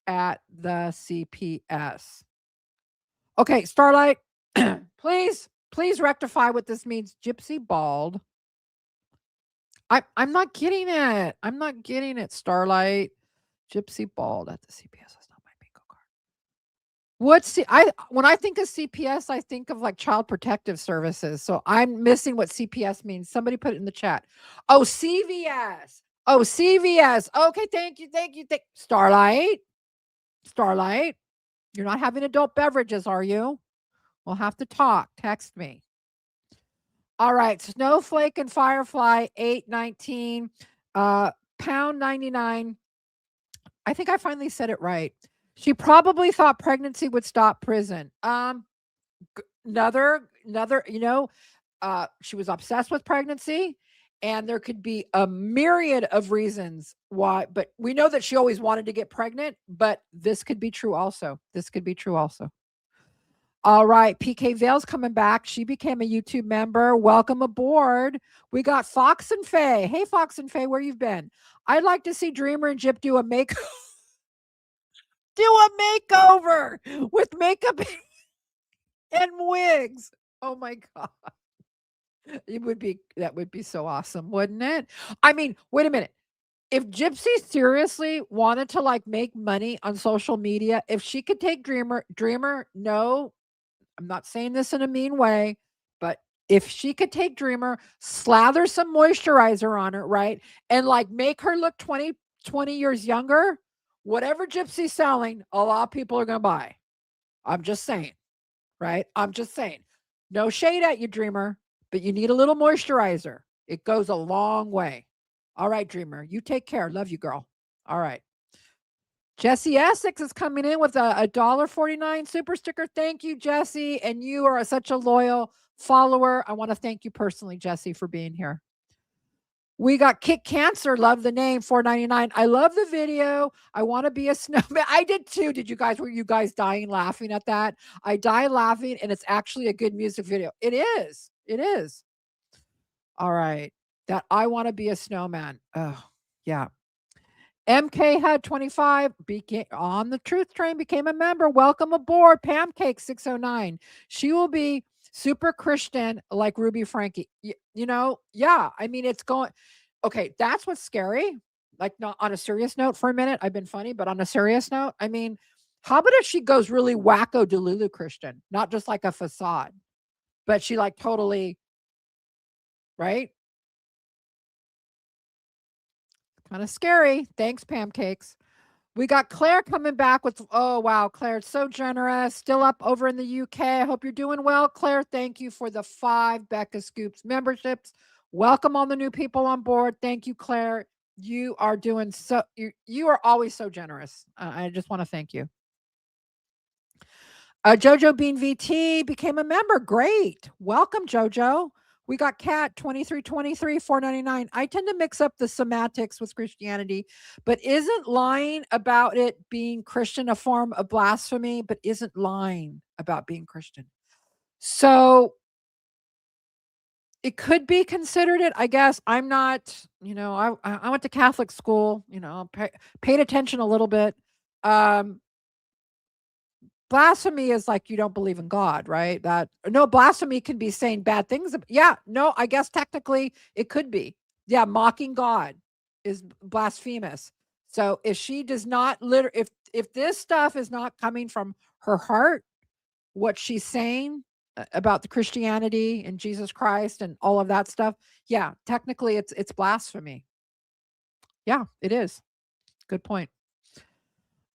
at the CPS. Okay, Starlight, please rectify what this means. Gypsy bald. I'm not getting it. I'm not getting it, Starlight. Gypsy bald at the CPS was not my bingo card. When I think of CPS, I think of like Child Protective Services. So I'm missing what CPS means. Somebody put it in the chat. Oh, CVS. Oh, CVS. Okay, thank you. Starlight. You're not having adult beverages, are you? We'll have to talk. Text me. All right. Snowflake and Firefly, 819. Pound 99. I think I finally said it right. She probably thought pregnancy would stop prison. Another, she was obsessed with pregnancy, and there could be a myriad of reasons why, but we know that she always wanted to get pregnant, but this could be true also. All right, PK Vale's coming back. She became a YouTube member. Welcome aboard. We got Fox and Faye. Hey, Fox and Faye, where you've been? I'd like to see Dreamer and Jip do a makeover with makeup and wigs. Oh my God. That would be so awesome, wouldn't it? I mean, wait a minute. If Gypsy seriously wanted to like make money on social media, if she could take Dreamer, no, I'm not saying this in a mean way, but if she could take Dreamer, slather some moisturizer on her, right? And like make her look 20 years younger, whatever Gypsy's selling, a lot of people are going to buy. I'm just saying, right? I'm just saying. No shade at you, Dreamer, but you need a little moisturizer. It goes a long way. All right, Dreamer, you take care. Love you, girl. All right. Jesse Essex is coming in with a $1.49 super sticker. Thank you, Jesse. And you are such a loyal follower. I want to thank you personally, Jesse, for being here. We got Kick Cancer. Love the name, $4.99. I love the video. I want to be a snowman. I did too. Were you guys dying laughing at that? I died laughing, and it's actually a good music video. It is. All right. That I want to be a snowman. Oh, yeah. MK had 25, became on the truth train, became a member. Welcome aboard, Pancake 609. She will be super Christian like Ruby Frankie. Yeah. I mean, it's going, okay, that's what's scary. Like, not on a serious note for a minute. I've been funny, but on a serious note, I mean, how about if she goes really wacko Delulu Christian, not just like a facade, but she like totally, right? Kind of scary. Thanks, Pancakes. We got Claire coming back with, oh, wow, Claire, it's so generous. Still up over in the UK. I hope you're doing well, Claire. Thank you for the 5 Becca Scoops memberships. Welcome all the new people on board. Thank you, Claire. You are doing so, you are always so generous. I just want to thank you. Jojo Bean VT became a member. Great. Welcome, Jojo. We got Cat 2323, $4.99. I tend to mix up the semantics with Christianity, but isn't lying about it being Christian a form of blasphemy, but isn't lying about being Christian? So it could be considered it, I guess. I'm not, I went to Catholic school, paid attention a little bit. Blasphemy is like you don't believe in God, right? Blasphemy can be saying bad things. Yeah, no, I guess technically it could be. Yeah, mocking God is blasphemous. So if she does not if this stuff is not coming from her heart, what she's saying about the Christianity and Jesus Christ and all of that stuff, yeah, technically it's blasphemy. Yeah, it is. Good point.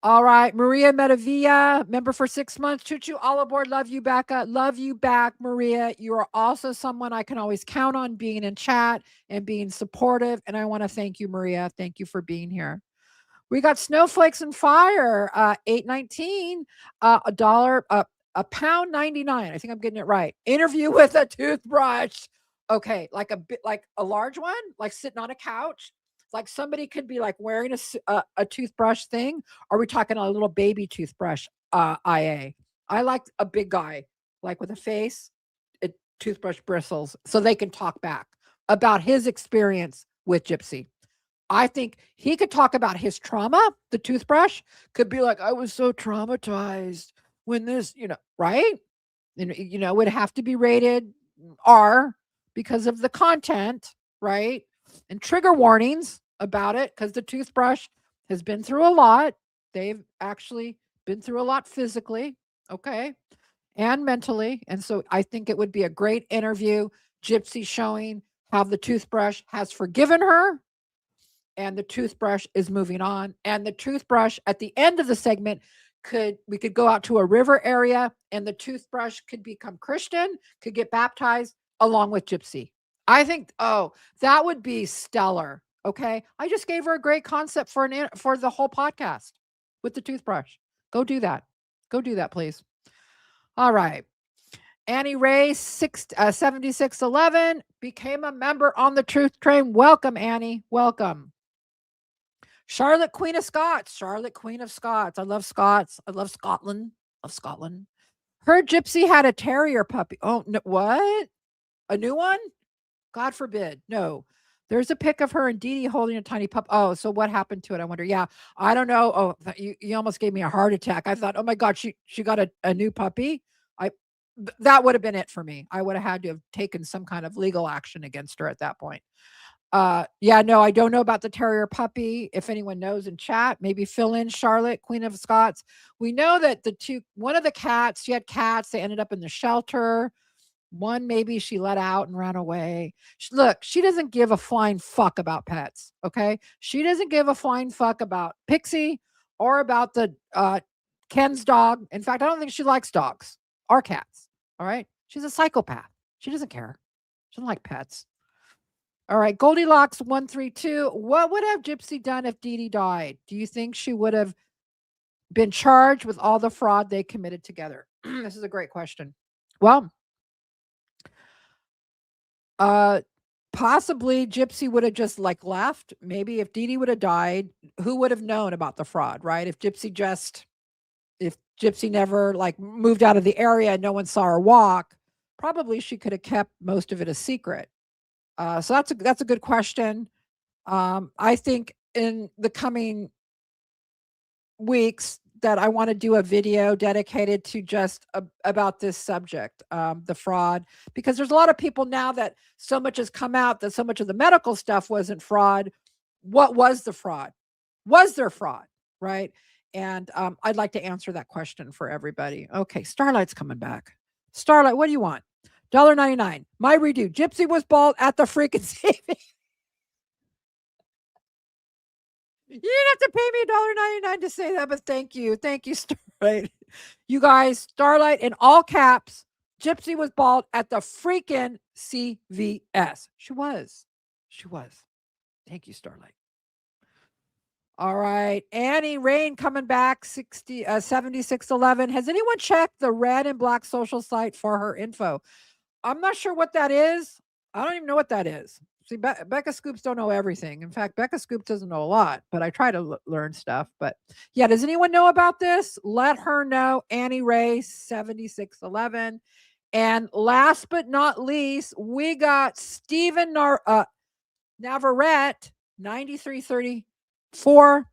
All right, Maria Medavilla, member for 6 months. Choo-choo, all aboard. Love you, Becca. Love you back, Maria. You are also someone I can always count on being in chat and being supportive. And I want to thank you, Maria. Thank you for being here. We got Snowflakes and Fire, $8.19, a pound 99. I think I'm getting it right. Interview with a toothbrush. Okay, like a large one, like sitting on a couch. Like somebody could be like wearing a toothbrush thing. Are we talking a little baby toothbrush? IA. I like a big guy, like with a face, toothbrush bristles, so they can talk back. about his experience with Gypsy. I think he could talk about his trauma. The toothbrush could be like, I was so traumatized when this, right? Would have to be rated R because of the content, right? And trigger warnings about it because the toothbrush has been through a lot. They've actually been through a lot physically, okay, and mentally. And so I think it would be a great interview. Gypsy showing how the toothbrush has forgiven her and the toothbrush is moving on. And the toothbrush at the end of the segment we could go out to a river area and the toothbrush could become Christian, could get baptized along with Gypsy. I think, that would be stellar. Okay. I just gave her a great concept for the whole podcast with the toothbrush. Go do that. Go do that, please. All right. Annie Ray, 7611, became a member on the Truth Train. Welcome, Annie. Welcome. Charlotte, Queen of Scots. Charlotte, Queen of Scots. I love Scots. I love Scotland. Love Scotland. Her Gypsy had a terrier puppy. Oh, no, what? A new one? God forbid. No. There's a pic of her and Dee Dee holding a tiny pup. Oh, so what happened to it? I wonder. Yeah, I don't know. Oh, you almost gave me a heart attack. I thought, oh my God, she got a new puppy. That would have been it for me. I would have had to have taken some kind of legal action against her at that point. Yeah, no, I don't know about the terrier puppy. If anyone knows in chat, maybe fill in. Charlotte, Queen of Scots. We know that one of the cats, she had cats, they ended up in the shelter. One, maybe she let out and ran away. Look, she doesn't give a flying fuck about pets. Okay. She doesn't give a flying fuck about Pixie or about the, Ken's dog. In fact, I don't think she likes dogs or cats. All right. She's a psychopath. She doesn't care. She doesn't like pets. All right, Goldilocks 132. What would have Gypsy done if Dee Dee died? Do you think she would have been charged with all the fraud they committed together? This is a great question. Well, possibly Gypsy would have just left. Maybe if Dee Dee would have died, who would have known about the fraud, right? If Gypsy never moved out of the area and no one saw her walk, probably she could have kept most of it a secret. So that's a good question. I think in the coming weeks that I want to do a video dedicated to just about this subject, the fraud, because there's a lot of people now that so much has come out that so much of the medical stuff wasn't fraud. What was the fraud? Was there fraud? Right. And I'd like to answer that question for everybody. Okay. Starlight's coming back. Starlight, what do you want? $1.99. My redo. Gypsy was bald at the freaking saving. You didn't have to pay me $1.99 to say that, but thank you. Thank you, Starlight. You guys, Starlight in all caps. Gypsy was bald at the freaking CVS. She was. She was. Thank you, Starlight. All right. Annie Rain coming back, 7611. Has anyone checked the red and black social site for her info? I'm not sure what that is. I don't even know what that is. See, Becca Scoops don't know everything. In fact, Becca Scoops doesn't know a lot, but I try to learn stuff. But yeah, does anyone know about this? Let her know. Annie Ray, 7611. And last but not least, we got Stephen Navarrete, 9334.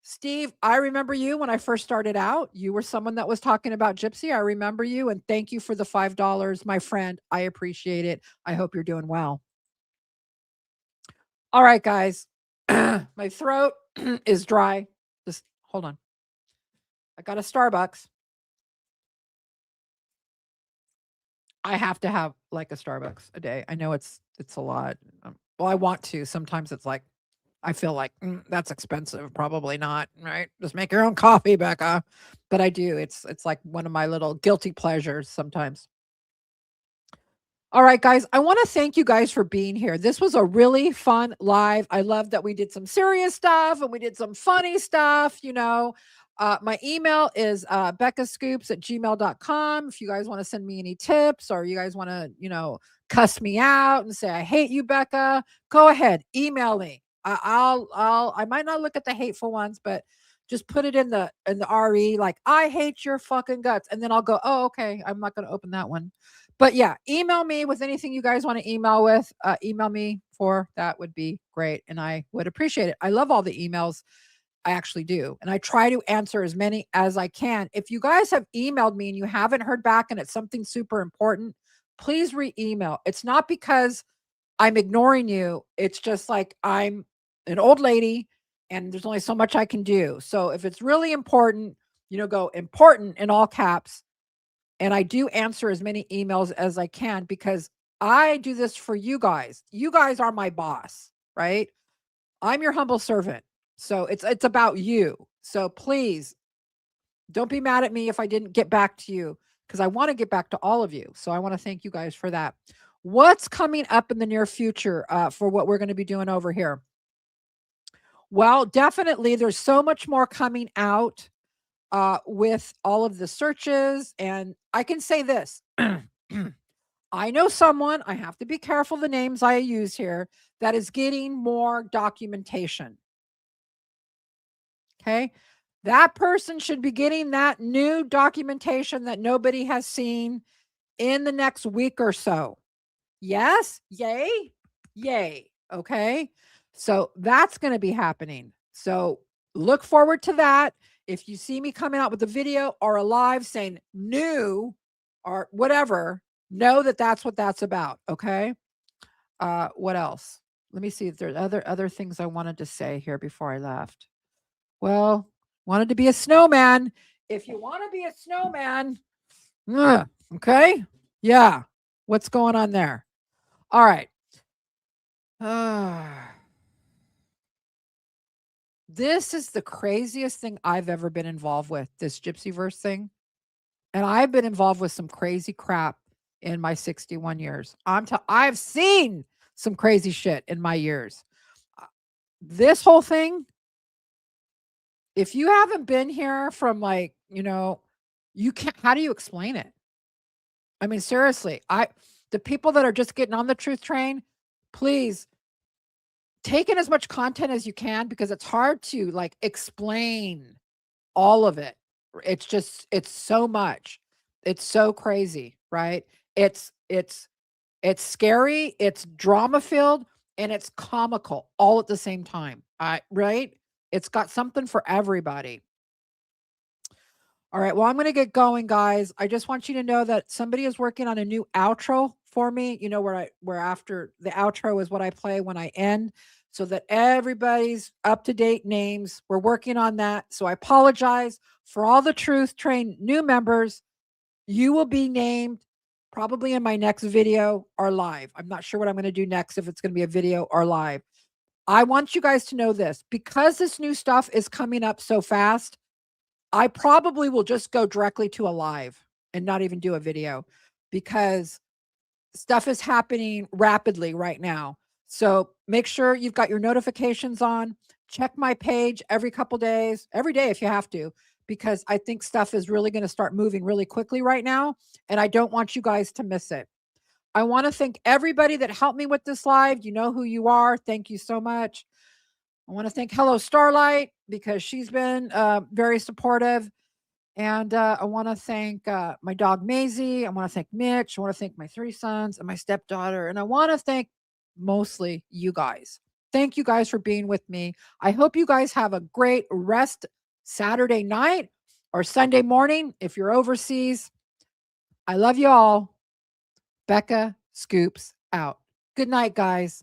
Steve, I remember you when I first started out. You were someone that was talking about Gypsy. I remember you, and thank you for the $5, my friend. I appreciate it. I hope you're doing well. All right, guys. My throat is dry. Just hold on. I got a Starbucks. I have to have a Starbucks a day. I know it's a lot. Well, I want to. Sometimes it's I feel like that's expensive. Probably not, right? Just make your own coffee, Becca. But I do. It's like one of my little guilty pleasures sometimes. All right, guys, I want to thank you guys for being here. This was a really fun live. I love that we did some serious stuff and we did some funny stuff. My email is beccascoops@gmail.com. If you guys want to send me any tips or you guys want to, cuss me out and say, I hate you, Becca, go ahead, email me. I might not look at the hateful ones, but just put it in the RE, like, I hate your fucking guts. And then I'll go, oh, okay. I'm not going to open that one. But yeah, email me with anything you guys want to email with. Email me for that would be great. And I would appreciate it. I love all the emails. I actually do. And I try to answer as many as I can. If you guys have emailed me and you haven't heard back and it's something super important, please re-email. It's not because I'm ignoring you. It's just like I'm an old lady and there's only so much I can do. So if it's really important, go important in all caps. And I do answer as many emails as I can because I do this for you guys. You guys are my boss, right? I'm your humble servant. So it's about you. So please don't be mad at me if I didn't get back to you because I want to get back to all of you. So I want to thank you guys for that. What's coming up in the near future for what we're going to be doing over here? Well, definitely there's so much more coming out with all of the searches. And I can say this. I know someone, I have to be careful the names I use here, that is getting more documentation. Okay. That person should be getting that new documentation that nobody has seen in the next week or so. Yes. Yay. Yay. Okay. So that's going to be happening. So look forward to that. If you see me coming out with a video or a live saying new or whatever, know that that's what that's about. Okay. What else? Let me see if there's other things I wanted to say here before I left. Well, wanted to be a snowman. If you want to be a snowman, okay. Yeah. What's going on there? All right. This is the craziest thing I've ever been involved with, this Gypsy verse thing. And I've been involved with some crazy crap in my 61 years. I've seen some crazy shit in my years. This whole thing, if you haven't been here from you can't, how do you explain it? I mean, seriously, the people that are just getting on the truth train, please take in as much content as you can because it's hard to explain all of it. It's so much. It's so crazy, right? It's scary, it's drama filled, and it's comical all at the same time. Right? It's got something for everybody. All right. Well, I'm going to get going, guys. I just want you to know that somebody is working on a new outro for me, where after the outro is what I play when I end, so that everybody's up to date names. We're working on that. So I apologize for all the Truth Train new members. You will be named probably in my next video or live. I'm not sure what I'm going to do next, if it's going to be a video or live. I want you guys to know this, because this new stuff is coming up so fast. I probably will just go directly to a live and not even do a video because stuff is happening rapidly right now. So make sure you've got your notifications on. Check my page every couple days, every day if you have to, because I think stuff is really going to start moving really quickly right now. And I don't want you guys to miss it. I want to thank everybody that helped me with this live. You know who you are. Thank you so much. I want to thank Hello Starlight because she's been very supportive. And I want to thank my dog Maisie. I want to thank Mitch. I want to thank my 3 sons and my stepdaughter. And I want to thank mostly you guys. Thank you guys for being with me. I hope you guys have a great rest Saturday night or Sunday morning if you're overseas. I love you all. Becca Scoops out. Good night, guys.